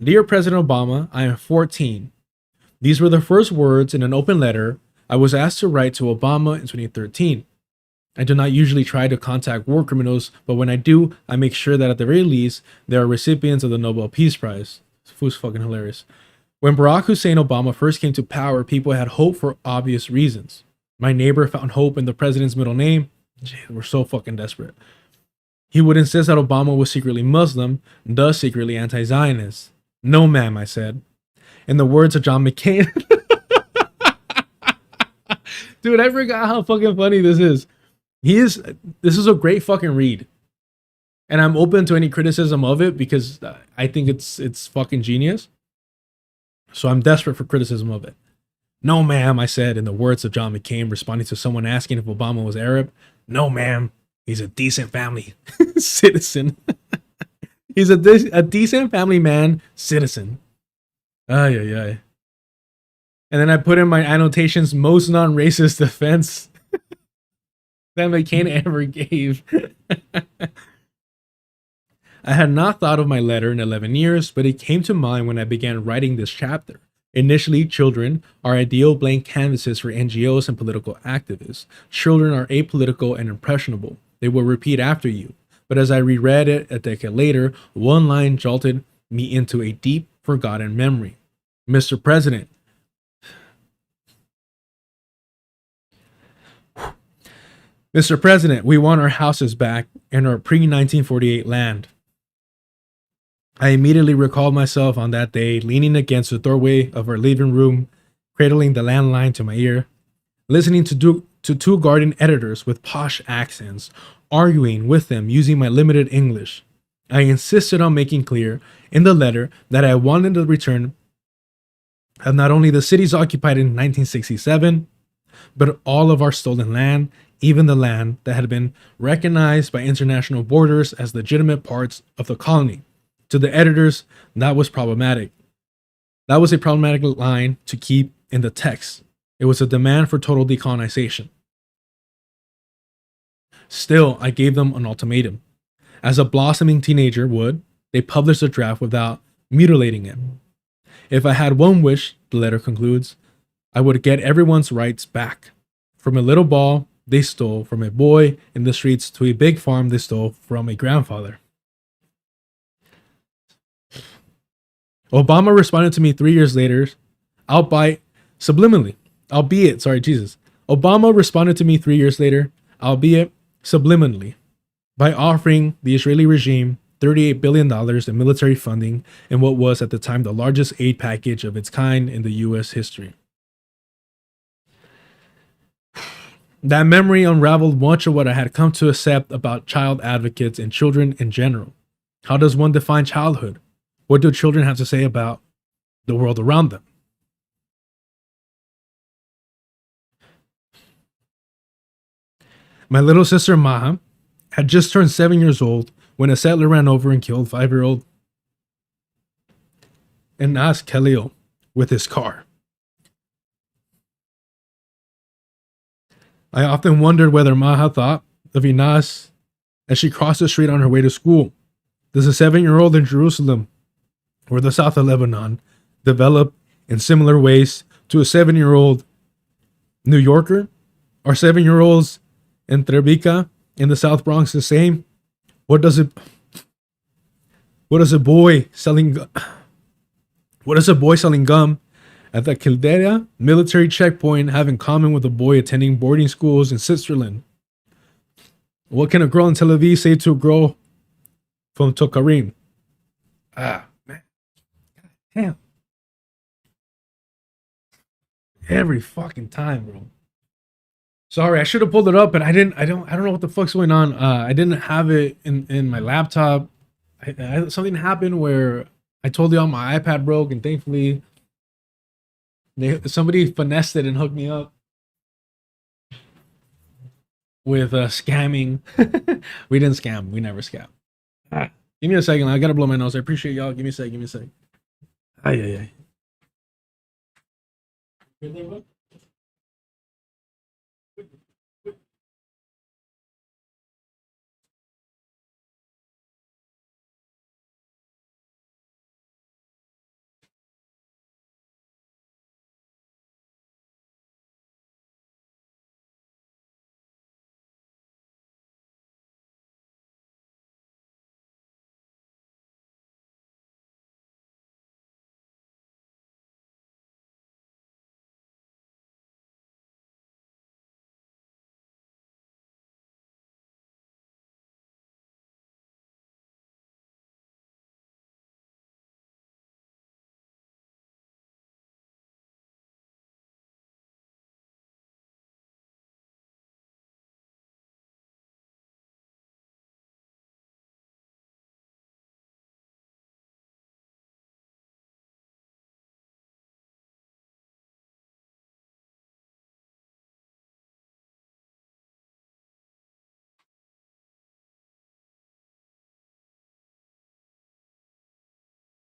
Dear President Obama, I am 14. These were the first words in an open letter I was asked to write to Obama in 2013. I do not usually try to contact war criminals, but when I do, I make sure that at the very least, they are recipients of the Nobel Peace Prize. This fool's fucking hilarious. When Barack Hussein Obama first came to power, people had hope for obvious reasons. My neighbor found hope in the president's middle name. Gee, we're so fucking desperate. He would insist that Obama was secretly Muslim, thus secretly anti-Zionist. No, ma'am, I said. In the words of John McCain. Dude, I forgot how fucking funny this is. This is a great fucking read. And I'm open to any criticism of it because I think it's fucking genius. So I'm desperate for criticism of it. No, ma'am, I said in the words of John McCain, responding to someone asking if Obama was Arab. No, ma'am, he's a decent family citizen. He's a decent family man, citizen. Ay, ay, ay. And then I put in my annotations, most non-racist defense that McCain ever gave. I had not thought of my letter in 11 years, but it came to mind when I began writing this chapter. Initially, children are ideal blank canvases for NGOs and political activists. Children are apolitical and impressionable. They will repeat after you. But as I reread it a decade later, one line jolted me into a deep, forgotten memory. Mr. President, Mr. President, we want our houses back and our pre-1948 land. I immediately recalled myself on that day, leaning against the doorway of our living room, cradling the landline to my ear, listening to two Guardian editors with posh accents, arguing with them using my limited English. I insisted on making clear in the letter that I wanted the return of not only the cities occupied in 1967, but all of our stolen land, even the land that had been recognized by international borders as legitimate parts of the colony. To the editors, that was problematic. That was a problematic line to keep in the text. It was a demand for total decolonization. Still, I gave them an ultimatum. As a blossoming teenager would, they published a draft without mutilating it. If I had one wish, the letter concludes, I would get everyone's rights back. From a little ball they stole from a boy in the streets to a big farm they stole from a grandfather. Obama responded to me 3 years later, albeit subliminally. Obama responded to me 3 years later, albeit subliminally, by offering the Israeli regime $38 billion in military funding in what was at the time the largest aid package of its kind in the US history. That memory unraveled much of what I had come to accept about child advocates and children in general. How does one define childhood? What do children have to say about the world around them? My little sister Maha had just turned 7 years old when a settler ran over and killed 5-year-old Inas Khalil with his car. I often wondered whether Maha thought of Inas as she crossed the street on her way to school. Does a 7-year-old in Jerusalem or the south of Lebanon develop in similar ways to a 7-year-old New Yorker? Are 7-year-olds in Tribeca in the South Bronx the same? What does a boy selling gum at the Caldera military checkpoint have in common with a boy attending boarding schools in Switzerland? What can a girl in Tel Aviv say to a girl from Tokarim? Man. Damn. Every fucking time, bro. Sorry, I should have pulled it up, but I don't know what the fuck's going on. I didn't have it in my laptop. Something happened where I told y'all my iPad broke, and thankfully somebody finessed it and hooked me up with scamming. We didn't scam. We never scam. Give me a second. I gotta blow my nose. I appreciate y'all. Give me a sec. Ay.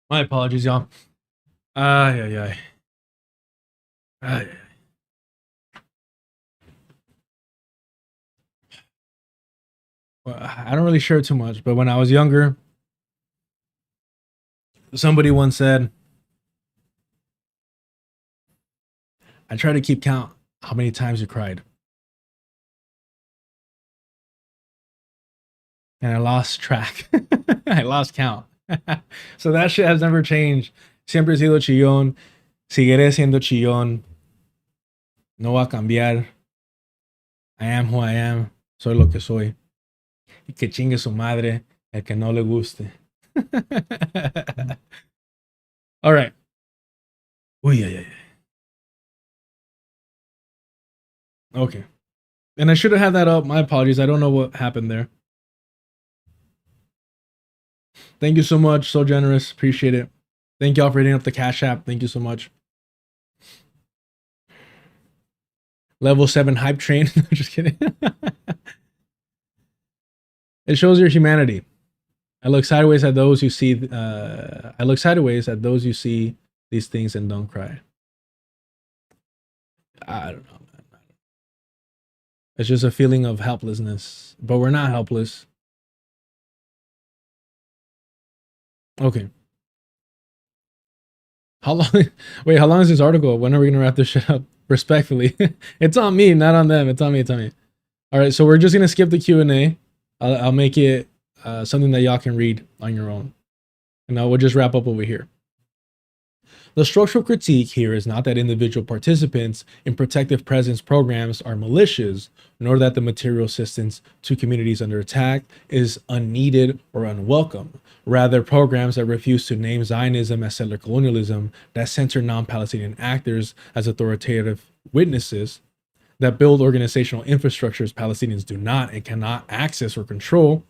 My apologies, y'all. Ay. Well, I don't really share too much, but when I was younger, somebody once said, I try to keep count how many times you cried. And I lost track. I lost count. So that shit has never changed. Siempre he sido chillón. Seguiré siendo chillón. No va a cambiar. I am who I am. Soy lo que soy. Y que chingue su madre el que no le guste. All right. Oh yeah. Okay. And I should have had that up. My apologies. I don't know what happened there. Thank you so much. So generous. Appreciate it. Thank y'all for hitting up the Cash App. Thank you so much. Level 7 hype train. Just kidding. It shows your humanity. I look sideways at those who see these things and don't cry. I don't know, man. It's just a feeling of helplessness, but we're not helpless. Okay. How long? Wait, how long is this article? When are we gonna wrap this shit up? Respectfully, it's on me, not on them. It's on me. It's on me. All right, so we're just gonna skip the Q&A. I'll make it something that y'all can read on your own, and we'll just wrap up over here. The structural critique here is not that individual participants in protective presence programs are malicious, nor that the material assistance to communities under attack is unneeded or unwelcome. Rather, programs that refuse to name Zionism as settler colonialism, that censor non-Palestinian actors as authoritative witnesses, that build organizational infrastructures Palestinians do not and cannot access or control,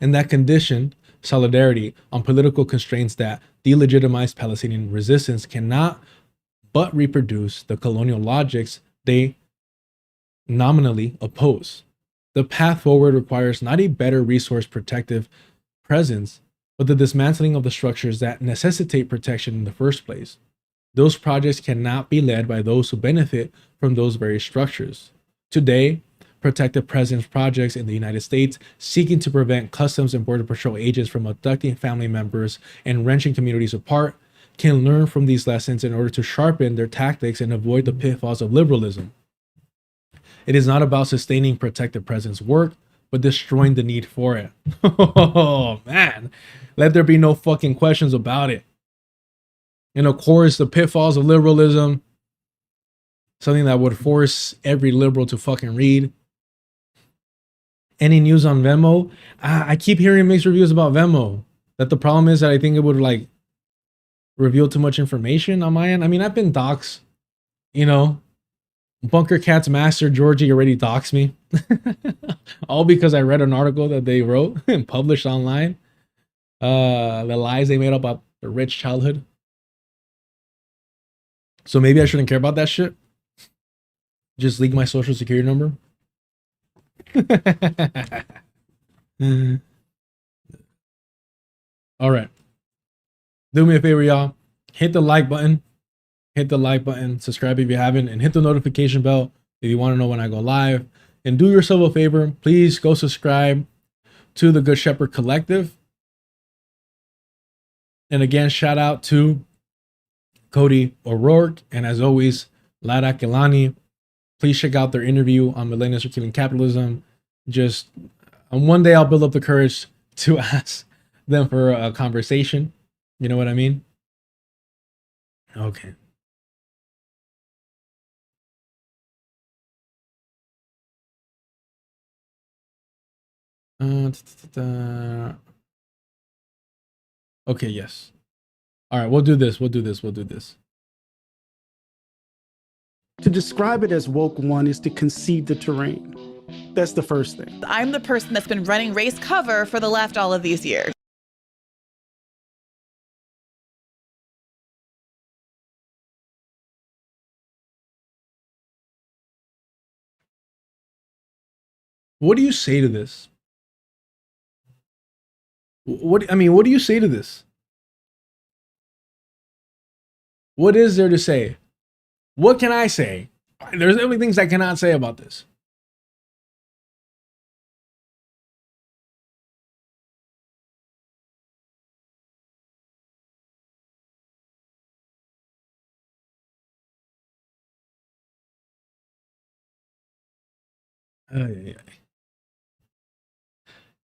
and that condition solidarity on political constraints that delegitimize Palestinian resistance cannot but reproduce the colonial logics they nominally oppose. The path forward requires not a better resource protective presence, but the dismantling of the structures that necessitate protection in the first place. Those projects cannot be led by those who benefit from those very structures. Today, protective presence projects in the United States seeking to prevent Customs and Border Patrol agents from abducting family members and wrenching communities apart can learn from these lessons in order to sharpen their tactics and avoid the pitfalls of liberalism. It is not about sustaining protective presence work, but destroying the need for it. Oh, man. Let there be no fucking questions about it. And of course, the pitfalls of liberalism, something that would force every liberal to fucking read. Any news on Venmo? I keep hearing mixed reviews about Venmo. That the problem is that I think it would like reveal too much information on my end. I mean, I've been doxxed, you know. Bunker Cat's master Georgie already doxed me. All because I read an article that they wrote and published online. The lies they made up about the rich childhood. So maybe I shouldn't care about that shit. Just leak my social security number. All right. Do me a favor, y'all. Hit the like button. Hit the like button. Subscribe if you haven't. And hit the notification bell if you want to know when I go live. And do yourself a favor. Please go subscribe to the Good Shepherd Collective. And again, shout out to Cody O'Rourke. And as always, Lara Kelani. Please check out their interview on Millennials Are Killing Capitalism. Just one day I'll build up the courage to ask them for a conversation. You know what I mean? Okay. Okay, yes. All right, we'll do this. To describe it as woke one is to concede the terrain. That's the first thing. I'm the person that's been running race cover for the left all of these years. What do you say to this? What do you say to this? What is there to say? What can I say? There's only things I cannot say about this.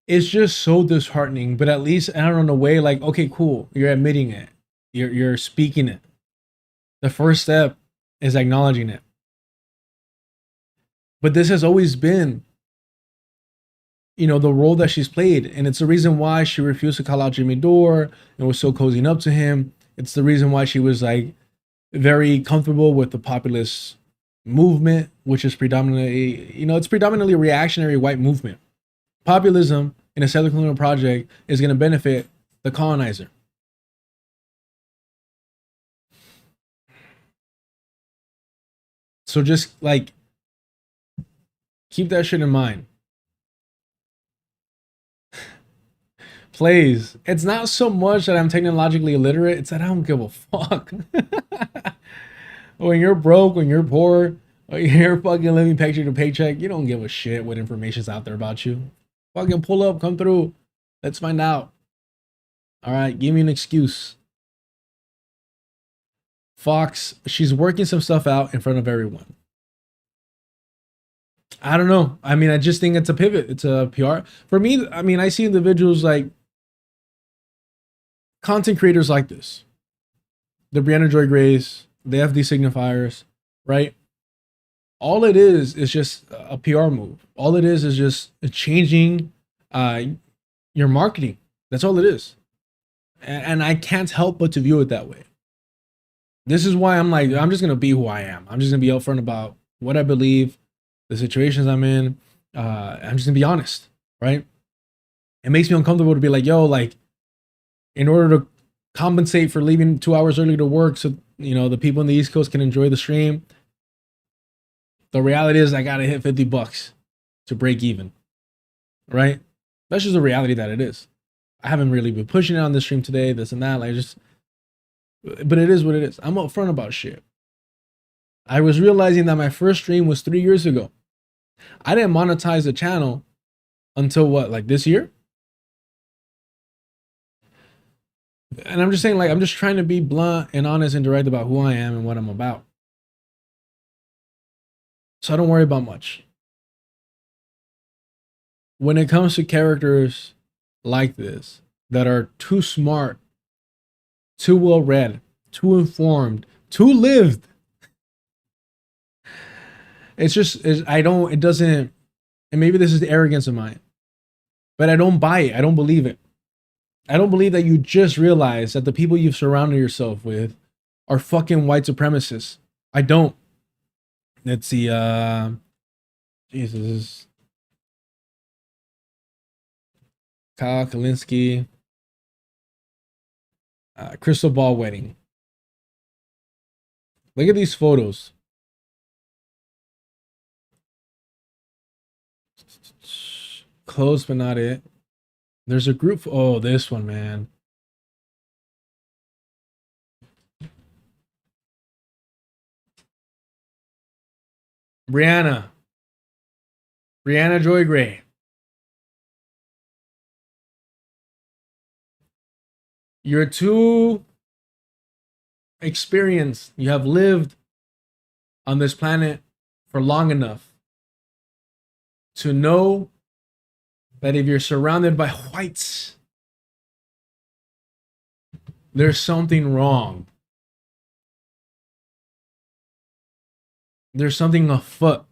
It's just so disheartening, but at least I don't know, way like, okay, cool, you're admitting it, you're speaking it. The first step is acknowledging it. But this has always been you know, the role that she's played. And it's the reason why she refused to call out Jimmy Dore and was so cozying up to him. It's the reason why she was like very comfortable with the populist movement, which is predominantly, you know, it's predominantly a reactionary white movement. Populism in a settler colonial project is going to benefit the colonizer. So just like keep that shit in mind. Plays. It's not so much that I'm technologically illiterate, it's that I don't give a fuck. When you're broke, when you're poor, when you're fucking living paycheck to paycheck, you don't give a shit what information's out there about you. Fucking pull up, come through. Let's find out. All right, give me an excuse. Fox, she's working some stuff out in front of everyone. I don't know. I mean, I just think it's a pivot. It's a PR. For me, I mean, I see individuals like content creators like this. The Brianna Joy Grays, the FD signifiers, right? All it is just a PR move. All it is just changing your marketing. That's all it is. And I can't help but to view it that way. This is why I'm like, I'm just going to be who I am. I'm just going to be upfront about what I believe, the situations I'm in. I'm just going to be honest, right? It makes me uncomfortable to be like, yo, like, in order to compensate for leaving 2 hours early to work so, you know, the people in the East Coast can enjoy the stream, the reality is I got to hit $50 to break even, right? That's just the reality that it is. I haven't really been pushing it on the stream today, this and that. Like, just, but it is what it is. I'm upfront about shit. I was realizing that my first stream was 3 years ago. I didn't monetize the channel until what, like this year? And I'm just saying, like, I'm just trying to be blunt and honest and direct about who I am and what I'm about. So I don't worry about much. When it comes to characters like this that are too smart, too well read, too informed, too lived, it's just, it doesn't, and maybe this is the arrogance of mine, but I don't buy it. I don't believe it. I don't believe that you just realize that the people you've surrounded yourself with are fucking white supremacists. I don't. Let's see, Jesus. Kyle Kalinske. Crystal Ball Wedding. Look at these photos. Close, but not it. There's a group. Oh, this one, man. Brianna Joy Gray. You're too experienced. You have lived on this planet for long enough to know that if you're surrounded by whites, there's something wrong. There's something afoot.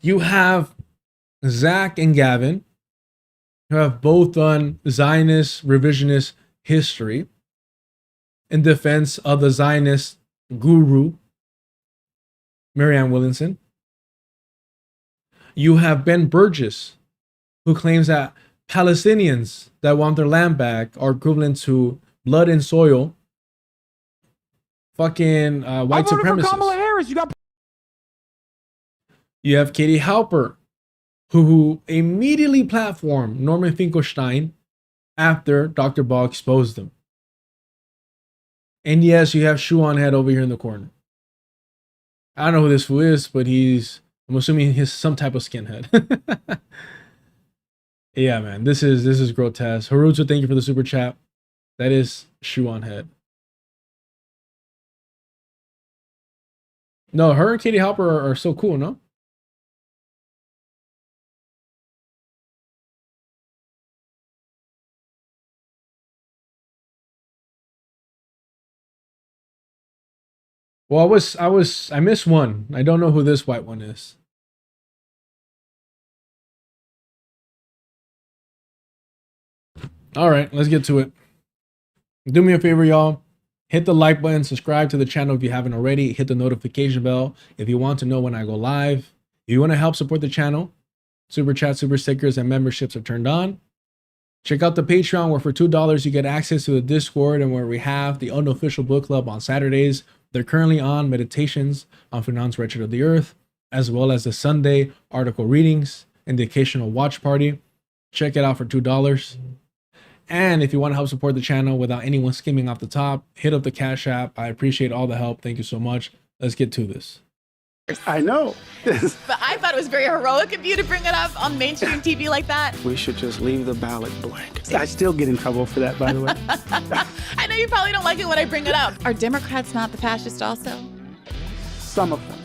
You have Zach and Gavin, who have both done Zionist revisionist history in defense of the Zionist guru, Marianne Williamson. You have Ben Burgess, who claims that Palestinians that want their land back are equivalent to blood and soil fucking white supremacists. You have Katie Halper, who immediately platformed Norman Finkelstein after Dr. Ball exposed them. And yes, you have Shoe on Head over here in the corner. I don't know who this fool is, but I'm assuming he's some type of skinhead. Yeah, man, this is grotesque. Haruto, thank you for the super chat. That is Shoe on Head. No, her and Katie Halper are so cool, no? Well, I missed one. I don't know who this white one is. All right, let's get to it. Do me a favor, y'all. Hit the like button, subscribe to the channel if you haven't already. Hit the notification bell if you want to know when I go live. If you want to help support the channel, super chat, super stickers, and memberships are turned on. Check out the Patreon, where for $2 you get access to the Discord, and where we have the unofficial book club on Saturdays. They're currently on meditations on Finance Wretched of the Earth, as well as the Sunday article readings and the occasional watch party. Check it out for $2. And if you want to help support the channel without anyone skimming off the top, hit up the Cash App. I appreciate all the help. Thank you so much. Let's get to this. I know. But I thought it was very heroic of you to bring it up on mainstream TV like that. We should just leave the ballot blank. I still get in trouble for that, by the way. I know you probably don't like it when I bring it up. Are Democrats not the fascist also? Some of them.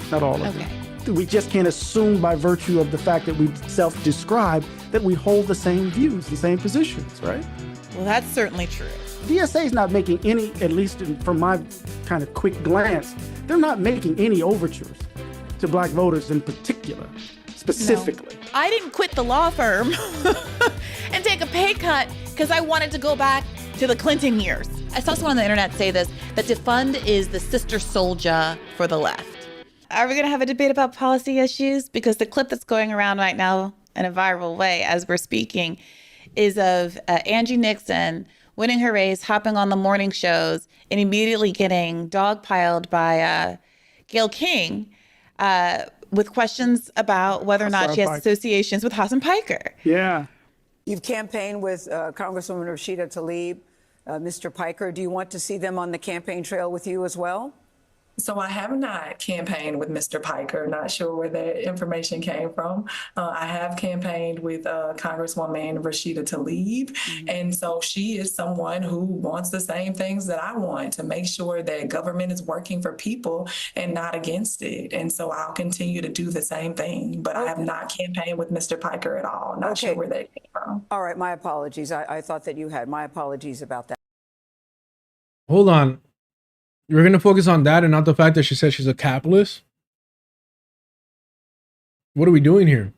Not all of them. We just can't assume by virtue of the fact that we self-describe that we hold the same views, the same positions, right? Well, that's certainly true. DSA is not making any, at least from my kind of quick glance, they're not making any overtures to black voters in particular, specifically. No. I didn't quit the law firm and take a pay cut because I wanted to go back to the Clinton years. I saw someone on the internet say this, that defund is the sister soldier for the left. Are we going to have a debate about policy issues? Because the clip that's going around right now in a viral way as we're speaking is of Angie Nixon winning her race, hopping on the morning shows, and immediately getting dogpiled by Gayle King with questions about whether or not she has associations with Hassan Piker. Yeah. You've campaigned with Congresswoman Rashida Tlaib, Mr. Piker. Do you want to see them on the campaign trail with you as well? So I have not campaigned with Mr. Piker, not sure where that information came from. I have campaigned with Congresswoman Rashida Tlaib, and so she is someone who wants the same things that I want, to make sure that government is working for people and not against it. And so I'll continue to do the same thing, but I have not campaigned with Mr. Piker at all. Not sure where that came from. All right, my apologies. I thought that you had. My apologies about that. Hold on. You're going to focus on that and not the fact that she said she's a capitalist? What are we doing here?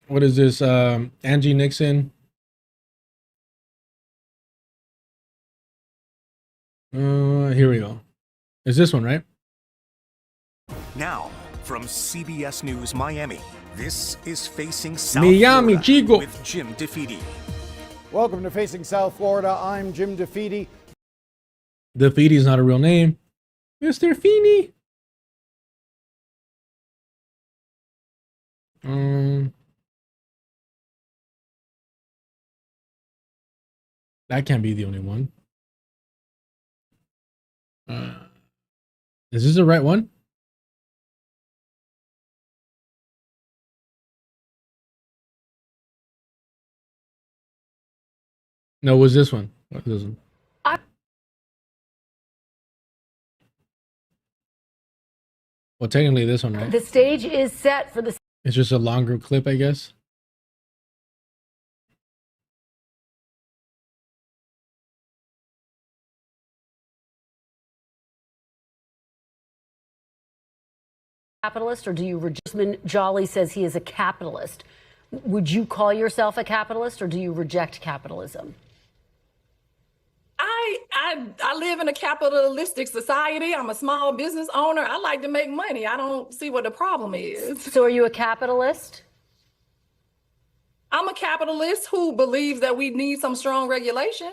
What is this? Angie Nixon? Here we go. It's this one, right? Now, from CBS News Miami, this is Facing South Miami, Florida Chico. with Jim DeFede. Welcome to Facing South Florida. I'm Jim DeFede. DeFede is not a real name. Mr. Feeney. That can't be the only one. Is this the right one? No, it was this one. What is this one? Well, technically this one, right? The stage is set for the... It's just a longer clip, I guess. Capitalist, or do you... Congressman Jolly says he is a capitalist. Would you call yourself a capitalist, or do you reject capitalism? I live in a capitalistic society. I'm a small business owner. I like to make money. I don't see what the problem is. So are you a capitalist? I'm a capitalist who believes that we need some strong regulation.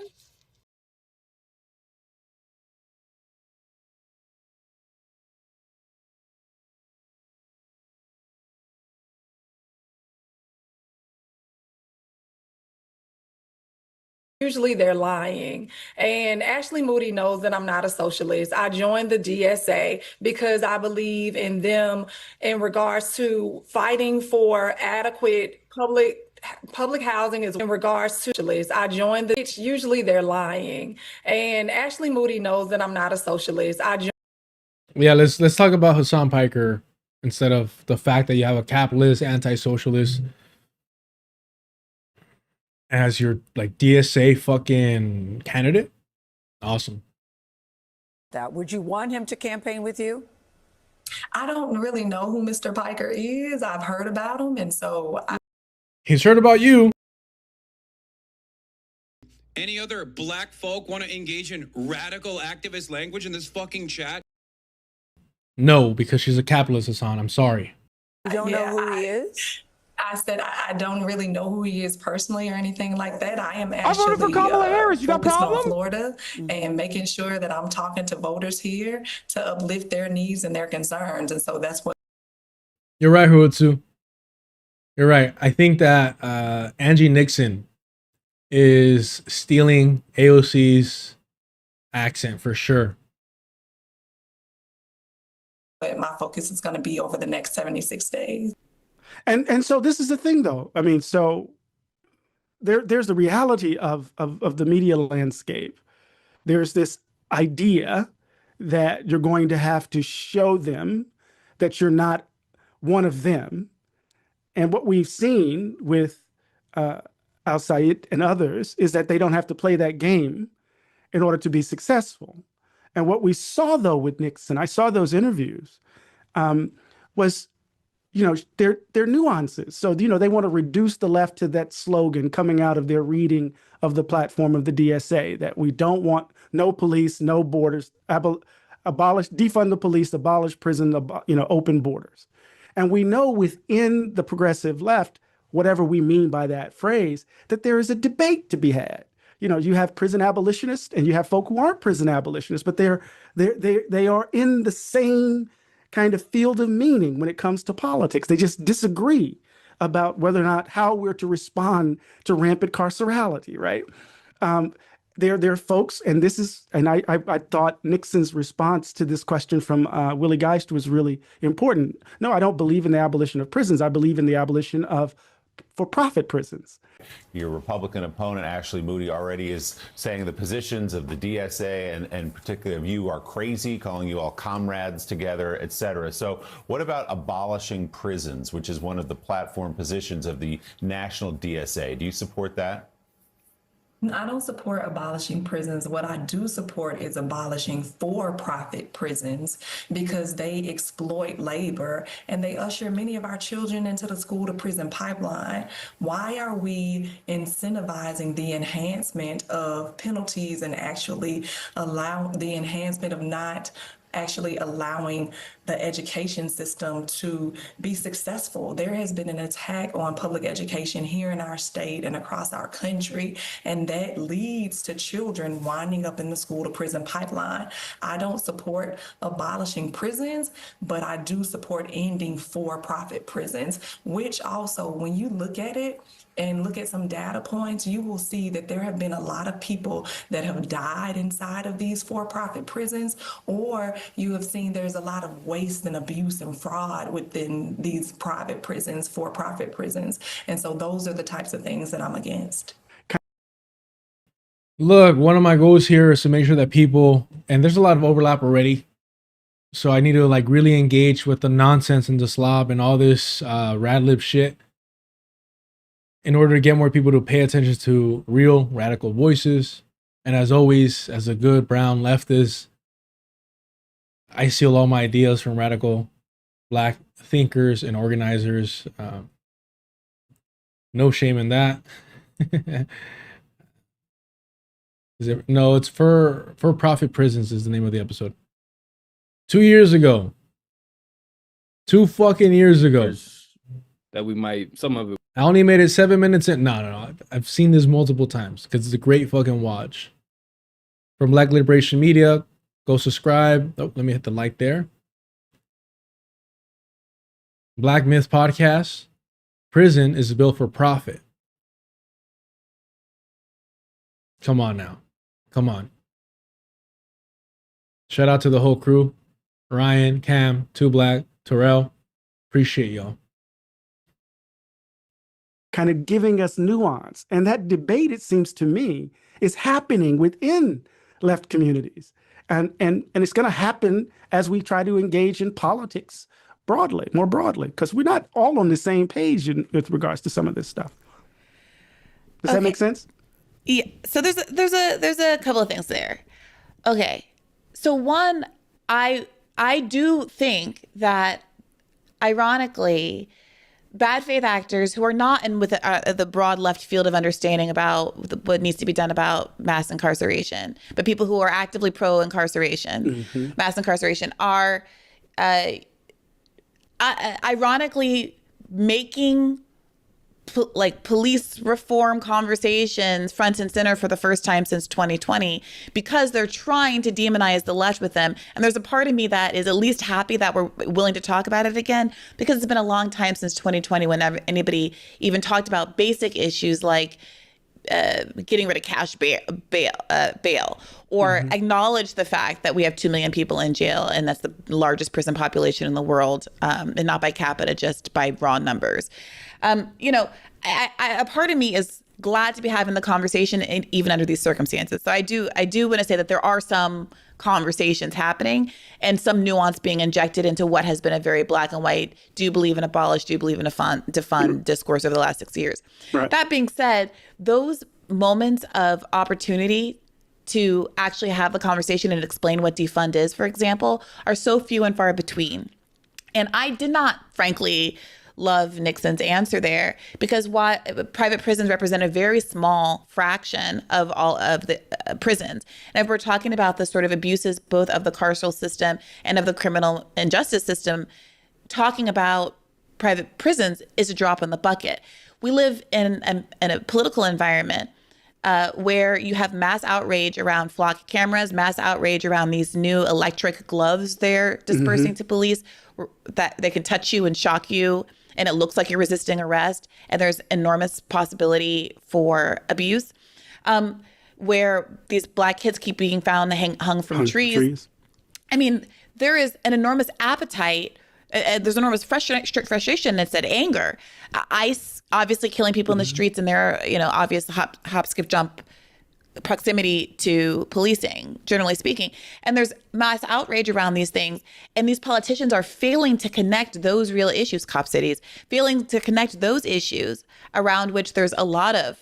Usually they're lying. And Ashley Moody knows that I'm not a socialist. I joined the DSA because I believe in them in regards to fighting for adequate public housing is in regards to socialists. I joined the... Usually they're lying. And Ashley Moody knows that I'm not a socialist. Yeah, let's talk about Hassan Piker instead of the fact that you have a capitalist, anti-socialist as your like DSA fucking candidate. Awesome. that. Would you want him to campaign with you? I don't really know who Mr. Piker is. I've heard about him, and so He's heard about you. Any other black folk want to engage in radical activist language in this fucking chat? No, because she's a capitalist, Hassan. I'm sorry. You don't know who he is? I said I don't really know who he is personally or anything like that. I am I actually voted for Kamala Harris. You got focused on problem? Florida and making sure that I'm talking to voters here to uplift their needs and their concerns. And so that's what. You're right, Huotsu. You're right. I think that Angie Nixon is stealing AOC's accent for sure. But my focus is going to be over the next 76 days. And so this is the thing, though. I mean, so there's the reality of the media landscape. There's this idea that you're going to have to show them that you're not one of them. And what we've seen with Al-Sayed and others is that they don't have to play that game in order to be successful. And what we saw, though, with Nixon, I saw those interviews, was, their nuances. So, they want to reduce the left to that slogan coming out of their reading of the platform of the DSA, that we don't want no police, no borders, abolish, defund the police, abolish prison, open borders. And we know within the progressive left, whatever we mean by that phrase, that there is a debate to be had. You have prison abolitionists and you have folk who aren't prison abolitionists, but they are in the same kind of field of meaning when it comes to politics. They just disagree about whether or not how we're to respond to rampant carcerality, right? There are folks, and I thought Nixon's response to this question from Willie Geist was really important. No, I don't believe in the abolition of prisons. I believe in the abolition of for-profit prisons. Your Republican opponent, Ashley Moody, already is saying the positions of the DSA and particularly of you are crazy, calling you all comrades together, et cetera. So what about abolishing prisons, which is one of the platform positions of the national DSA? Do you support that? I don't support abolishing prisons. What I do support is abolishing for-profit prisons because they exploit labor and they usher many of our children into the school-to-prison pipeline. Why are we incentivizing the enhancement of penalties and actually allow the enhancement of not actually allowing the education system to be successful? There has been an attack on public education here in our state and across our country, and that leads to children winding up in the school to prison pipeline. I don't support abolishing prisons, but I do support ending for-profit prisons, which also, when you look at it, and look at some data points, you will see that there have been a lot of people that have died inside of these for-profit prisons, or you have seen there's a lot of waste and abuse and fraud within these private prisons, for-profit prisons. And so those are the types of things that I'm against. Look, one of my goals here is to make sure that people, and there's a lot of overlap already, so I need to really engage with the nonsense and the slob and all this rad lib shit, in order to get more people to pay attention to real radical voices. And as always, as a good brown leftist, I steal all my ideas from radical black thinkers and organizers. No shame in that. No, it's for-profit prisons is the name of the episode. 2 years ago. 2 fucking years ago. That we might, some of it. I only made it 7 minutes in. No. I've seen this multiple times because it's a great fucking watch. From Black Liberation Media, go subscribe. Oh, let me hit the like there. Black Myth Podcast. Prison is built for profit. Come on now. Come on. Shout out to the whole crew. Ryan, Cam, Two Black, Terrell. Appreciate y'all. Kind of giving us nuance. And that debate, it seems to me, is happening within left communities. And it's going to happen as we try to engage in politics broadly, more broadly, because we're not all on the same page with regards to some of this stuff. Does that make sense? Yeah. So there's a couple of things there. Okay. So one, I do think that, ironically, bad faith actors who are not in with the broad left field of understanding about what needs to be done about mass incarceration, but people who are actively pro-incarceration, mass incarceration, are ironically making police reform conversations front and center for the first time since 2020, because they're trying to demonize the left with them. And there's a part of me that is at least happy that we're willing to talk about it again, because it's been a long time since 2020 when anybody even talked about basic issues like getting rid of cash bail, or acknowledge the fact that we have 2 million people in jail, and that's the largest prison population in the world, and not by capita, just by raw numbers. A part of me is glad to be having the conversation, even under these circumstances. So I do want to say that there are some conversations happening and some nuance being injected into what has been a very black and white, do you believe in abolish, do you believe in defund discourse over the last 6 years. Right. That being said, those moments of opportunity to actually have the conversation and explain what defund is, for example, are so few and far between. And I did not, frankly, love Nixon's answer there, because private prisons represent a very small fraction of all of the prisons. And if we're talking about the sort of abuses both of the carceral system and of the criminal and justice system, talking about private prisons is a drop in the bucket. We live in a political environment where you have mass outrage around flock cameras, mass outrage around these new electric gloves they're dispersing to police, that they can touch you and shock you, and it looks like you're resisting arrest, and there's enormous possibility for abuse, where these black kids keep being found hung from trees. I mean, there is an enormous appetite. There's enormous frustration. It's at anger. ICE obviously killing people in the streets, and there are, obvious hop, skip, jump proximity to policing, generally speaking. And there's mass outrage around these things. And these politicians are failing to connect those real issues, cop cities, failing to connect those issues around which there's a lot of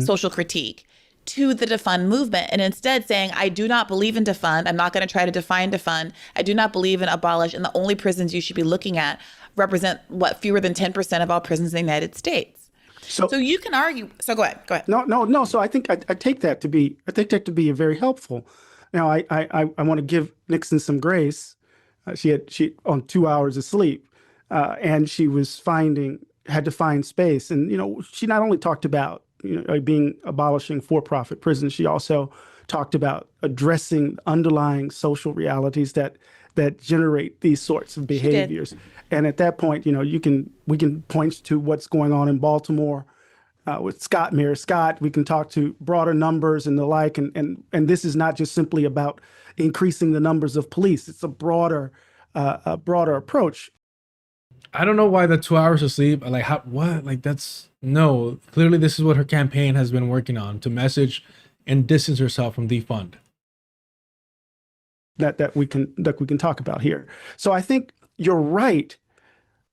social critique to the defund movement. And instead saying, I do not believe in defund. I'm not going to try to define defund. I do not believe in abolish. And the only prisons you should be looking at represent fewer than 10% of all prisons in the United States. So you can argue. So go ahead. No. So I think I take that to be very helpful. Now I want to give Nixon some grace. She on 2 hours of sleep, and she had to find space. And she not only talked about abolishing for-profit prisons, she also talked about addressing underlying social realities that generate these sorts of behaviors. And at that point, we can point to what's going on in Baltimore with Mayor Scott. We can talk to broader numbers and the like. And this is not just simply about increasing the numbers of police. It's a broader approach. I don't know why the 2 hours of sleep. Clearly this is what her campaign has been working on, to message and distance herself from defund. That we can talk about here. So I think you're right.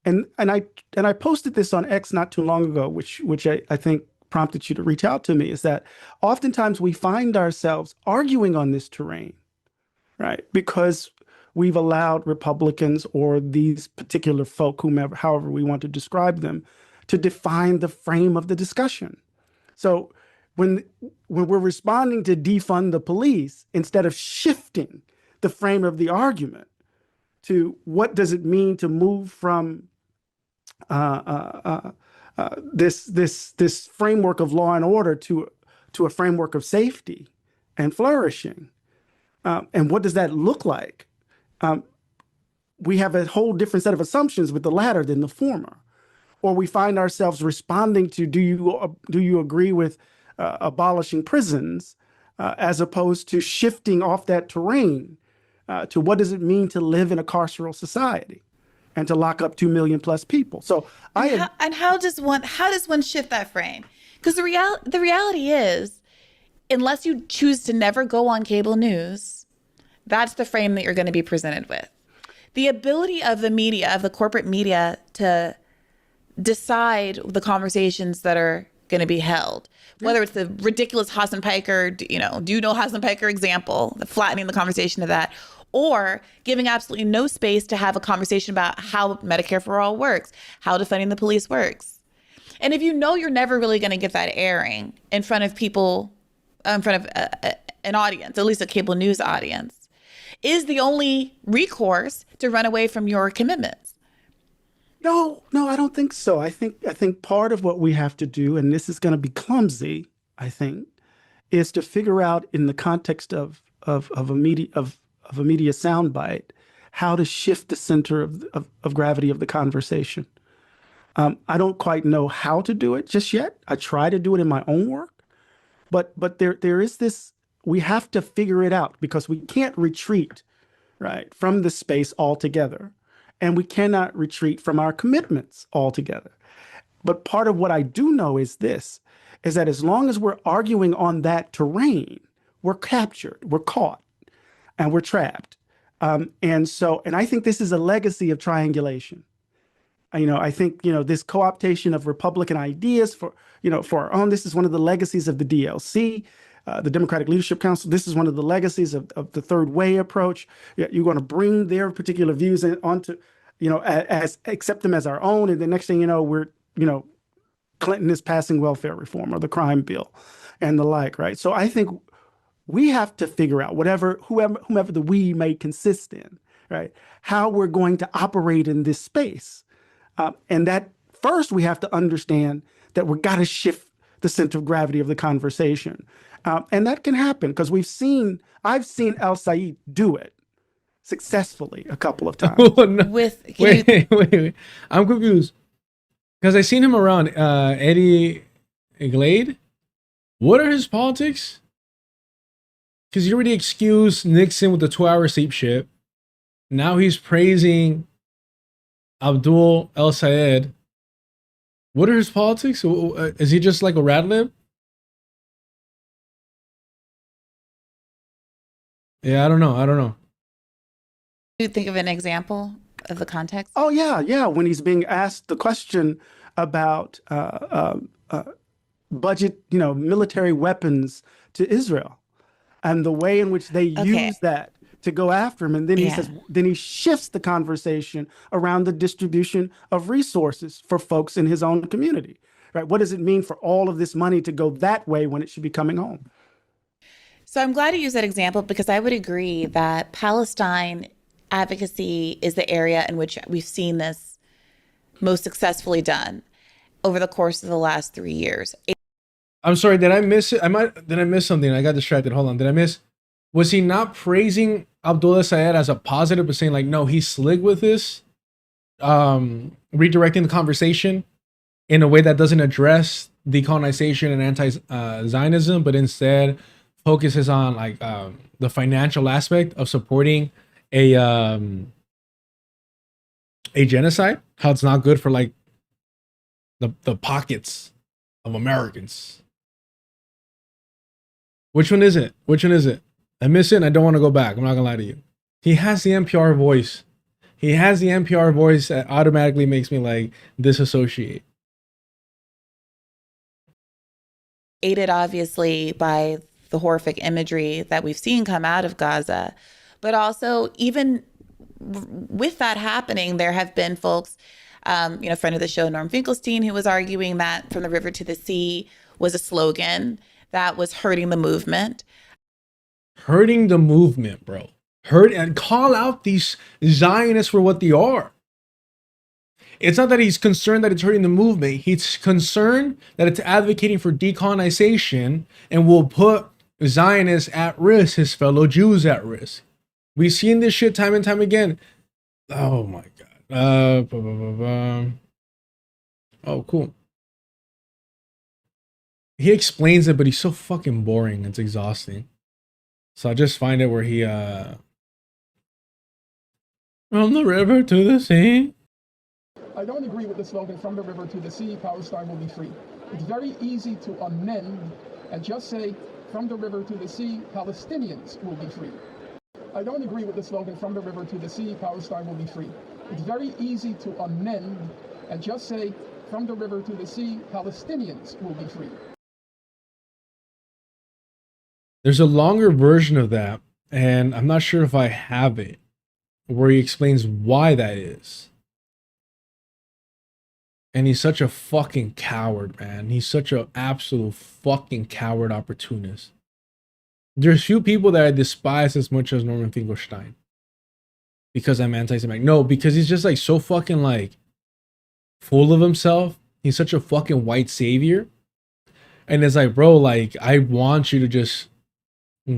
And I posted this on X not too long ago, which I think prompted you to reach out to me, is that oftentimes we find ourselves arguing on this terrain, right? Because we've allowed Republicans or these particular folk, however we want to describe them, to define the frame of the discussion. So when we're responding to defund the police, instead of shifting the frame of the argument to what does it mean to move from this framework of law and order to a framework of safety and flourishing, and what does that look like? We have a whole different set of assumptions with the latter than the former. Or we find ourselves responding to, do you agree with abolishing prisons, as opposed to shifting off that terrain to what does it mean to live in a carceral society and to lock up 2 million plus people. So how does one shift that frame? Because the reality is, unless you choose to never go on cable news, that's the frame that you're going to be presented with. The ability of the media, of the corporate media, to decide the conversations that are going to be held. Whether it's the ridiculous Hassan Piker, do you know Hassan Piker example, the flattening the conversation of that, or giving absolutely no space to have a conversation about how Medicare for All works, how defunding the police works. And if you know you're never really going to get that airing in front of people, in front of an audience, at least a cable news audience, is the only recourse to run away from your commitments. No, I don't think so. I think part of what we have to do, and this is going to be clumsy, I think, is to figure out in the context of a media soundbite how to shift the center of gravity of the conversation. I don't quite know how to do it just yet. I try to do it in my own work, but there is this. We have to figure it out because we can't retreat, right, from the space altogether. And we cannot retreat from our commitments altogether. But part of what I do know is this, is that as long as we're arguing on that terrain, we're captured, we're caught, and we're trapped. And I think this is a legacy of triangulation. I think, this co-optation of Republican ideas for our own, this is one of the legacies of the DLC, the Democratic Leadership Council. This is one of the legacies of the third way approach. You're going to bring their particular views onto, accept them as our own. And the next thing you know, we're, Clinton is passing welfare reform or the crime bill and the like, right? So I think we have to figure out whomever the we may consist in, right? How we're going to operate in this space. And that first we have to understand that we've got to shift the center of gravity of the conversation. And that can happen because I've seen El Said do it successfully a couple of times. Oh, no. Wait. I'm confused. Because I seen him around Eddie Glade. What are his politics? Because he already excused Nixon with the 2-hour sleep ship. Now he's praising Abdul El Sayed. What are his politics? Is he just like a rat lib? Yeah, I don't know. Do you think of an example of the context? Oh, yeah. When he's being asked the question about budget, military weapons to Israel and the way in which they use that to go after him. And then he shifts the conversation around the distribution of resources for folks in his own community, right? What does it mean for all of this money to go that way when it should be coming home? So I'm glad you used that example because I would agree that Palestine advocacy is the area in which we've seen this most successfully done over the course of the last 3 years. I'm sorry, did I miss it? Did I miss something? I got distracted. Hold on. Was he not praising Abdullah Sayed as a positive, but saying like, no, he's slick with this, redirecting the conversation in a way that doesn't address decolonization and anti-Zionism, but instead focuses on like the financial aspect of supporting a genocide, how it's not good for like the pockets of Americans. Which one is it? I miss it and I don't want to go back. I'm not gonna lie to you. He has the NPR voice. That automatically makes me like disassociate. Aided obviously by the horrific imagery that we've seen come out of Gaza. But also, even with that happening, there have been folks, friend of the show, Norm Finkelstein, who was arguing that From the River to the Sea was a slogan that was hurting the movement. Hurting the movement, bro. And call out these Zionists for what they are. It's not that he's concerned that it's hurting the movement. He's concerned that it's advocating for decolonization and will put Zionists at risk, his fellow Jews at risk. We've seen this shit time and time again. Oh my God. Oh, cool. He explains it, but he's so fucking boring. It's exhausting. So I just find it where he, from the river to the sea. I don't agree with the slogan, from the river to the sea, Palestine will be free. It's very easy to amend and just say, from the river to the sea, Palestinians will be free. I don't agree with the slogan, from the river to the sea, Palestine will be free. It's very easy to amend and just say, from the river to the sea, Palestinians will be free. There's a longer version of that, and I'm not sure if I have it, where he explains why that is. And he's such a fucking coward, man. He's such an absolute fucking coward opportunist. There's few people that I despise as much as Norman Finkelstein. Because I'm anti-Semitic. No, because he's just like so fucking like full of himself. He's such a fucking white savior. And it's like, bro, like, I want you to just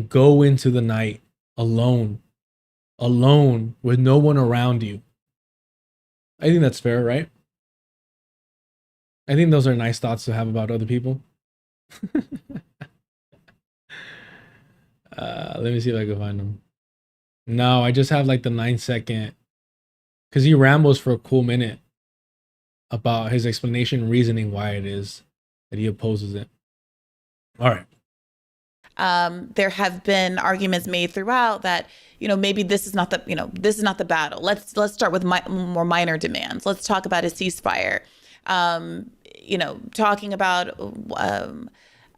go into the night alone with no one around you. I think that's fair, right? I think those are nice thoughts to have about other people. Let me see if I can find them. No, I just have like the 9-second, because he rambles for a cool minute about his explanation, reasoning why it is that he opposes it. All right. There have been arguments made throughout that, maybe this is not the battle. Let's start with more minor demands. Let's talk about a ceasefire. Talking about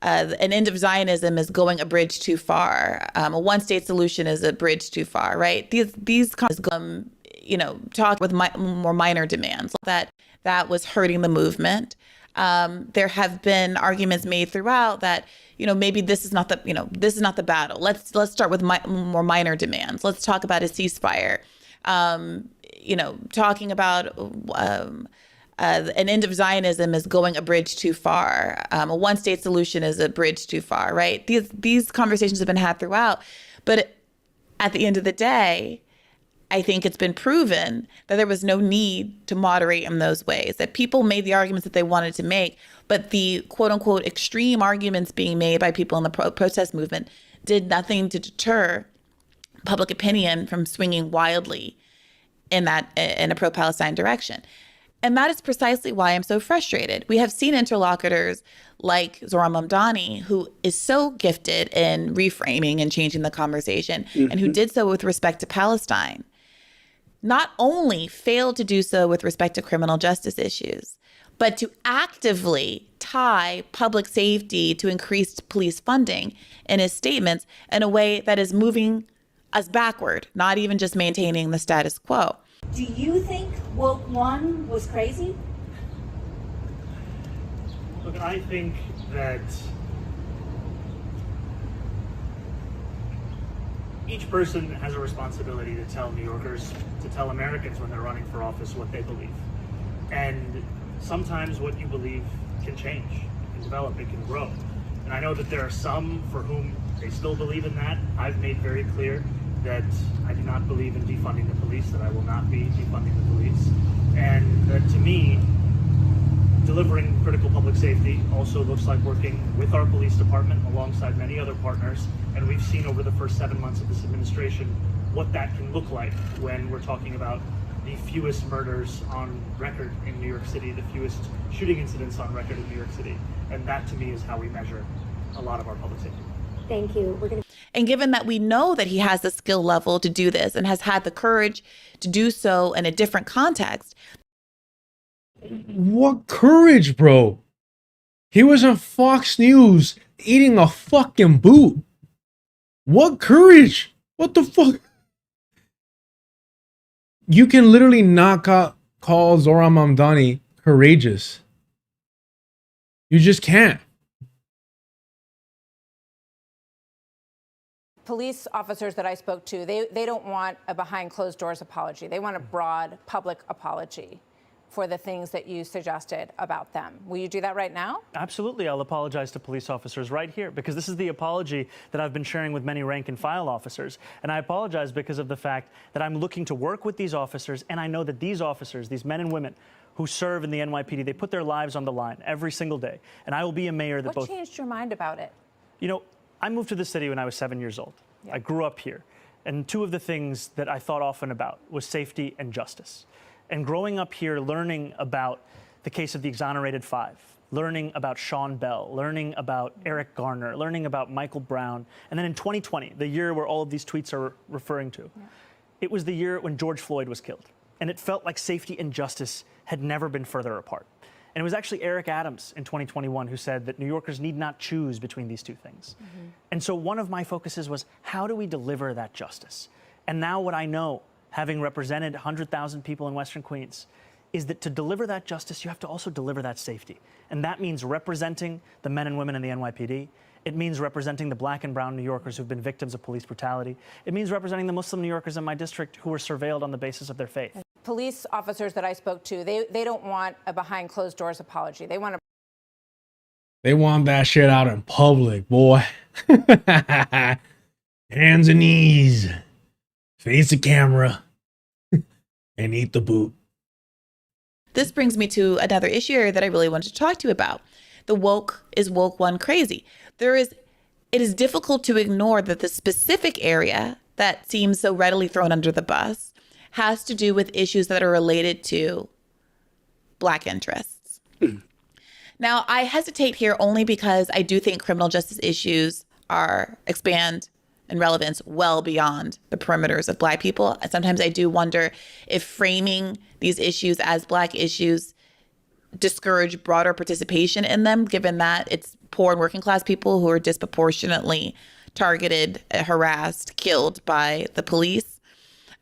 an end of Zionism is going a bridge too far. A one-state solution is a bridge too far, right? These talk with more minor demands that was hurting the movement. There have been arguments made throughout that, maybe this is not the battle. Let's start with more minor demands. Let's talk about a ceasefire. Talking about an end of Zionism is going a bridge too far. A one-state solution is a bridge too far, right? These conversations have been had throughout, but at the end of the day, I think it's been proven that there was no need to moderate in those ways, that people made the arguments that they wanted to make, but the quote-unquote extreme arguments being made by people in the protest movement did nothing to deter public opinion from swinging wildly in a pro-Palestine direction. And that is precisely why I'm so frustrated. We have seen interlocutors like Zohran Mamdani, who is so gifted in reframing and changing the conversation, and who did so with respect to Palestine, not only failed to do so with respect to criminal justice issues, but to actively tie public safety to increased police funding in his statements in a way that is moving us backward, not even just maintaining the status quo. Do you think Woke One was crazy? Look, I think that each person has a responsibility to tell New Yorkers, to tell Americans when they're running for office what they believe. And sometimes what you believe can change, it can develop, it can grow. And I know that there are some for whom they still believe in that. I've made very clear that I do not believe in defunding the police, that I will not be defunding the police. And that to me, delivering critical public safety also looks like working with our police department alongside many other partners. And we've seen over the first 7 months of this administration what that can look like when we're talking about the fewest murders on record in New York City, the fewest shooting incidents on record in New York City. And that to me is how we measure a lot of our public safety. Thank you. And given that we know that he has the skill level to do this and has had the courage to do so in a different context. What courage, bro? He was on Fox News eating a fucking boot. What courage? What the fuck? You can literally not call Zohran Mamdani courageous. You just can't. Police officers that I spoke to, they don't want a behind closed doors apology. They want a broad public apology for the things that you suggested about them. Will you do that right now? Absolutely. I'll apologize to police officers right here, because this is the apology that I've been sharing with many rank and file officers. And I apologize because of the fact that I'm looking to work with these officers, and I know that these officers, these men and women who serve in the NYPD, they put their lives on the line every single day. And I will be a mayor that What changed your mind about it? You know, I moved to the city when I was 7 years old. I grew up here. And two of the things that I thought often about was safety and justice. And growing up here, learning about the case of the exonerated five, learning about Sean Bell, learning about Eric Garner, learning about Michael Brown. And then in 2020, the year where all of these tweets are referring to, it was the year when George Floyd was killed. And it felt like safety and justice had never been further apart. And it was actually Eric Adams in 2021 who said that New Yorkers need not choose between these two things. And so one of my focuses was, how do we deliver that justice? And now what I know, having represented 100,000 people in Western Queens, is that to deliver that justice, you have to also deliver that safety. And that means representing the men and women in the NYPD. It means representing the black and brown New Yorkers who've been victims of police brutality. It means representing the Muslim New Yorkers in my district who were surveilled on the basis of their faith. Police officers that I spoke to, they don't want a behind closed doors apology. They want that shit out in public, boy. Hands and knees. Face the camera. And eat the boot. This brings me to another issue that I really wanted to talk to you about. The woke one crazy. It is difficult to ignore that the specific area that seems so readily thrown under the bus has to do with issues that are related to Black interests. Now, I hesitate here only because I do think criminal justice issues expand in relevance well beyond the perimeters of Black people. Sometimes I do wonder if framing these issues as Black issues discourage broader participation in them, given that it's poor and working class people who are disproportionately targeted, harassed, killed by the police.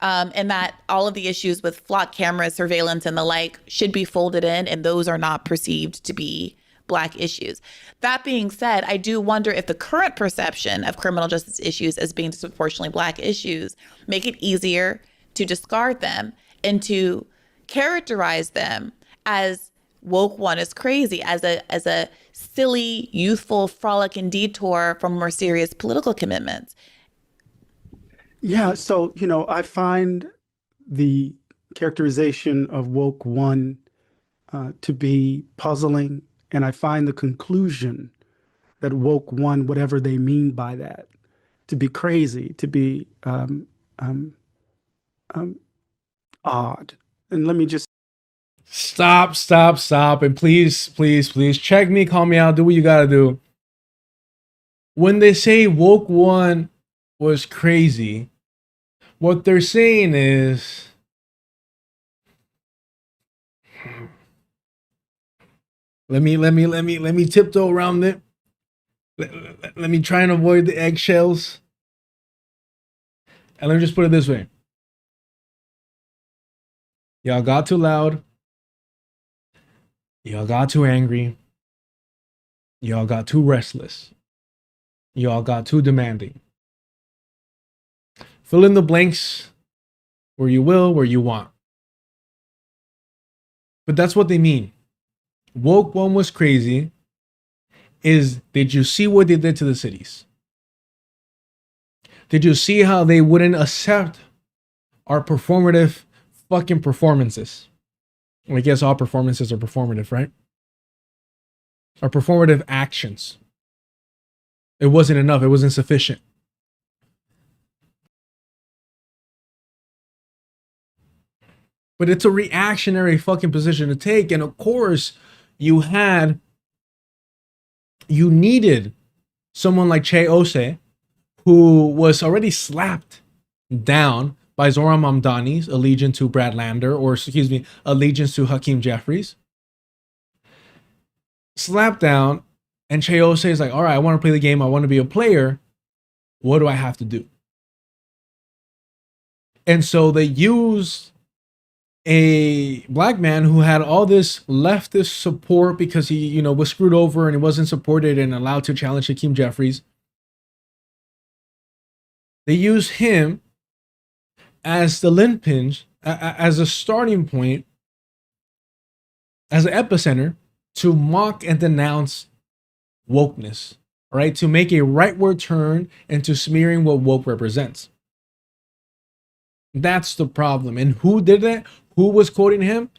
And that all of the issues with flock cameras, surveillance, and the like should be folded in, and those are not perceived to be Black issues. That being said, I do wonder if the current perception of criminal justice issues as being disproportionately Black issues make it easier to discard them and to characterize them as woke one is crazy, as a silly, youthful frolic and detour from more serious political commitments. Yeah, so, I find the characterization of woke one to be puzzling, and I find the conclusion that woke one, whatever they mean by that, to be crazy, to be odd. And let me just Stop. And please check me, call me out, do what you gotta do. When they say woke one was crazy, what they're saying is let me tiptoe around it. Let me try and avoid the eggshells. And let me just put it this way. Y'all got too loud. Y'all got too angry. Y'all got too restless. Y'all got too demanding. Fill in the blanks where you will, where you want. But that's what they mean. Woke one was crazy is, did you see what they did to the cities? Did you see how they wouldn't accept our performative fucking performances? I guess all performances are performative, right? Our performative actions. It wasn't enough. It wasn't sufficient. But it's a reactionary fucking position to take. And of course, you needed someone like Che Ose, who was already slapped down by Zohran Mamdani's allegiance to Brad Lander, or excuse me, allegiance to Hakeem Jeffries. Slapped down, and Che Ose is like, all right, I want to play the game. I want to be a player. What do I have to do? And so they used a Black man who had all this leftist support because he, was screwed over and he wasn't supported and allowed to challenge Hakeem Jeffries. They used him as the linchpin, as a starting point, as an epicenter to mock and denounce wokeness, right? To make a rightward turn into smearing what woke represents. That's the problem. And who did that? Who was quoting him?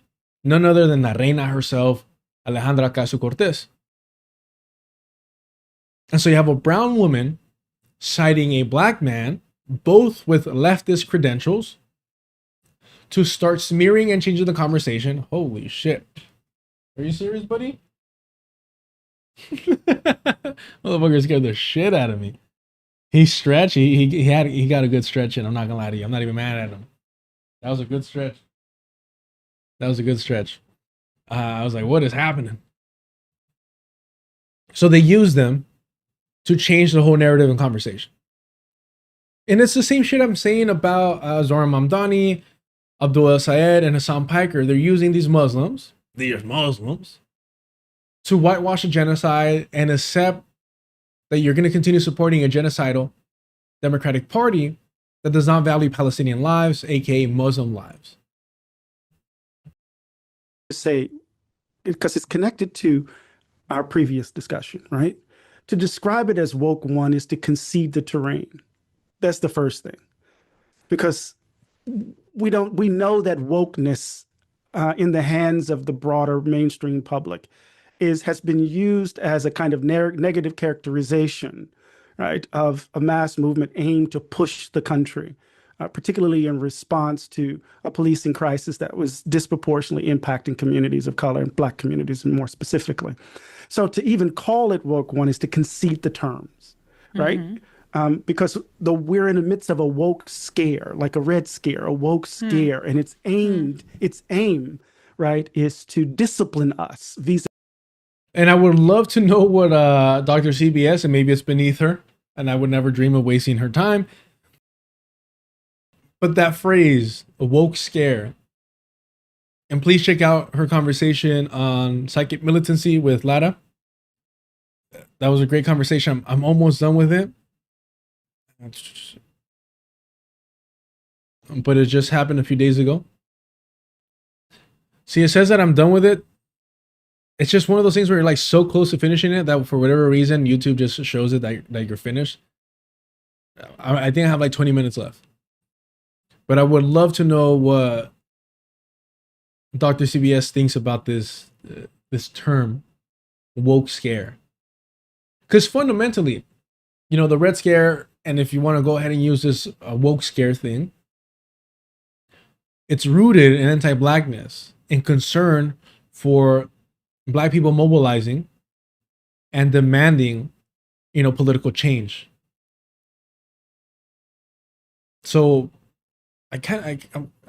None other than La Reina herself, Alejandra Ocasio-Cortez. And so you have a brown woman citing a Black man, both with leftist credentials, to start smearing and changing the conversation. Holy shit. Are you serious, buddy? Motherfucker scared the shit out of me. He stretched. He got a good stretch in. I'm not gonna lie to you. I'm not even mad at him. That was a good stretch. I was like, what is happening? So they use them to change the whole narrative and conversation. And it's the same shit I'm saying about Zohran Mamdani, Abdul El Sayed, and Hassan Piker. They're using these Muslims to whitewash a genocide and accept that you're going to continue supporting a genocidal Democratic Party that does not value Palestinian lives, aka Muslim lives. Say, because it's connected to our previous discussion, right? To describe it as woke one is to concede the terrain. That's the first thing, because we know that wokeness in the hands of the broader mainstream public has been used as a kind of negative characterization, right, of a mass movement aimed to push the country, particularly in response to a policing crisis that was disproportionately impacting communities of color and Black communities more specifically. So to even call it woke one is to concede the terms, right? Because we're in the midst of a woke scare, like a red scare, a woke scare, and its aim, right, is to discipline us vis. And I would love to know what Dr. CBS, and maybe it's beneath her, and I would never dream of wasting her time. But that phrase, a woke scare, and please check out her conversation on psychic militancy with Lada. That was a great conversation. I'm almost done with it. But it just happened a few days ago. See, it says that I'm done with it. It's just one of those things where you're like so close to finishing it that for whatever reason, YouTube just shows it that you're finished. I think I have like 20 minutes left. But I would love to know what Dr. CBS thinks about this term, woke scare. Because fundamentally, you know, the Red Scare, and if you want to go ahead and use this woke scare thing, it's rooted in anti-Blackness and concern for Black people mobilizing and demanding, you know, political change. So I'm not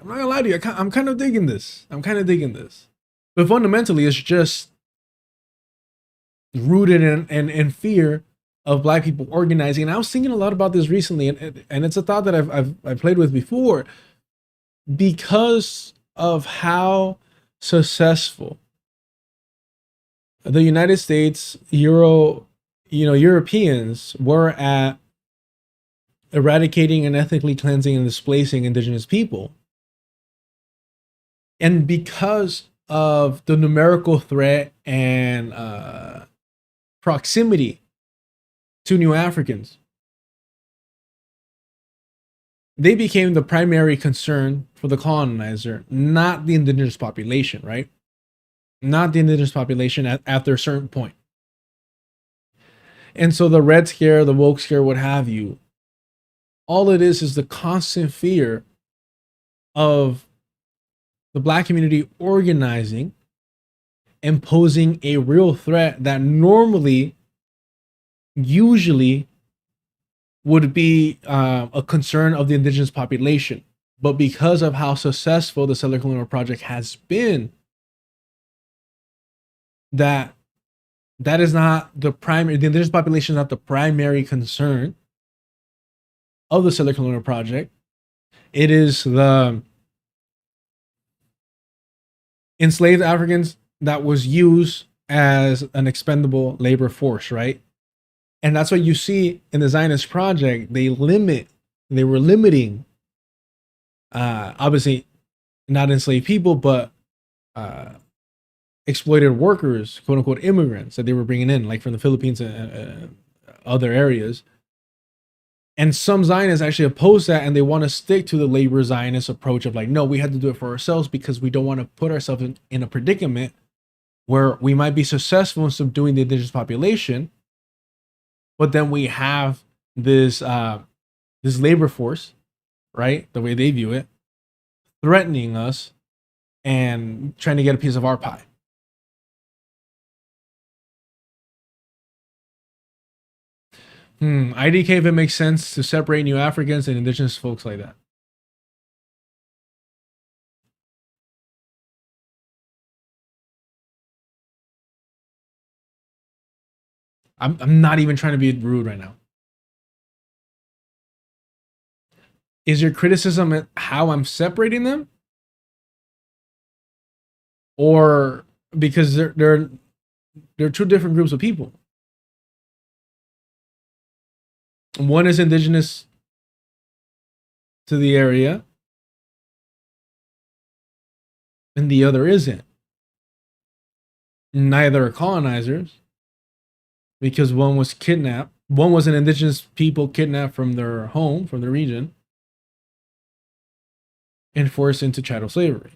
gonna lie to you, I'm kind of digging this. But fundamentally, it's just rooted in fear of Black people organizing. And I was thinking a lot about this recently, and it's a thought that I've played with before, because of how successful the United States, Europeans were at eradicating and ethnically cleansing and displacing indigenous people. And because of the numerical threat and proximity to New Africans, they became the primary concern for the colonizer, not the indigenous population, right? Not the indigenous population after a certain point. And so the Red Scare, the woke scare, what have you, all it is the constant fear of the Black community organizing and posing a real threat that usually would be a concern of the indigenous population. But because of how successful the Settler Colonial Project has been, that is not the primary, the indigenous population is not the primary concern of the Settler Colonial Project. It is the enslaved Africans that was used as an expendable labor force, right? And that's what you see in the Zionist project. They were limiting, obviously not enslaved people, but exploited workers, quote unquote, immigrants that they were bringing in, like from the Philippines and other areas. And some Zionists actually oppose that, and they want to stick to the labor Zionist approach of like, no, we had to do it for ourselves because we don't want to put ourselves in a predicament where we might be successful in subduing the indigenous population, but then we have this labor force, right, the way they view it, threatening us and trying to get a piece of our pie. IDK, if it makes sense to separate New Africans and indigenous folks like that. I'm not even trying to be rude right now. Is your criticism at how I'm separating them? Or because they're two different groups of people. One is indigenous to the area, and the other isn't. Neither are colonizers, because one was kidnapped. One was an indigenous people kidnapped from their home, from their region, and forced into chattel slavery.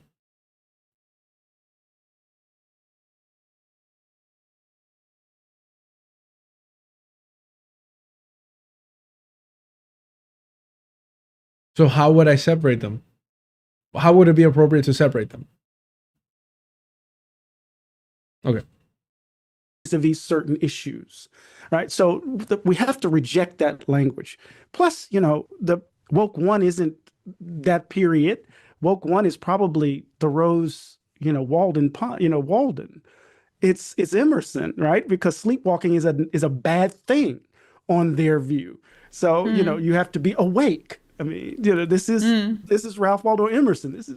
So how would I separate them? How would it be appropriate to separate them? Okay. Vis-a-vis certain issues, right? So we have to reject that language. Plus, the woke one isn't that period. Woke one is probably Thoreau's, Walden. It's Emerson, right? Because sleepwalking is a bad thing on their view. So you have to be awake. I mean, this is Ralph Waldo Emerson. This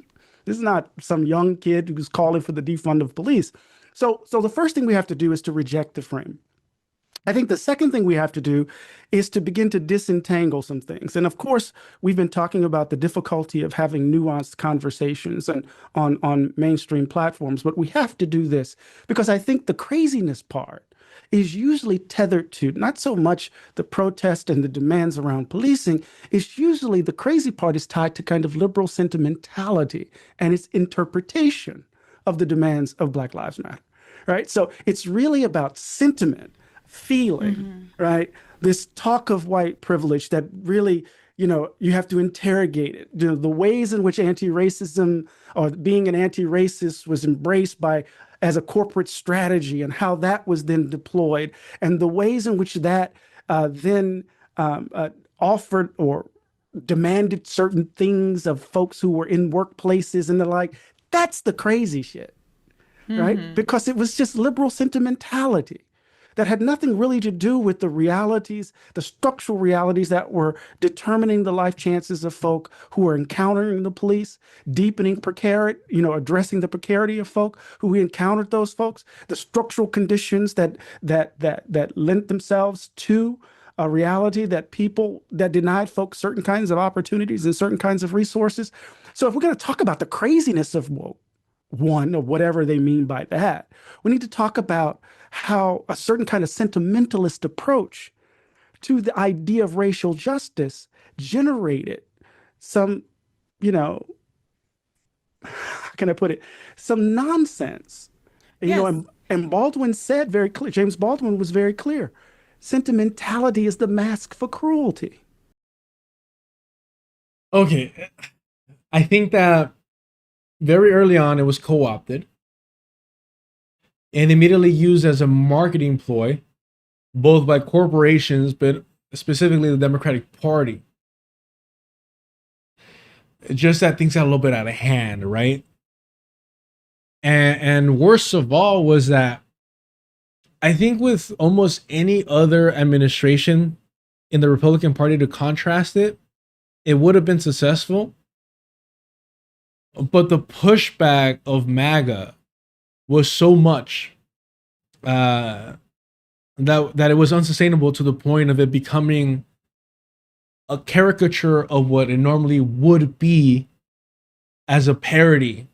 is not some young kid who's calling for the defund of police. So the first thing we have to do is to reject the frame. I think the second thing we have to do is to begin to disentangle some things. And of course, we've been talking about the difficulty of having nuanced conversations and on mainstream platforms, but we have to do this because I think the craziness part is usually tethered to not so much the protest and the demands around policing. It's usually the crazy part is tied to kind of liberal sentimentality and its interpretation of the demands of Black Lives Matter, right? So it's really about sentiment, feeling, right? This talk of white privilege that really, you have to interrogate it. The ways in which anti-racism or being an anti-racist was embraced as a corporate strategy and how that was then deployed, and the ways in which that then offered or demanded certain things of folks who were in workplaces and the like. That's the crazy shit, right? Because it was just liberal sentimentality that had nothing really to do with the realities, the structural realities that were determining the life chances of folk who were encountering the police, deepening precarity, addressing the precarity of folk who encountered those folks, the structural conditions that lent themselves to a reality that denied folks certain kinds of opportunities and certain kinds of resources. So if we're going to talk about the craziness of woke one or whatever they mean by that, we need to talk about how a certain kind of sentimentalist approach to the idea of racial justice generated some, how can I put it, some nonsense. Yes. And Baldwin said very clear, James Baldwin was very clear, sentimentality is the mask for cruelty. Okay. I think that very early on it was co-opted and immediately used as a marketing ploy, both by corporations, but specifically the Democratic Party. Just that things got a little bit out of hand, right? And worst of all was that I think with almost any other administration in the Republican Party to contrast it, it would have been successful. But the pushback of MAGA was so much that it was unsustainable to the point of it becoming a caricature of what it normally would be as a parody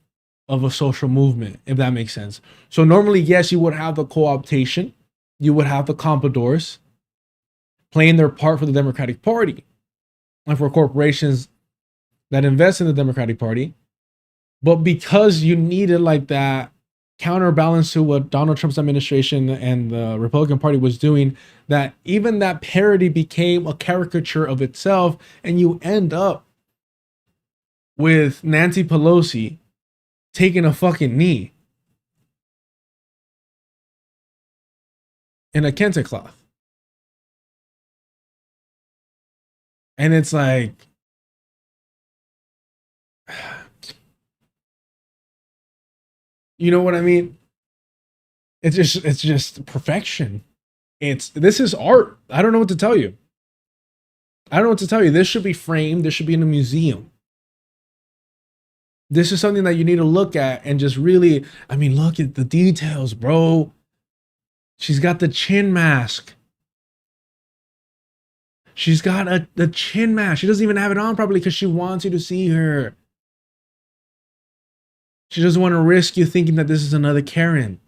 of a social movement, if that makes sense. So normally, yes, you would have the co-optation, you would have the compradors playing their part for the Democratic Party and for corporations that invest in the Democratic Party. But because you needed like that counterbalance to what Donald Trump's administration and the Republican Party was doing, that even that parody became a caricature of itself, and you end up with Nancy Pelosi taking a fucking knee in a kente cloth. And it's like, you know what I mean? It's just perfection. This is art. I don't know what to tell you. This should be framed. This should be in a museum. This is something that you need to look at and just really, I mean, look at the details, bro. She's got the chin mask. She's got the chin mask. She doesn't even have it on properly because she wants you to see her. She doesn't want to risk you thinking that this is another Karen.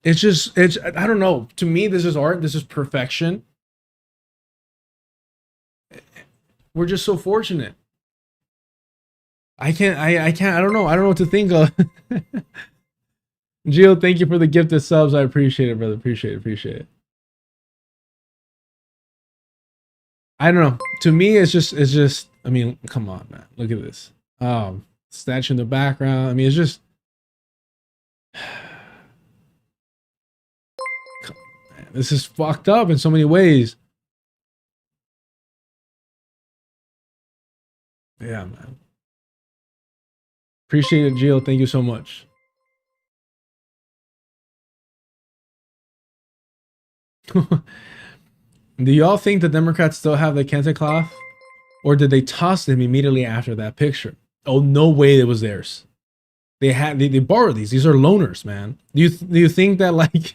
I don't know. To me, this is art. This is perfection. We're just so fortunate. I don't know what to think of. Gio, thank you for the gifted subs. I appreciate it, brother. Appreciate it. I don't know. To me, it's just, I mean, come on, man. Look at this. Statue in the background. I mean, it's just, man, this is fucked up in so many ways. Yeah, man. Appreciate it, Gio. Thank you so much. Do y'all think the Democrats still have the kente cloth? Or did they toss them immediately after that picture? Oh, no way it was theirs. They borrowed these. These are loaners, man. Do you think that like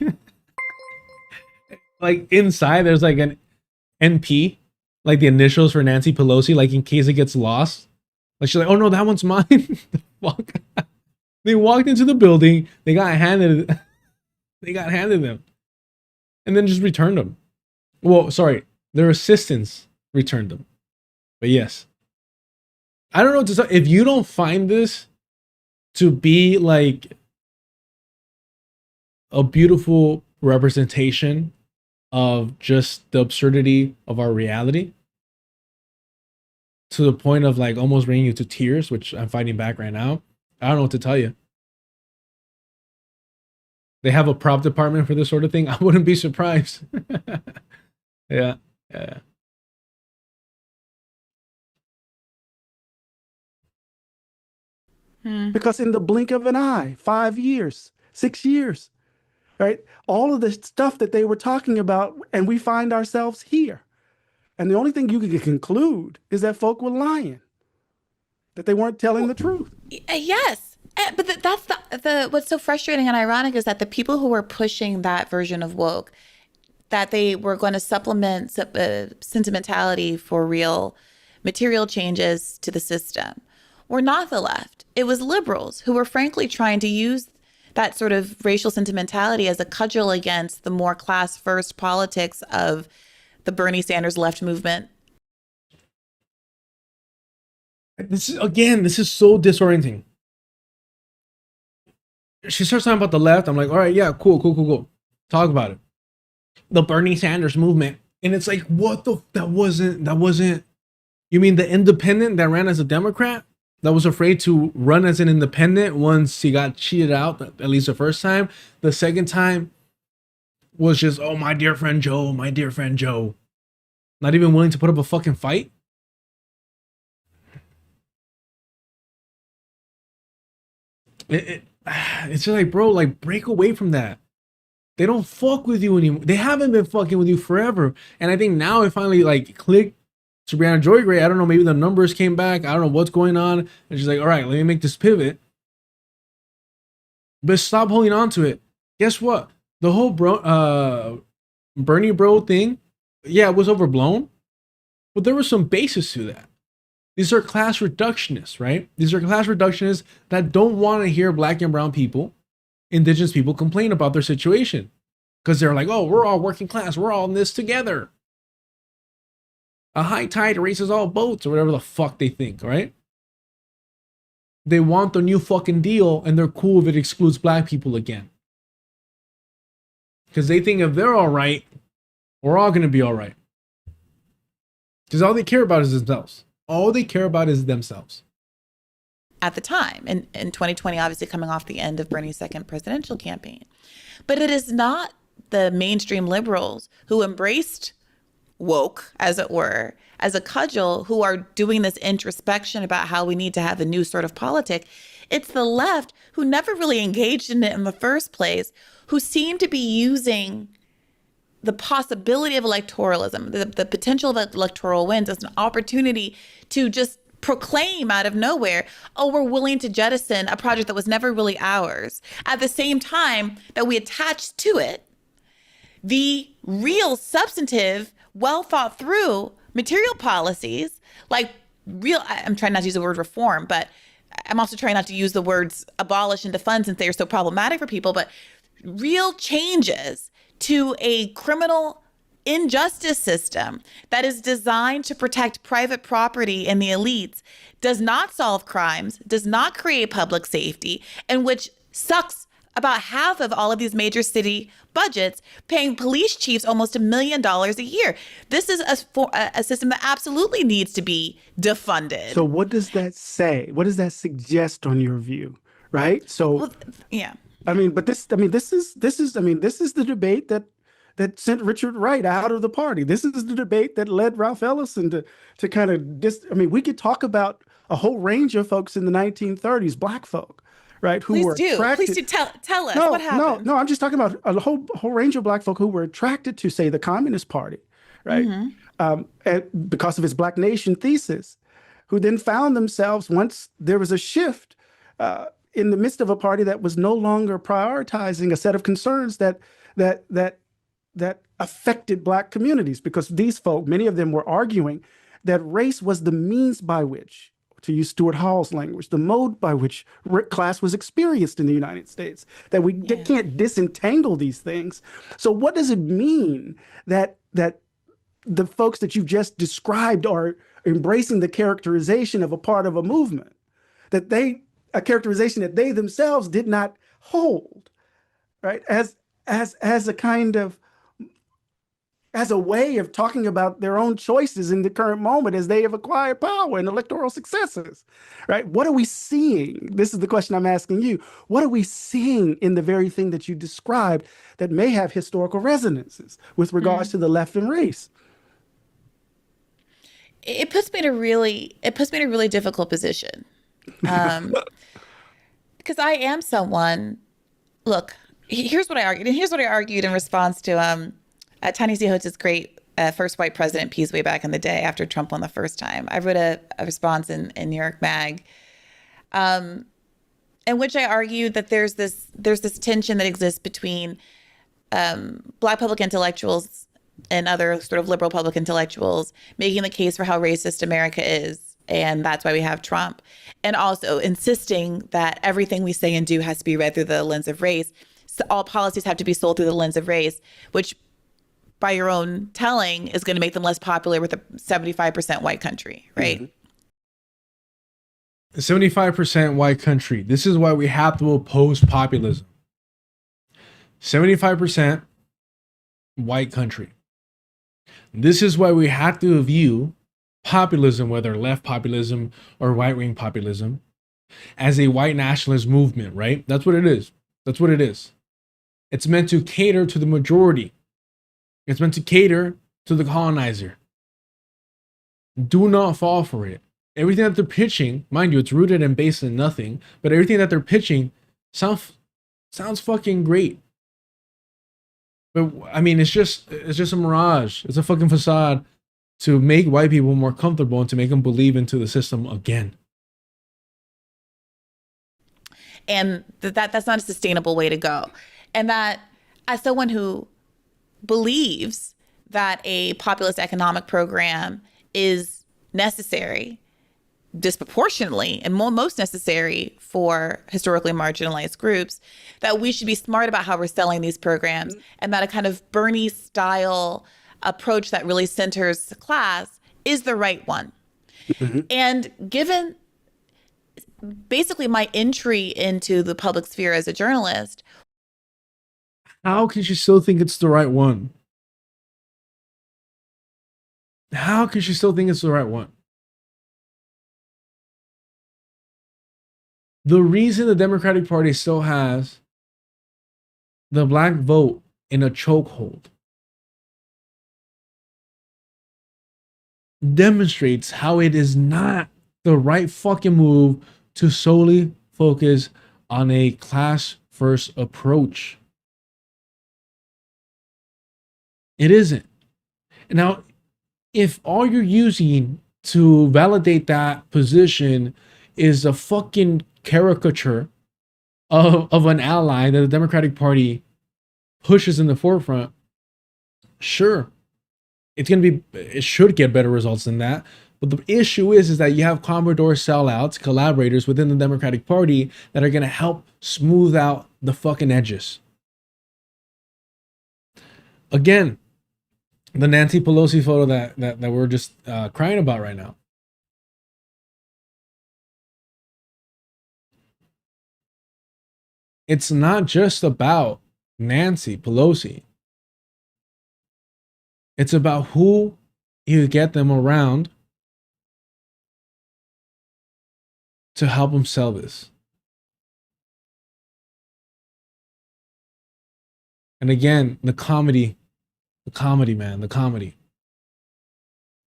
like inside there's like an NP, like the initials for Nancy Pelosi, like in case it gets lost? Like she's like, oh no, that one's mine. The fuck? They walked into the building, they got handed them, and then just returned them. Well, sorry, their assistants returned them. But yes, I don't know what to say. If you don't find this to be like a beautiful representation of just the absurdity of our reality, to the point of like almost bringing you to tears, which I'm fighting back right now, I don't know what to tell you. They have a prop department for this sort of thing. I wouldn't be surprised. Yeah. Because in the blink of an eye, 5 years, 6 years, right? All of the stuff that they were talking about, and we find ourselves here. And the only thing you can conclude is that folk were lying, that they weren't telling the truth. Yes. But that's the what's so frustrating and ironic is that the people who were pushing that version of woke, that they were going to supplement sentimentality for real material changes to the system, were not the left. It was liberals who were frankly trying to use that sort of racial sentimentality as a cudgel against the more class-first politics of the Bernie Sanders left movement. This is so disorienting. She starts talking about the left. I'm like, all right, yeah, cool. Talk about it. The Bernie Sanders movement. And it's like, what the, that wasn't, you mean the independent that ran as a Democrat? That was afraid to run as an independent once he got cheated out, at least the first time. The second time was just, oh, my dear friend Joe. Not even willing to put up a fucking fight. It's just like, bro, like break away from that. They don't fuck with you anymore. They haven't been fucking with you forever. And I think now it finally like clicked. Brianna Joy Gray, I don't know, maybe the numbers came back. I don't know what's going on. And she's like, all right, let me make this pivot. But stop holding on to it. Guess what? The whole Bernie bro thing, yeah, it was overblown. But there was some basis to that. These are class reductionists, right? These are class reductionists that don't want to hear black and brown people, indigenous people complain about their situation. Because they're like, oh, we're all working class. We're all in this together. A high tide raises all boats, or whatever the fuck they think, right? They want the new fucking deal, and they're cool if it excludes black people again. Because they think if they're all right, we're all going to be all right. Because all they care about is themselves. All they care about is themselves. At the time, in 2020, obviously coming off the end of Bernie's second presidential campaign. But it is not the mainstream liberals who embraced woke, as it were, as a cudgel who are doing this introspection about how we need to have a new sort of politic. It's the left who never really engaged in it in the first place, who seem to be using the possibility of electoralism, the potential of electoral wins as an opportunity to just proclaim out of nowhere, oh, we're willing to jettison a project that was never really ours, at the same time that we attached to it the real substantive, well thought through material policies, like I'm trying not to use the word reform, but I'm also trying not to use the words abolish and defund since they are so problematic for people, but real changes to a criminal injustice system that is designed to protect private property and the elites, does not solve crimes, does not create public safety, and which sucks about half of all of these major city budgets, paying police chiefs almost $1 million a year. This is a system that absolutely needs to be defunded. So what does that say? What does that suggest on your view? Right? So, well, yeah. I mean, but this is the debate that sent Richard Wright out of the party. This is the debate that led Ralph Ellison to kind of we could talk about a whole range of folks in the 1930s, black folk, right? Who were attracted. Please do tell us what happened. No, I'm just talking about a whole range of black folk who were attracted to, say, the Communist Party, right? And because of its Black Nation thesis, who then found themselves, once there was a shift in the midst of a party that was no longer prioritizing a set of concerns that affected black communities, because these folk, many of them were arguing that race was the means by which, to use Stuart Hall's language, the mode by which class was experienced in the United States, that we can't disentangle these things. So what does it mean that the folks that you've just described are embracing the characterization of a part of a movement, a characterization that they themselves did not hold, right? As a kind of, as a way of talking about their own choices in the current moment as they have acquired power and electoral successes, right? What are we seeing? This is the question I'm asking you. What are we seeing in the very thing that you described that may have historical resonances with regards to the left and race? It puts me in a really difficult position. Because I am someone, look, here's what I argued. And here's what I argued in response to Ta-Nehisi Coates's great first white president piece way back in the day after Trump won the first time. I wrote a response in New York Mag in which I argued that there's this tension that exists between black public intellectuals and other sort of liberal public intellectuals making the case for how racist America is, and that's why we have Trump, and also insisting that everything we say and do has to be read through the lens of race. So all policies have to be sold through the lens of race, which by your own telling is going to make them less popular with a 75% white country, right? 75% white country. This is why we have to oppose populism. 75% white country. This is why we have to view populism, whether left populism or right-wing populism, as a white nationalist movement, right? That's what it is. That's what it is. It's meant to cater to the majority. It's meant to cater to the colonizer. Do not fall for it. Everything that they're pitching, mind you, it's rooted and based in nothing, but everything that they're pitching sounds fucking great. But I mean, it's just a mirage. It's a fucking facade to make white people more comfortable and to make them believe into the system again. And that's not a sustainable way to go. And that, as someone who believes that a populist economic program is necessary, disproportionately and most necessary for historically marginalized groups, that we should be smart about how we're selling these programs, and that a kind of Bernie style approach that really centers the class is the right one. And given basically my entry into the public sphere as a journalist, how can she still think it's the right one? How can she still think it's the right one? The reason the Democratic Party still has the black vote in a chokehold demonstrates how it is not the right fucking move to solely focus on a class first approach. It isn't. Now, if all you're using to validate that position is a fucking caricature of an ally that the Democratic Party pushes in the forefront, sure, it should get better results than that. But the issue is that you have Commodore sellouts, collaborators within the Democratic Party that are going to help smooth out the fucking edges. Again, the Nancy Pelosi photo that we're just crying about right now. It's not just about Nancy Pelosi. It's about who you get them around to help them sell this. And again, the comedy, man, the comedy.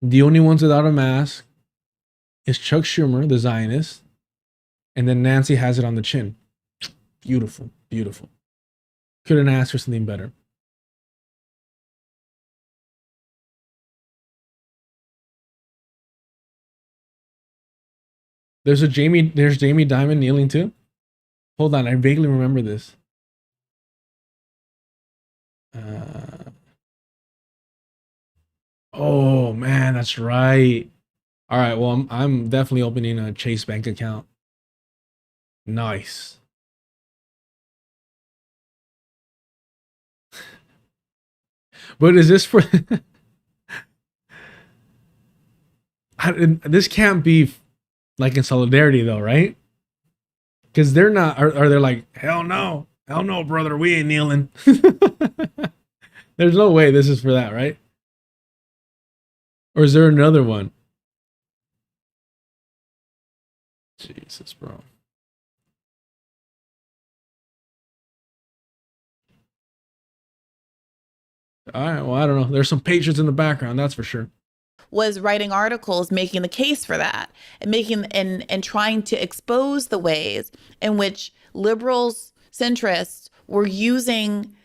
The only ones without a mask is Chuck Schumer, the Zionist, and then Nancy has it on the chin. Beautiful, beautiful. Couldn't ask for something better. There's Jamie Dimon kneeling too. Hold on, I vaguely remember this. Oh man, that's right. All right, well, I'm definitely opening a Chase bank account. Nice. But is this for? This can't be like in solidarity though, right? Because they're not. Are they like, hell no, brother, we ain't kneeling. There's no way this is for that, right? Or is there another one? Jesus, bro. All right, well, I don't know. There's some patriots in the background, that's for sure. Was writing articles making the case for that and making and trying to expose the ways in which liberals, centrists were using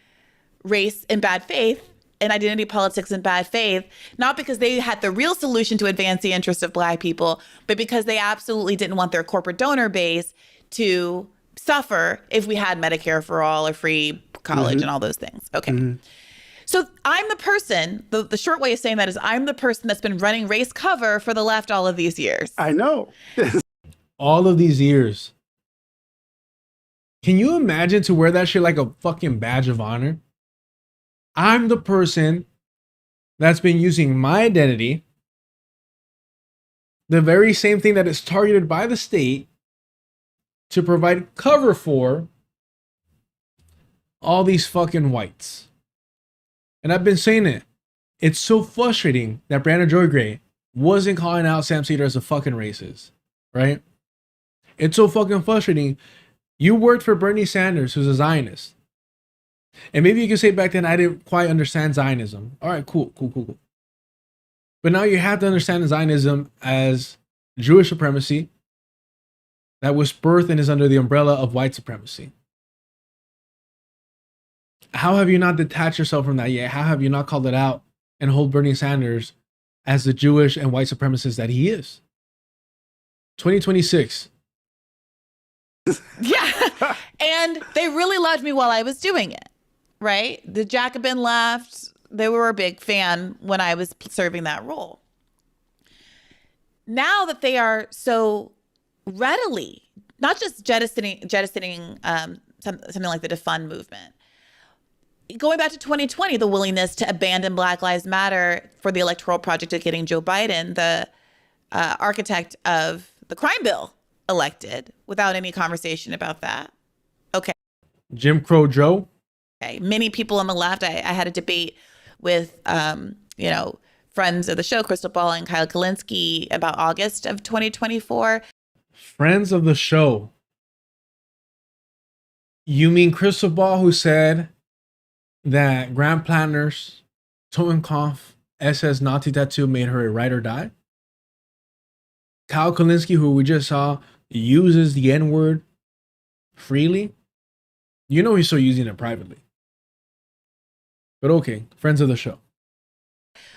race in bad faith and identity politics in bad faith, not because they had the real solution to advance the interests of Black people, but because they absolutely didn't want their corporate donor base to suffer if we had Medicare for all or free college and all those things. Okay. So I'm the person, the short way of saying that is I'm the person that's been running race cover for the left all of these years. I know. All of these years. Can you imagine to wear that shit like a fucking badge of honor? I'm the person that's been using my identity, the very same thing that is targeted by the state, to provide cover for all these fucking whites. And I've been saying it. It's so frustrating that Brandon Joy Gray wasn't calling out Sam Cedar as a fucking racist, right? It's so fucking frustrating. You worked for Bernie Sanders, who's a Zionist. And maybe you can say back then, I didn't quite understand Zionism. All right, cool. But now you have to understand Zionism as Jewish supremacy that was birthed and is under the umbrella of white supremacy. How have you not detached yourself from that yet? How have you not called it out and hold Bernie Sanders as the Jewish and white supremacist that he is? 2026. Yeah. And they really loved me while I was doing it, right? The Jacobin left. They were a big fan when I was serving that role. Now that they are so readily, not just jettisoning something like the defund movement, going back to 2020, the willingness to abandon Black Lives Matter for the electoral project of getting Joe Biden, the architect of the crime bill, elected without any conversation about that. Okay. Jim Crow Joe. Okay. Many people on the left, I had a debate with, friends of the show, Crystal Ball and Kyle Kalinske, about August of 2024. Friends of the show. You mean Crystal Ball, who said that Grand Planners, Totenkopf, SS Nazi tattoo made her a ride or die? Kyle Kalinske, who we just saw, uses the N-word freely. You know he's still using it privately. But okay, friends of the show.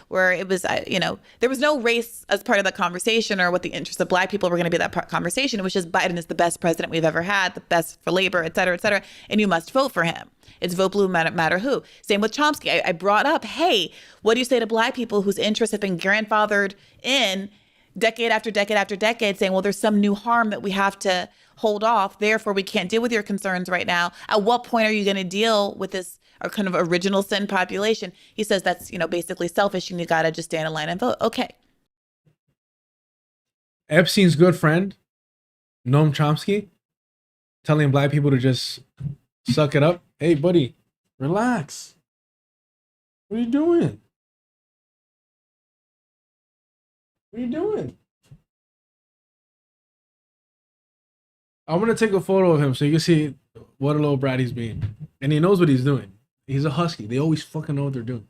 Where it was, there was no race as part of that conversation or what the interests of Black people were going to be that conversation. It was just Biden is the best president we've ever had, the best for labor, et cetera, and you must vote for him. It's vote blue, matter who. Same with Chomsky. I brought up, hey, what do you say to Black people whose interests have been grandfathered in decade after decade after decade, saying, well, there's some new harm that we have to hold off, therefore we can't deal with your concerns right now. At what point are you going to deal with this our kind of original sin population? He says that's, basically selfish and you got to just stand in line and vote. Okay. Epstein's good friend, Noam Chomsky, telling Black people to just suck it up. Hey, buddy, relax. What are you doing? What are you doing? I'm going to take a photo of him so you can see what a little brat he's being. And he knows what he's doing. He's a husky. They always fucking know what they're doing.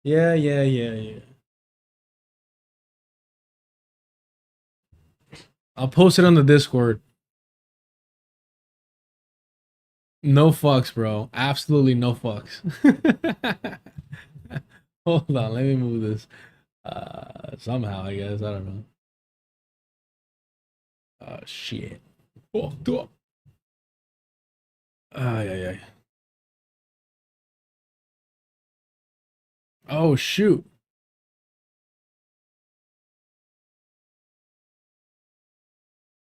Yeah. I'll post it on the Discord. No fucks, bro. Absolutely no fucks. Hold on. Let me move this. Somehow, I guess. I don't know. Shit. Fucked up. Yeah. Oh, shoot.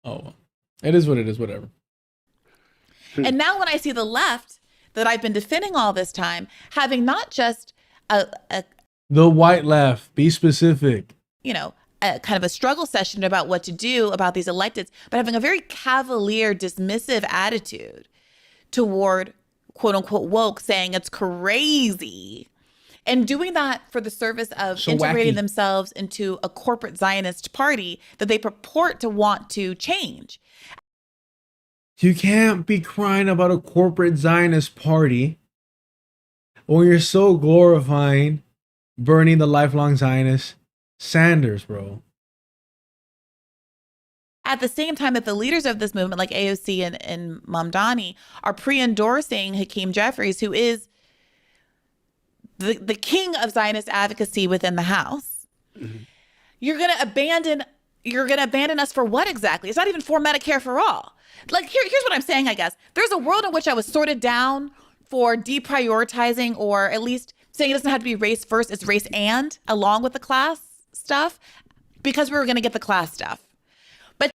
Oh, it is what it is, whatever. And now when I see the left that I've been defending all this time, having not just the white left, be specific. A kind of a struggle session about what to do about these electeds, but having a very cavalier, dismissive attitude toward quote unquote woke, saying it's crazy. And doing that for the service of integrating themselves into a corporate Zionist party that they purport to want to change. You can't be crying about a corporate Zionist party when you're so glorifying burning the lifelong Zionist Sanders, bro. At the same time that the leaders of this movement, like AOC and Mamdani, are pre-endorsing Hakeem Jeffries, who is the king of Zionist advocacy within the House. Mm-hmm. You're gonna abandon us for what exactly? It's not even for Medicare for all. Like here's what I'm saying, I guess. There's a world in which I was sorted down for deprioritizing, or at least saying it doesn't have to be race first, it's race and along with the class stuff, because we were gonna get the class stuff. But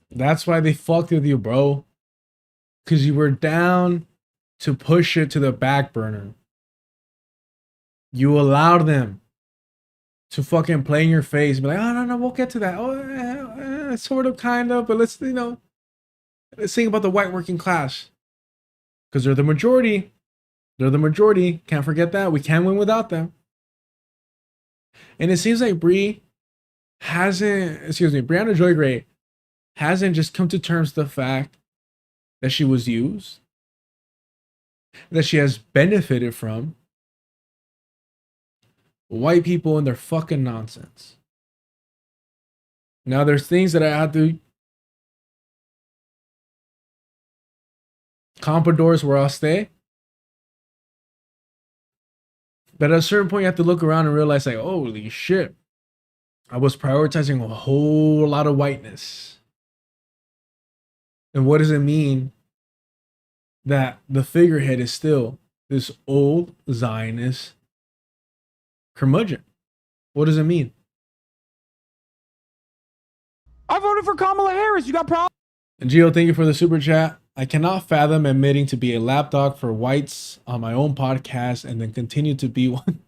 that's why they fucked with you, bro. Because you were down to push it to the back burner. You allowed them to fucking play in your face, be like, oh no, we'll get to that. Oh, sort of, kind of, but let's think about the white working class, because they're the majority. They're the majority. Can't forget that. We can't win without them. And it seems like Brianna Joy Gray hasn't just come to terms with the fact that she was used, that she has benefited from white people and their fucking nonsense. Now there's things that I have to Compradors where I'll stay. But at a certain point you have to look around and realize, like, holy shit, I was prioritizing a whole lot of whiteness. And what does it mean that the figurehead is still this old Zionist curmudgeon? What does it mean? I voted for Kamala Harris. You got problems? And Gio, thank you for the super chat. I cannot fathom admitting to be a lapdog for whites on my own podcast and then continue to be one.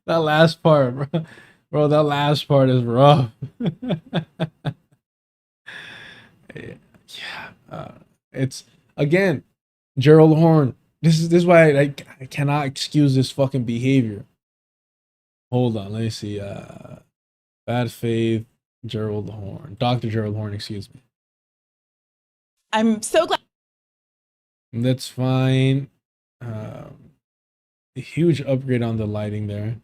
That last part, bro. Bro, that last part is rough. It's, again, Gerald Horn. This is why I cannot excuse this fucking behavior. Hold on, let me see. Bad faith, Gerald Horn. Dr. Gerald Horn, excuse me. I'm so glad. That's fine. A huge upgrade on the lighting there.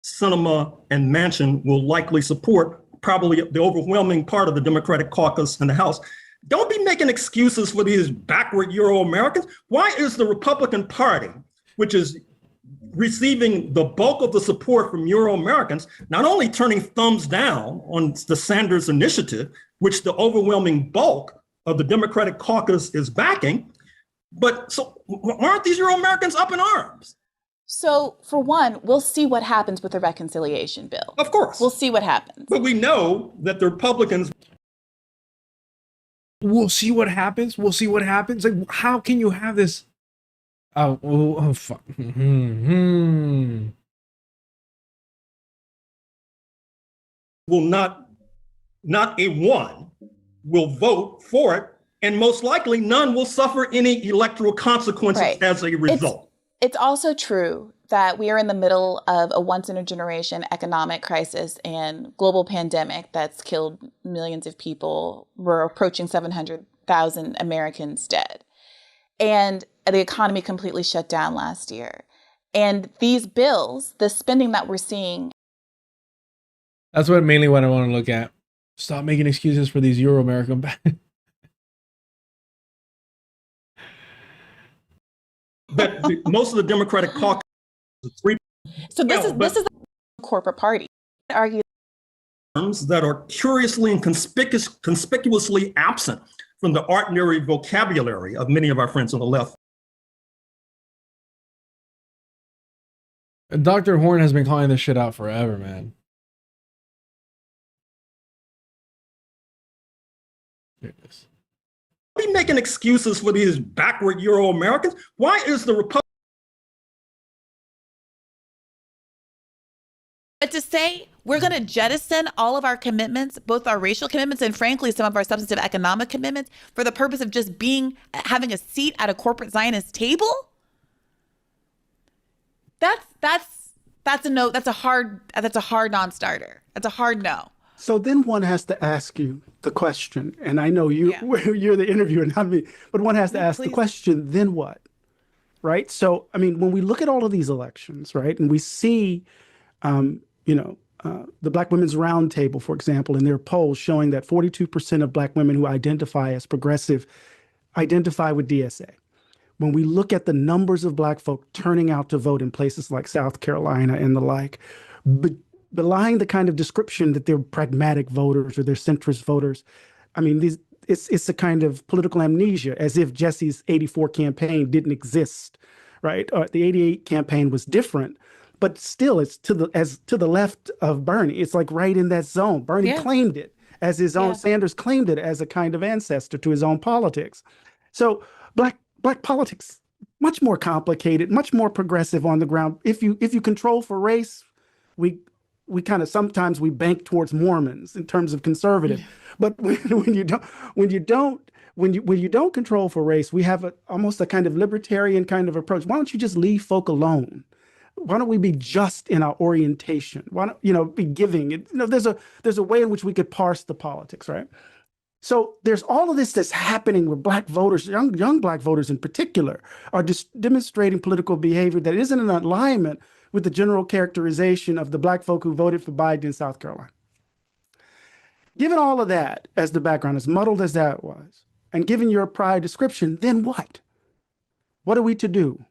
Sinema and Manchin will likely support probably the overwhelming part of the Democratic caucus in the House. Don't be making excuses for these backward Euro Americans. Why is the Republican Party, which is receiving the bulk of the support from Euro Americans, not only turning thumbs down on the Sanders initiative, which the overwhelming bulk of the Democratic caucus is backing, but so aren't these Euro Americans up in arms? So, for one, we'll see what happens with the reconciliation bill. Of course. We'll see what happens. But we know that the Republicans... We'll see what happens. We'll see what happens. Like, how can you have this? Oh fuck. Will not a one will vote for it, and most likely none will suffer any electoral consequences as a result. It's also true that we are in the middle of a once-in-a-generation economic crisis and global pandemic that's killed millions of people. We're approaching 700,000 Americans dead. And the economy completely shut down last year. And these bills, the spending that we're seeing... That's mainly what I want to look at. Stop making excuses for these Euro-American... But most of the Democratic caucus is three. So this is the corporate party. Argue terms that are curiously and conspicuously absent from the ordinary vocabulary of many of our friends on the left. And Dr. Horn has been calling this shit out forever, man. Here it is. Be making excuses for these backward Euro Americans. Why is the Republican? But to say we're going to jettison all of our commitments, both our racial commitments and frankly some of our substantive economic commitments, for the purpose of just having a seat at a corporate Zionist table, that's a no. That's a hard non-starter. That's a hard no. So then one has to ask you the question, and I know you're the interviewer, not me, but one has to ask the question, then what? Right? So, I mean, when we look at all of these elections, right, and we see, the Black Women's Roundtable, for example, in their polls showing that 42% of Black women who identify as progressive identify with DSA. When we look at the numbers of Black folk turning out to vote in places like South Carolina and the like, belying the kind of description that they're pragmatic voters or they're centrist voters. I mean, it's a kind of political amnesia, as if Jesse's 84 campaign didn't exist, right? The 88 campaign was different, but still it's to the left of Bernie. It's like right in that zone. Bernie claimed it as his own, Sanders claimed it as a kind of ancestor to his own politics. So black politics, much more complicated, much more progressive on the ground. If you control for race, we kind of sometimes we bank towards Mormons in terms of conservative, but when you don't control for race, we have almost a kind of libertarian kind of approach. Why don't you just leave folk alone? Why don't we be just in our orientation? Why don't be giving? There's a way in which we could parse the politics, right? So there's all of this that's happening where Black voters, young Black voters in particular, are just demonstrating political behavior that isn't in alignment with the general characterization of the Black folk who voted for Biden in South Carolina. Given all of that as the background, as muddled as that was, and given your prior description, then what? What are we to do?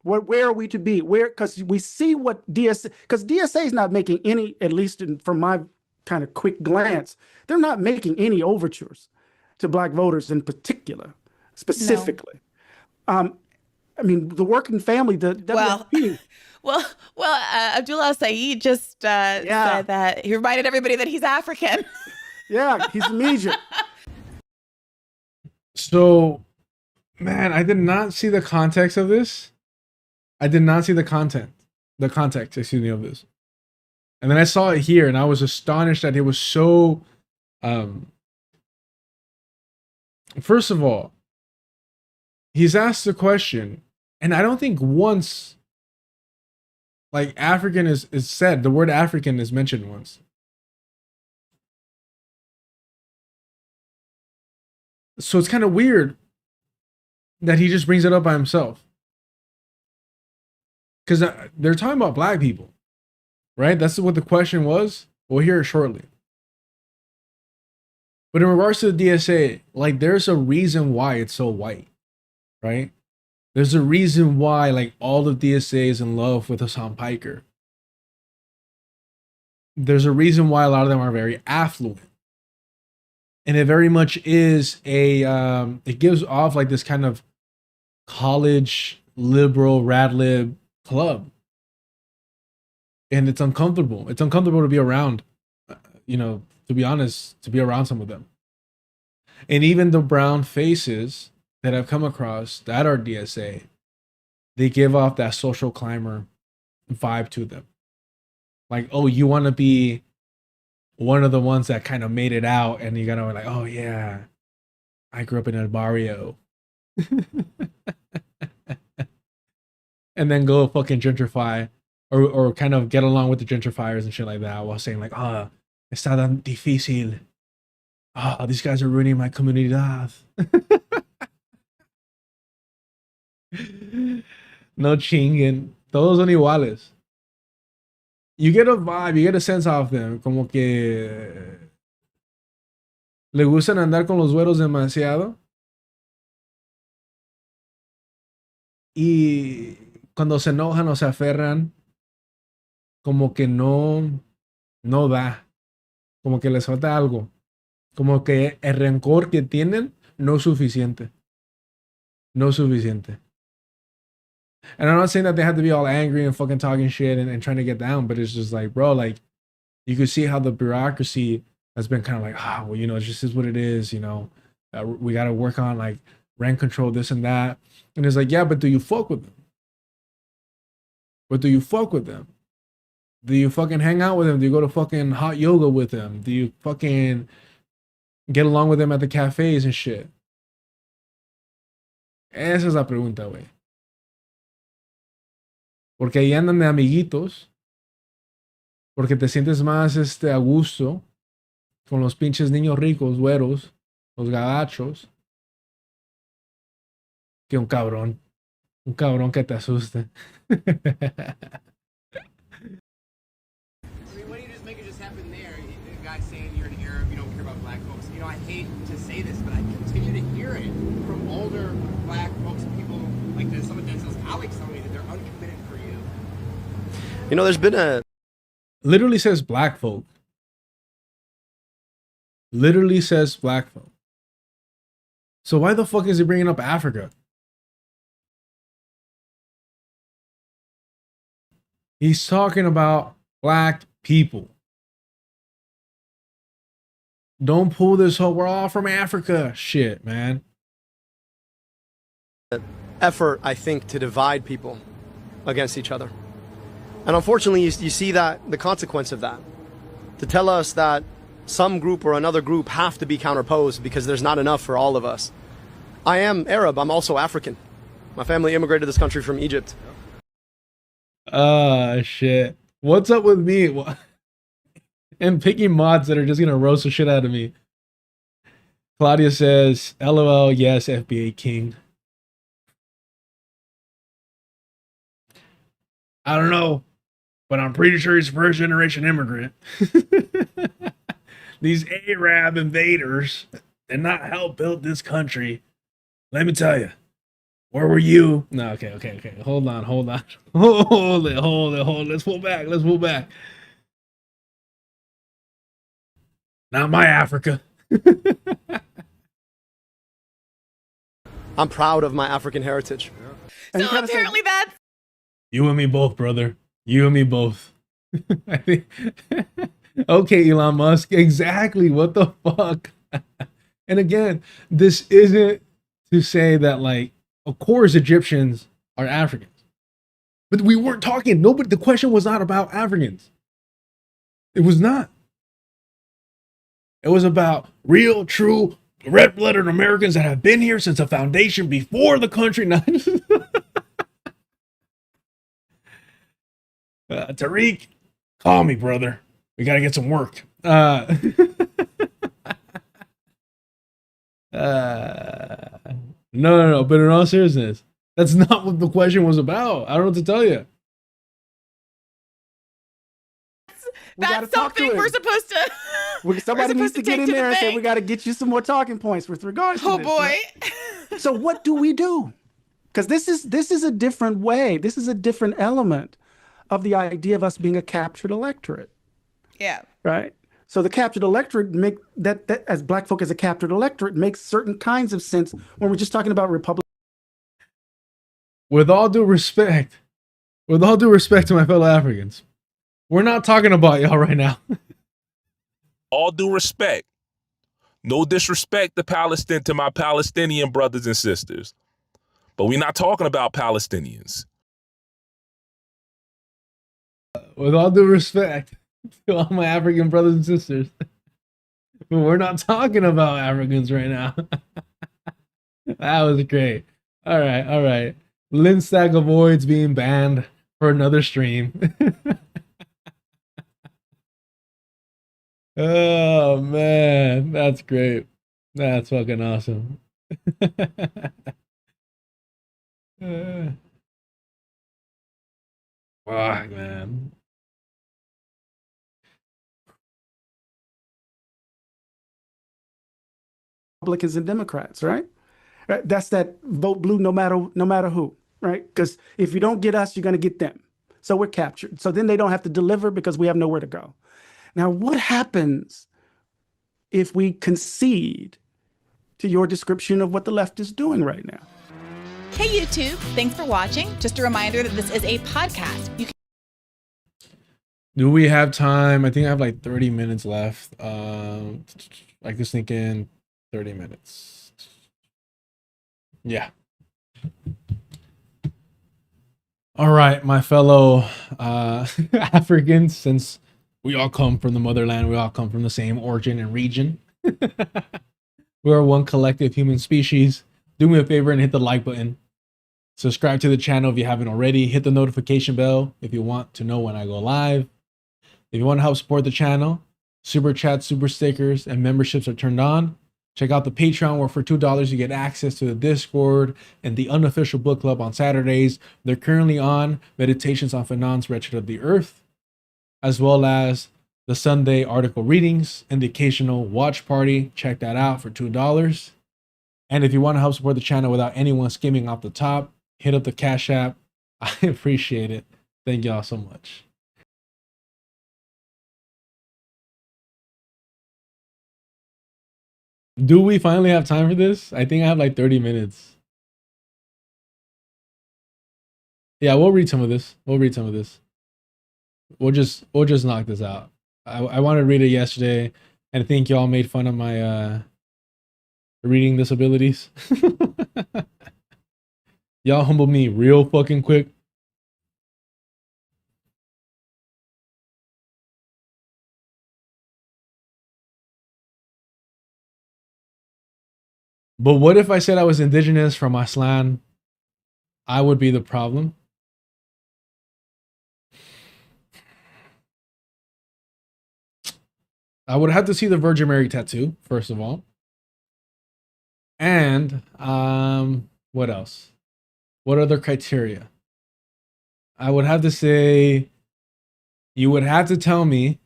Where are we to be? Because we see what DSA, because DSA is not making any, at least from my kind of quick glance, they're not making any overtures to Black voters in particular, specifically. No. I mean, the working family, the WFP. Well, Abdullah Saeed just said that he reminded everybody that he's African. Yeah, he's from Egypt. So, man, I did not see the context of this. I did not see the context, excuse me, of this. And then I saw it here, and I was astonished that it was so. First of all, he's asked the question, and I don't think once, like, African is said. The word African is mentioned once. So it's kind of weird that he just brings it up by himself. Because they're talking about black people, right? That's what the question was. We'll hear it shortly. But in regards to the DSA, like, there's a reason why it's so white, right? There's a reason why, like, all of DSA is in love with Hassan Piker. There's a reason why a lot of them are very affluent. And it very much is a, it gives off like this kind of college liberal rad lib club. And it's uncomfortable. It's uncomfortable to be around, you know, to be honest, to be around some of them. And even the brown faces that I've come across that are DSA, they give off that social climber vibe to them. Like, oh, you want to be one of the ones that kind of made it out, and you gotta be like, oh yeah, I grew up in El Barrio. And then go fucking gentrify or kind of get along with the gentrifiers and shit like that while saying like, ah, está tan difícil. Ah, these guys are ruining my comunidad. No chinguen. Todos son iguales. You get a vibe, you get a sense of them, como que le gustan andar con los güeros demasiado. Y cuando se enojan o se aferran, como que no da. Como que les falta algo. Como que el rencor que tienen no es suficiente. No es suficiente. And I'm not saying that they have to be all angry and fucking talking shit and trying to get down, but it's just like, bro, like, you can see how the bureaucracy has been kind of like, ah, well, you know, it just is what it is, you know. We got to work on, like, rent control, this and that. And it's like, yeah, but do you fuck with them? But do you fuck with them? Do you fucking hang out with them? Do you go to fucking hot yoga with them? Do you fucking get along with them at the cafes and shit? Esa es la pregunta, güey. Porque ahí andan de amiguitos. Porque te sientes más a gusto con los pinches niños ricos, güeros, los gabachos, que un cabrón. Un cabrón que te asuste. I mean, why don't you just make it just happen there? The guy saying you're an Arab, you don't care about black folks. You know, I hate to say this, but I continue to hear it from older black folks, people like some of Denzel's colleagues telling me that they're uncommitted for you. You know, there's been a... Literally says black folk. Literally says black folk. So why the fuck is he bringing up Africa? He's talking about black people. Don't pull this whole we're all from Africa shit, man. Effort, I think, to divide people against each other. And unfortunately, you see that the consequence of that. To tell us that some group or another group have to be counterposed because there's not enough for all of us. I am Arab. I'm also African. My family immigrated to this country from Egypt. Shit. What's up with me? And picking mods that are just gonna roast the shit out of me. Claudia says, LOL, yes, FBA King. I don't know, but I'm pretty sure he's first generation immigrant. These Arab invaders did not help build this country. Let me tell you. Where were you? No, okay. Hold on. Hold it. Let's pull back. Not my Africa. I'm proud of my African heritage. So apparently that's... You and me both, brother. You and me both. I think... Okay, Elon Musk. Exactly. What the fuck? And again, this isn't to say that, like, of course Egyptians are Africans. But we weren't talking. Nobody. The question was not about Africans. It was not. It was about real, true, red-blooded Americans that have been here since the foundation before the country. Tariq, call me, brother. We got to get some work. No. But in all seriousness, that's not what the question was about. I don't know what to tell you. That's something we're supposed to. Somebody needs to get in there and say, we got to get you some more talking points with regards to Oh this. boy. Right? So what do we do? Because this is a different way. This is a different element of the idea of us being a captured electorate. Yeah. Right. So the captured electorate make that as black folk as a captured electorate makes certain kinds of sense when we're just talking about Republican. With all due respect to my fellow Africans, we're not talking about y'all right now. All due respect. No disrespect to my Palestinian brothers and sisters. But we're not talking about Palestinians. With all due respect to all my African brothers and sisters, but we're not talking about Africans right now. That was great. All right. Linstag avoids being banned for another stream. Oh man, that's great. That's fucking awesome. Fuck, man. Republicans and Democrats, right? Right. That's that vote blue no matter who, right? Because if you don't get us, you're going to get them. So we're captured. So then they don't have to deliver because we have nowhere to go. Now, what happens if we concede to your description of what the left is doing right now? Hey YouTube, thanks for watching. Just a reminder that this is a podcast. You can Do we have time? I think I have like 30 minutes left. Like just thinking 30 minutes. Yeah. All right, my fellow Africans, since we all come from the motherland, we all come from the same origin and region. We are one collective human species. Do me a favor and hit the like button. Subscribe to the channel if you haven't already. Hit the notification bell if you want to know when I go live. If you want to help support the channel, super chats, super stickers, and memberships are turned on. Check out the Patreon where for $2 you get access to the Discord and the unofficial book club on Saturdays. They're currently on Meditations on Finance, Wretched of the Earth, as well as the Sunday article readings and the occasional watch party. Check that out for $2. And if you want to help support the channel without anyone skimming off the top, hit up the Cash App. I appreciate it. Thank y'all so much. Do we finally have time for this? I think I have like 30 minutes. Yeah, we'll read some of this. We'll just knock this out. I wanted to read it yesterday, and I think y'all made fun of my reading disabilities. Y'all humbled me real fucking quick. But what if I said I was indigenous from Aslan? I would be the problem. I would have to see the Virgin Mary tattoo, first of all. And what else? What other criteria? I would have to say you would have to tell me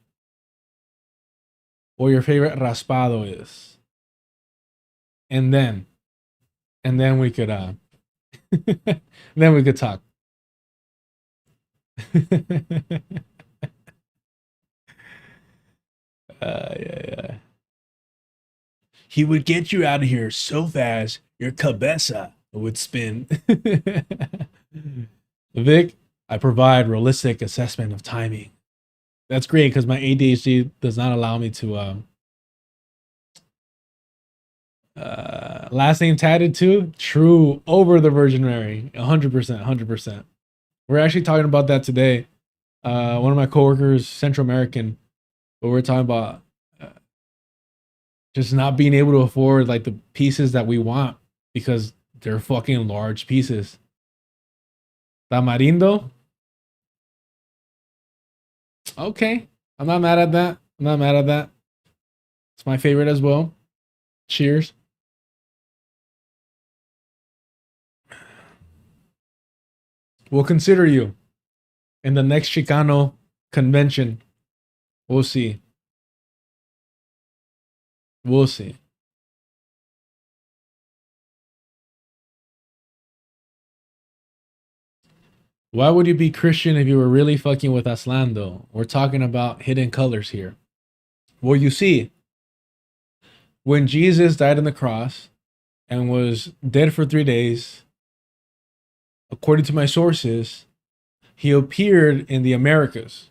what your favorite raspado is. And then we could then we could talk. Yeah. He would get you out of here so fast your cabeza would spin. Vic, I provide realistic assessment of timing. That's great because my ADHD does not allow me to last name tatted too. True, over the Virgin Mary. 100%. We're actually talking about that today. One of my coworkers, Central American, but we're talking about just not being able to afford like the pieces that we want because they're fucking large pieces. Tamarindo. Okay, I'm not mad at that. It's my favorite as well. Cheers. We'll consider you in the next Chicano convention. We'll see. We'll see. Why would you be Christian if you were really fucking with Aslan, though? We're talking about hidden colors here. Well, you see, when Jesus died on the cross and was dead for 3 days, according to my sources, he appeared in the Americas.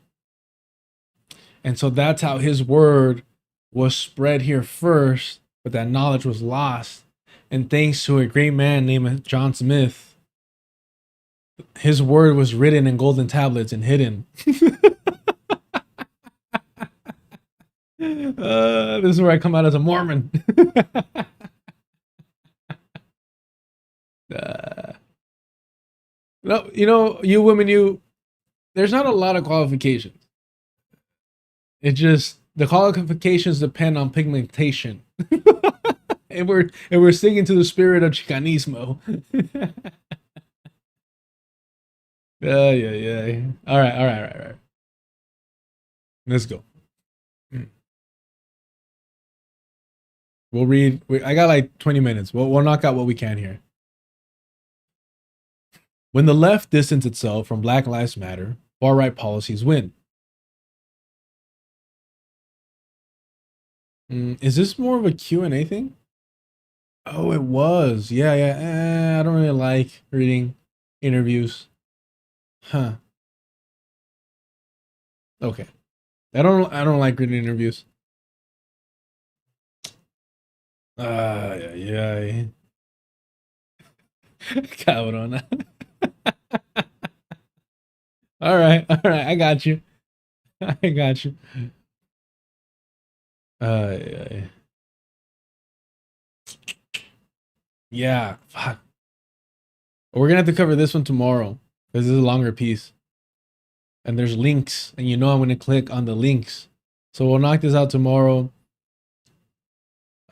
And so that's how his word was spread here first, but that knowledge was lost. And thanks to a great man named John Smith, his word was written in golden tablets and hidden. This is where I come out as a Mormon. No, you know, you women, there's not a lot of qualifications. It just, the qualifications depend on pigmentation. and we're singing to the spirit of Chicanismo. Yeah. All right. Let's go. We'll read. I got like 20 minutes. We'll knock out what we can here. When the left distanced itself from Black Lives Matter, far-right policies win. Is this more of a Q&A thing? Oh, it was. Yeah. I don't really like reading interviews. Huh. Okay. I don't like reading interviews. Yeah. Cabrona. All right. I got you. Yeah. Fuck. We're gonna have to cover this one tomorrow because this is a longer piece, and there's links, and you know I'm gonna click on the links. So we'll knock this out tomorrow.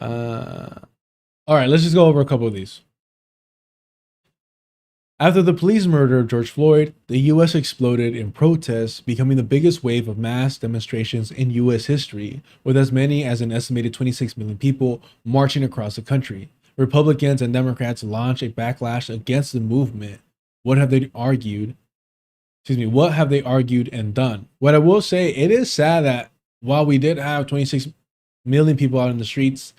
All right, let's just go over a couple of these. After the police murder of George Floyd, the U.S. exploded in protests, becoming the biggest wave of mass demonstrations in U.S. history, with as many as an estimated 26 million people marching across the country. Republicans and Democrats launched a backlash against the movement. What have they argued and done? What I will say, it is sad that while we did have 26 million people out in the streets,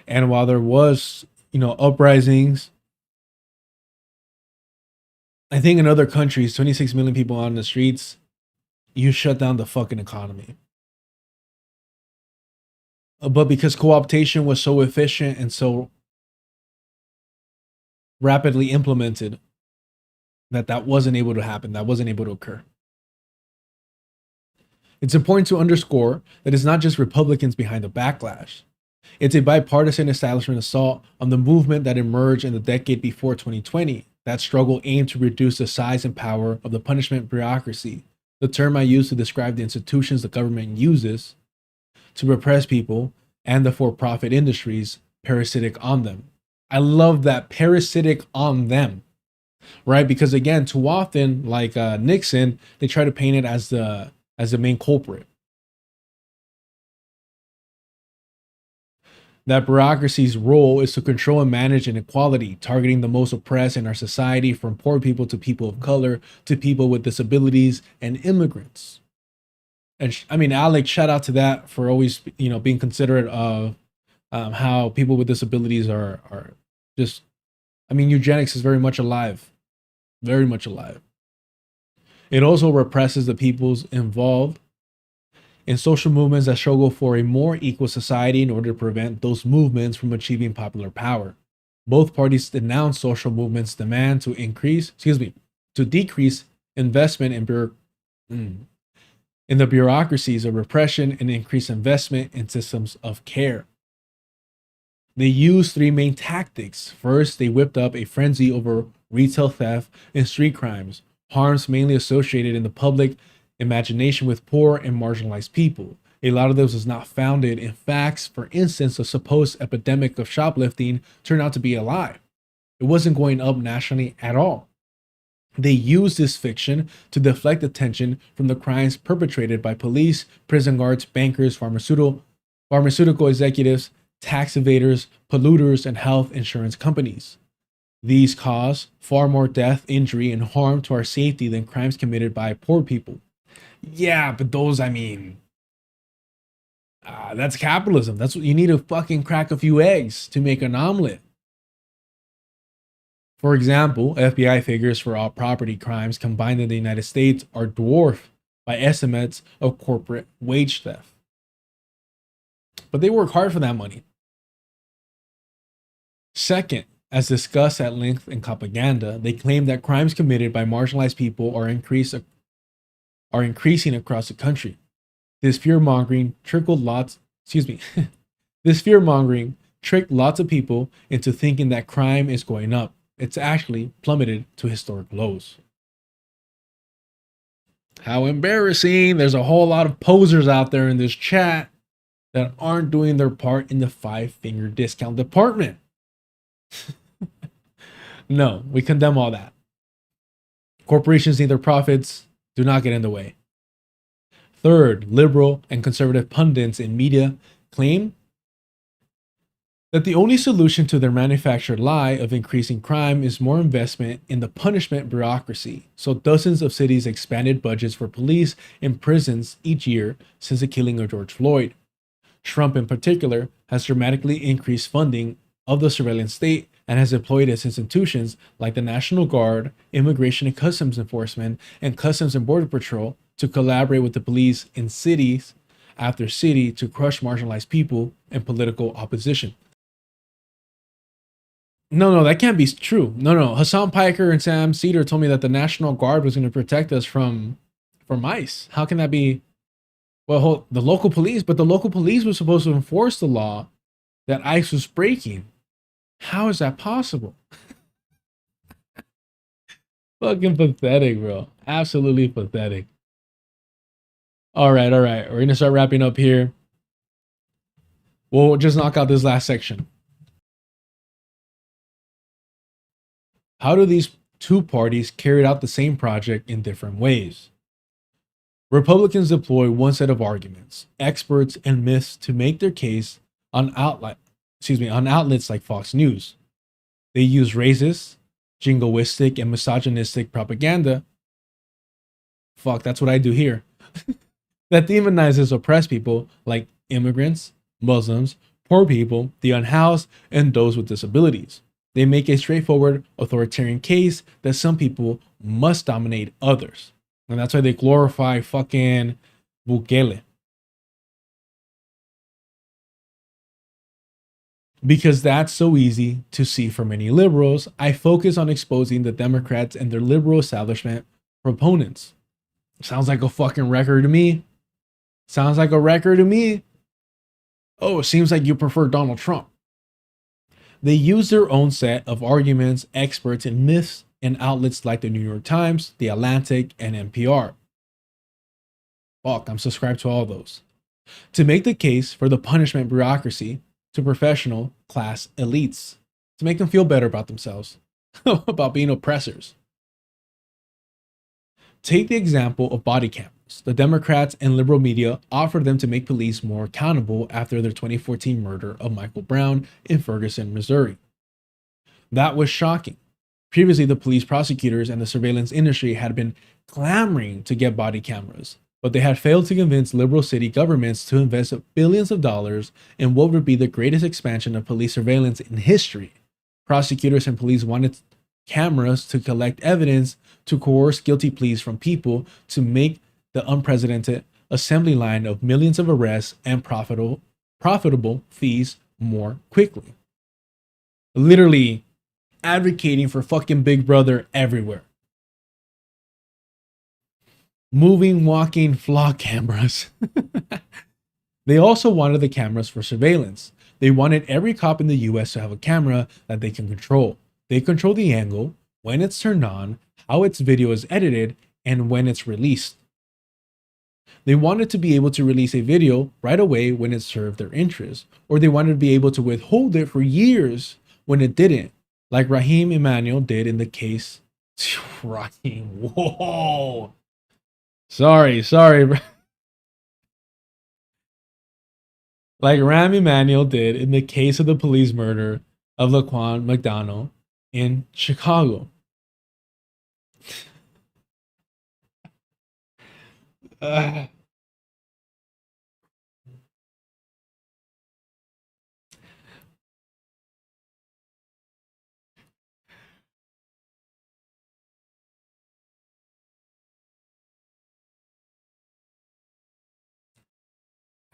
and while there was, uprisings, I think in other countries, 26 million people out in the streets, you shut down the fucking economy. But because co-optation was so efficient and so rapidly implemented, that wasn't able to happen, that wasn't able to occur. It's important to underscore that it's not just Republicans behind the backlash. It's a bipartisan establishment assault on the movement that emerged in the decade before 2020. That struggle aimed to reduce the size and power of the punishment bureaucracy, the term I use to describe the institutions the government uses to repress people, and the for-profit industries parasitic on them. I love that, parasitic on them, right? Because again, too often, like Nixon, they try to paint it as the main culprit. That bureaucracy's role is to control and manage inequality, targeting the most oppressed in our society, from poor people to people of color to people with disabilities and immigrants. And Alex, shout out to that for always, being considerate of how people with disabilities are just, eugenics is very much alive, very much alive. It also represses the peoples involved in social movements that struggle for a more equal society in order to prevent those movements from achieving popular power. Both parties denounce social movements' demand to decrease investment in the bureaucracies of repression and increase investment in systems of care. They used three main tactics. First, they whipped up a frenzy over retail theft and street crimes, harms mainly associated in the public imagination with poor and marginalized people. A lot of this was not founded in facts. For instance, the supposed epidemic of shoplifting turned out to be a lie. It wasn't going up nationally at all. They use this fiction to deflect attention from the crimes perpetrated by police, prison guards, bankers, pharmaceutical executives, tax evaders, polluters, and health insurance companies. These cause far more death, injury, and harm to our safety than crimes committed by poor people. Yeah, but those, I mean, that's capitalism. That's what you need to fucking crack a few eggs to make an omelet. For example, FBI figures for all property crimes combined in the United States are dwarfed by estimates of corporate wage theft. But they work hard for that money. Second, as discussed at length in propaganda, they claim that crimes committed by marginalized people are increasing across the country. This fear-mongering tricked lots of people into thinking that crime is going up. It's actually plummeted to historic lows. How embarrassing. There's a whole lot of posers out there in this chat that aren't doing their part in the 5-finger discount department. No, we condemn all that. Corporations need their profits. Do not get in the way. Third, liberal and conservative pundits in media claim that the only solution to their manufactured lie of increasing crime is more investment in the punishment bureaucracy. So dozens of cities expanded budgets for police and prisons each year since the killing of George Floyd. Trump in particular has dramatically increased funding of the surveillance state and has employed its institutions like the National Guard, Immigration and Customs Enforcement, and Customs and Border Patrol to collaborate with the police in cities after city to crush marginalized people and political opposition. No, that can't be true. No. Hassan Piker and Sam Cedar told me that the National Guard was going to protect us from ICE. How can that be? Well, the local police, but the local police was supposed to enforce the law that ICE was breaking. How is that possible? Fucking pathetic, bro. Absolutely pathetic. All right. We're going to start wrapping up here. We'll just knock out this last section. How do these two parties carry out the same project in different ways? Republicans deploy one set of arguments, experts, and myths to make their case on outlets like Fox News. They use racist, jingoistic, and misogynistic propaganda. Fuck, that's what I do here. That demonizes oppressed people like immigrants, Muslims, poor people, the unhoused, and those with disabilities. They make a straightforward authoritarian case that some people must dominate others. And that's why they glorify fucking Bukele. Because that's so easy to see for many liberals, I focus on exposing the Democrats and their liberal establishment proponents. Sounds like a fucking record to me. Sounds like a record to me. Oh, it seems like you prefer Donald Trump. They use their own set of arguments, experts, and myths in outlets like the New York Times, The Atlantic, and NPR. Fuck, I'm subscribed to all those. To make the case for the punishment bureaucracy to professional class elites, to make them feel better about themselves, about being oppressors. Take the example of body cameras. The Democrats and liberal media offered them to make police more accountable after their 2014 murder of Michael Brown in Ferguson, Missouri. That was shocking. Previously, the police prosecutors and the surveillance industry had been clamoring to get body cameras, but they had failed to convince liberal city governments to invest billions of dollars in what would be the greatest expansion of police surveillance in history. Prosecutors and police wanted cameras to collect evidence, to coerce guilty pleas from people, to make the unprecedented assembly line of millions of arrests and profitable fees more quickly. Literally advocating for fucking Big Brother everywhere. Moving, walking vlog cameras. They also wanted the cameras for surveillance. They wanted every cop in the US to have a camera that they can control. They control the angle, when it's turned on, how its video is edited, and when it's released. They wanted to be able to release a video right away when it served their interest, or they wanted to be able to withhold it for years when it didn't, like Raheem Emanuel did in the case Rocky, whoa. Sorry, bro. Like Rahm Emanuel did in the case of the police murder of Laquan McDonald in Chicago. I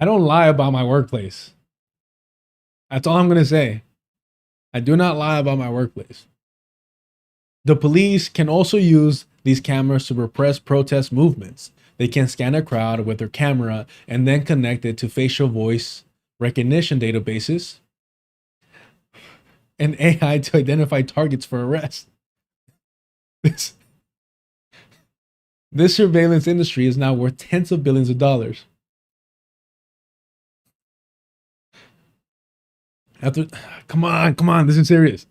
don't lie about my workplace. That's all I'm going to say. I do not lie about my workplace. The police can also use these cameras to repress protest movements. They can scan a crowd with their camera and then connect it to facial voice recognition databases and AI to identify targets for arrest. This surveillance industry is now worth tens of billions of dollars. Come on, this is serious.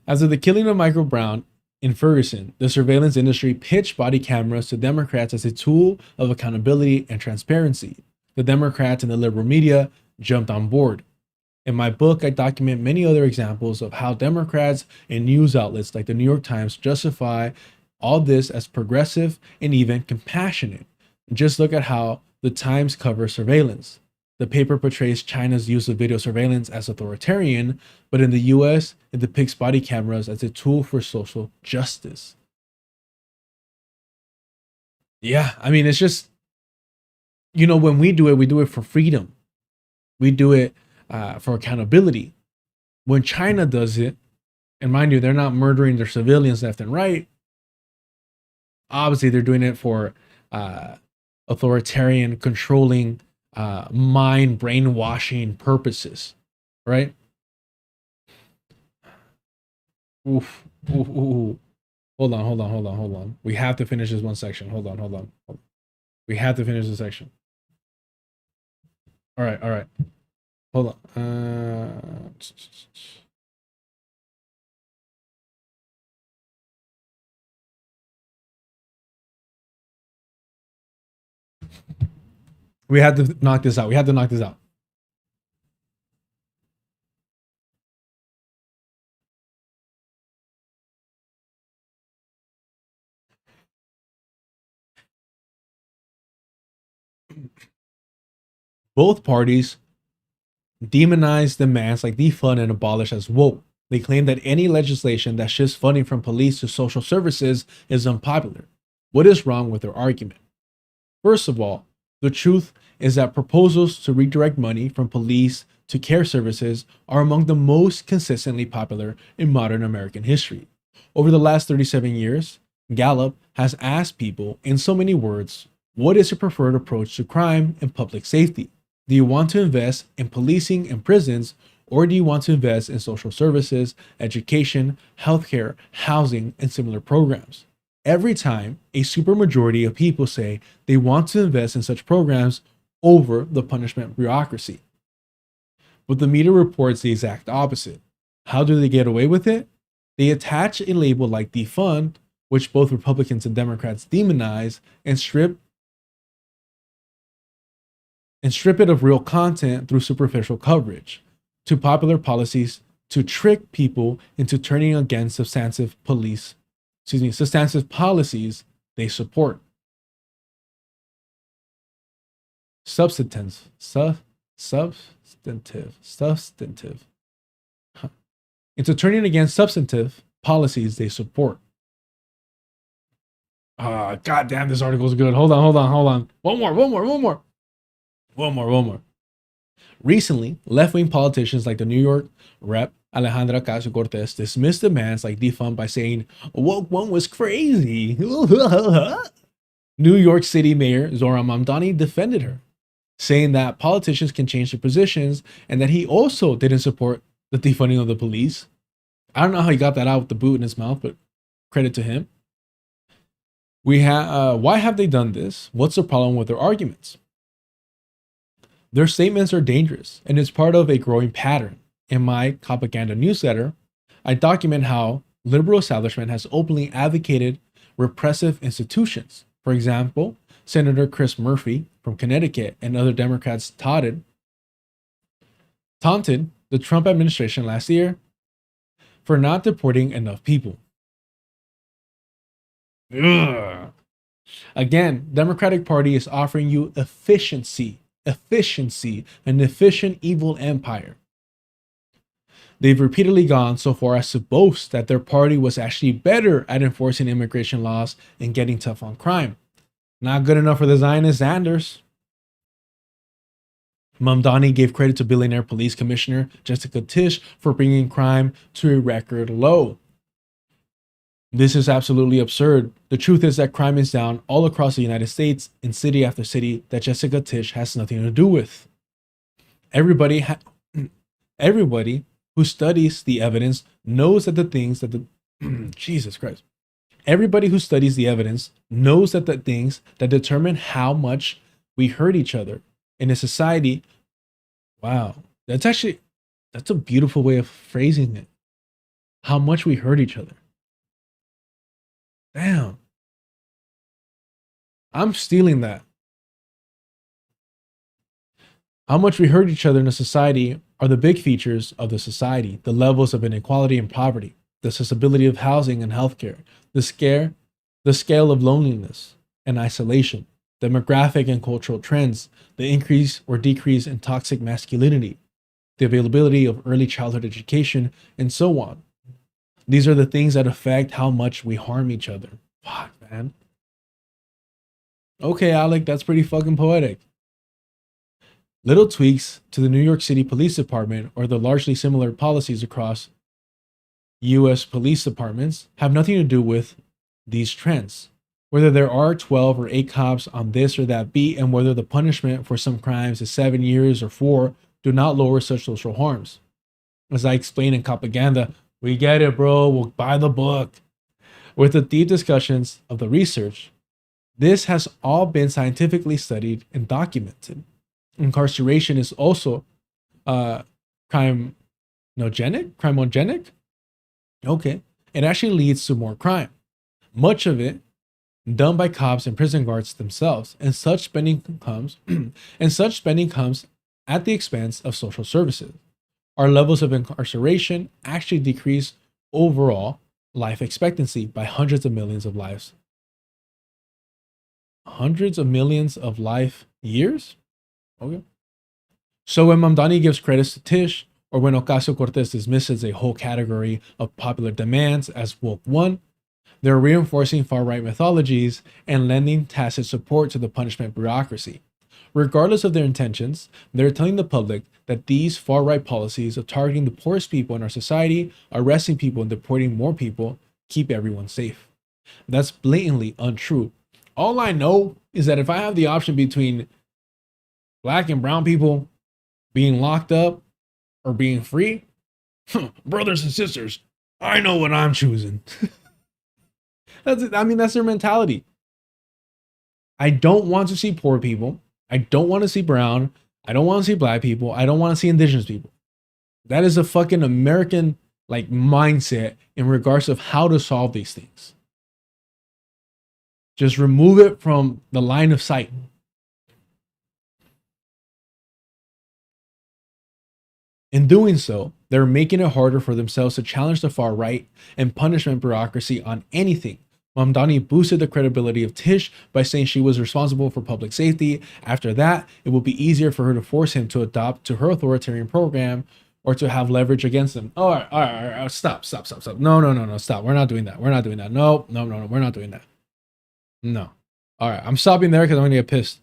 After the killing of Michael Brown in Ferguson, the surveillance industry pitched body cameras to Democrats as a tool of accountability and transparency. The Democrats and the liberal media jumped on board. In my book, I document many other examples of how Democrats and news outlets like the New York Times justify all this as progressive and even compassionate. Just look at how the Times covers surveillance. The paper portrays China's use of video surveillance as authoritarian, but in the US, it depicts body cameras as a tool for social justice. Yeah, I mean, it's just, when we do it for freedom. We do it for accountability. When China does it, and mind you, they're not murdering their civilians left and right. Obviously, they're doing it for authoritarian, controlling, mind brainwashing purposes, right? Oof. Hold on. We have to finish this one section. Hold on. We have to finish this section. All right. Hold on. We had to knock this out. Both parties demonize demands like defund and abolish as woke. They claim that any legislation that shifts funding from police to social services is unpopular. What is wrong with their argument? First of all, the truth is that proposals to redirect money from police to care services are among the most consistently popular in modern American history. Over the last 37 years, Gallup has asked people in so many words, what is your preferred approach to crime and public safety? Do you want to invest in policing and prisons, or do you want to invest in social services, education, healthcare, housing, and similar programs? Every time, a supermajority of people say they want to invest in such programs over the punishment bureaucracy. But the media reports the exact opposite. How do they get away with it? They attach a label like defund, which both Republicans and Democrats demonize, and strip it of real content through superficial coverage, to popular policies to trick people into turning against substantive policies they support. Substantive. Into turning against substantive policies they support. God damn, this article is good. Hold on. One more. Recently, left-wing politicians like the New York Rep. Alejandra Ocasio-Cortez dismissed demands like defund by saying, woke one was crazy. New York City Mayor Zohran Mamdani defended her, saying that politicians can change their positions and that he also didn't support the defunding of the police. I don't know how he got that out with the boot in his mouth, but credit to him. Why have they done this? What's the problem with their arguments? Their statements are dangerous, and it's part of a growing pattern. In my propaganda newsletter, I document how liberal establishment has openly advocated repressive institutions. For example, Senator Chris Murphy from Connecticut and other Democrats taunted the Trump administration last year for not deporting enough people. Ugh. Again, Democratic Party is offering you efficiency, an efficient evil empire. They've repeatedly gone so far as to boast that their party was actually better at enforcing immigration laws and getting tough on crime. Not good enough for the Zionist Sanders. Mamdani gave credit to billionaire police commissioner Jessica Tisch for bringing crime to a record low. This is absolutely absurd. The truth is that crime is down all across the United States in city after city that Jessica Tisch has nothing to do with. Everybody who studies the evidence knows that the things that the Jesus Christ. Everybody who studies the evidence knows that the things that determine how much we hurt each other in a society. Wow, that's a beautiful way of phrasing it. How much we hurt each other. Damn. I'm stealing that. How much we hurt each other in a society are the big features of the society, the levels of inequality and poverty, the accessibility of housing and healthcare, the scale of loneliness and isolation, demographic and cultural trends, the increase or decrease in toxic masculinity, the availability of early childhood education, and so on. These are the things that affect how much we harm each other. Fuck, man. Okay, Alec, that's pretty fucking poetic. Little tweaks to the New York City Police Department or the largely similar policies across U.S. police departments have nothing to do with these trends. Whether there are 12 or 8 cops on this or that beat, and whether the punishment for some crimes is 7 years or 4, do not lower such social harms. As I explained in Propaganda, we get it, bro. We'll buy the book. With the deep discussions of the research, this has all been scientifically studied and documented. Incarceration is also crimogenic? Okay. It actually leads to more crime. Much of it done by cops and prison guards themselves, and such spending comes at the expense of social services. Our levels of incarceration actually decrease overall life expectancy by hundreds of millions of lives. Hundreds of millions of life years? Okay. So when Mamdani gives credits to Tisch, or when Ocasio-Cortez dismisses a whole category of popular demands as woke one, they're reinforcing far-right mythologies and lending tacit support to the punishment bureaucracy. Regardless of their intentions, they're telling the public that these far-right policies of targeting the poorest people in our society, arresting people and deporting more people, keep everyone safe. That's blatantly untrue. All I know is that if I have the option between black and brown people being locked up or being free, brothers and sisters, I know what I'm choosing. That's their mentality. I don't want to see poor people. I don't want to see brown. I don't want to see black people. I don't want to see indigenous people. That is a fucking American mindset in regards of how to solve these things. Just remove it from the line of sight. In doing so, they're making it harder for themselves to challenge the far right and punishment bureaucracy on anything. Mamdani boosted the credibility of Tisch by saying she was responsible for public safety. After that, it will be easier for her to force him to adopt to her authoritarian program or to have leverage against him. All right, stop. No, stop. We're not doing that. No, we're not doing that. No. All right, I'm stopping there because I'm going to get pissed.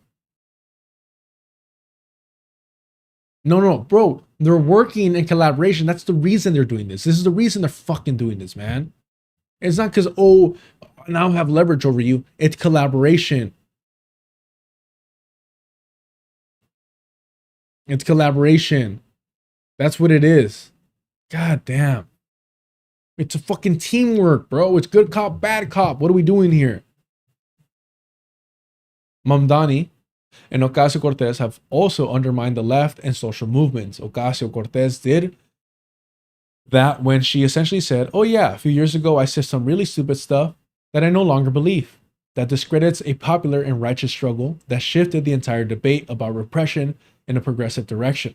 No, bro. They're working in collaboration. That's the reason they're doing this. This is the reason they're fucking doing this, man. It's not because, now I have leverage over you. It's collaboration. It's collaboration. That's what it is. God damn. It's a fucking teamwork, bro. It's good cop, bad cop. What are we doing here? Mamdani and Ocasio-Cortez have also undermined the left and social movements. Ocasio-Cortez did that when she essentially said, oh yeah, a few years ago I said some really stupid stuff that I no longer believe, that discredits a popular and righteous struggle that shifted the entire debate about repression in a progressive direction.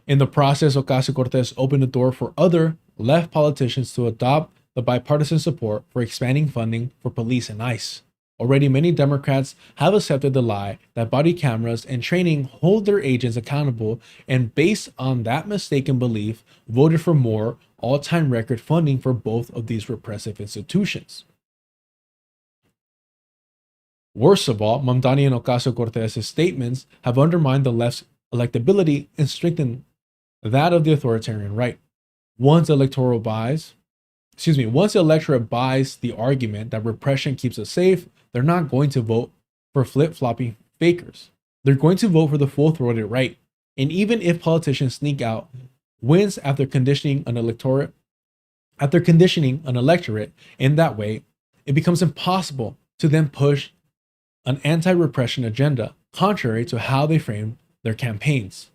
In the process, Ocasio-Cortez opened the door for other left politicians to adopt the bipartisan support for expanding funding for police and ICE. Already, many Democrats have accepted the lie that body cameras and training hold their agents accountable, and based on that mistaken belief, voted for more all-time record funding for both of these repressive institutions. Worst of all, Mamdani and Ocasio-Cortez's statements have undermined the left's electability and strengthened that of the authoritarian right. Once the electorate buys the argument that repression keeps us safe, they're not going to vote for flip-flopping fakers. They're going to vote for the full-throated right. And even if politicians sneak out wins after conditioning an electorate in that way, it becomes impossible to then push an anti-repression agenda, contrary to how they frame their campaigns.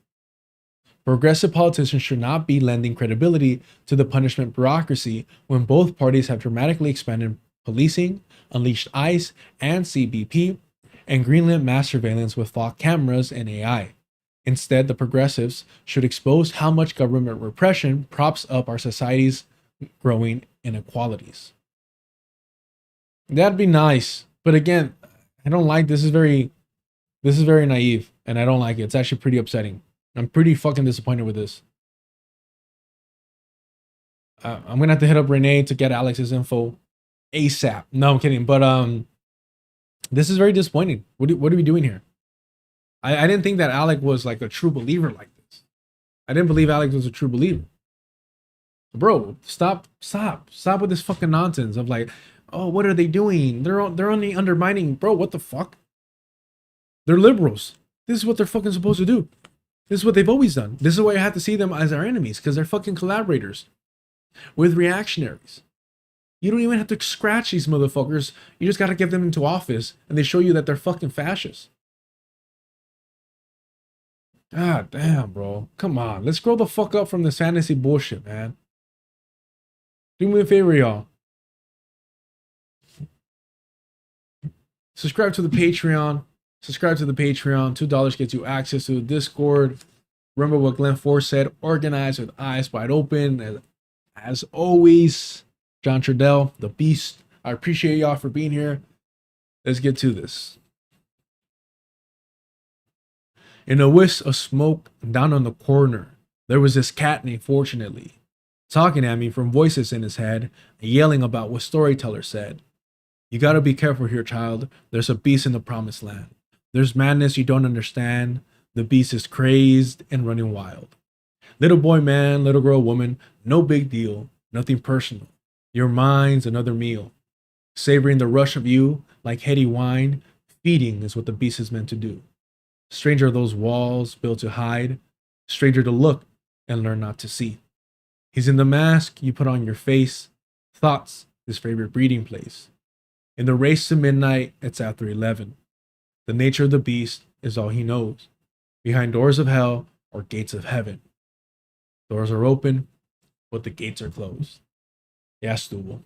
Progressive politicians should not be lending credibility to the punishment bureaucracy when both parties have dramatically expanded policing, unleashed ICE and CBP, and greenlit mass surveillance with flock cameras and AI. Instead, the progressives should expose how much government repression props up our society's growing inequalities. That'd be nice, but again, I don't like this. Is very naive, and I don't like it. It's actually pretty upsetting. I'm pretty fucking disappointed with this. I'm gonna have to hit up Renee to get Alex's info ASAP. No, I'm kidding. But this is very disappointing. What are we doing here? I didn't think that Alec was like a true believer like this. I didn't believe Alex was a true believer. Bro, stop with this fucking nonsense of like, oh, what are they doing? They're only undermining. Bro, what the fuck? They're liberals. This is what they're fucking supposed to do. This is what they've always done. This is why I have to see them as our enemies, because they're fucking collaborators with reactionaries. You don't even have to scratch these motherfuckers. You just got to get them into office and they show you that they're fucking fascists. God damn, bro. Come on. Let's grow the fuck up from this fantasy bullshit, man. Do me a favor, y'all. Subscribe to the Patreon. $2 gets you access to the Discord. Remember what Glenn Ford said, organized with eyes wide open. As always, John Trudell, the Beast. I appreciate y'all for being here. Let's get to this. In a wisp of smoke down on the corner, there was this cat named Fortunately, talking at me from voices in his head and yelling about what storyteller said. You gotta be careful here, child. There's a beast in the promised land. There's madness you don't understand. The beast is crazed and running wild. Little boy, man, little girl, woman, no big deal, nothing personal. Your mind's another meal. Savoring the rush of you like heady wine, feeding is what the beast is meant to do. Stranger are those walls built to hide, stranger to look and learn not to see. He's in the mask you put on your face, thoughts his favorite breeding place. In the race to midnight, it's after 11. The nature of the beast is all he knows. Behind doors of hell or gates of heaven. Doors are open, but the gates are closed. Ya estuvo.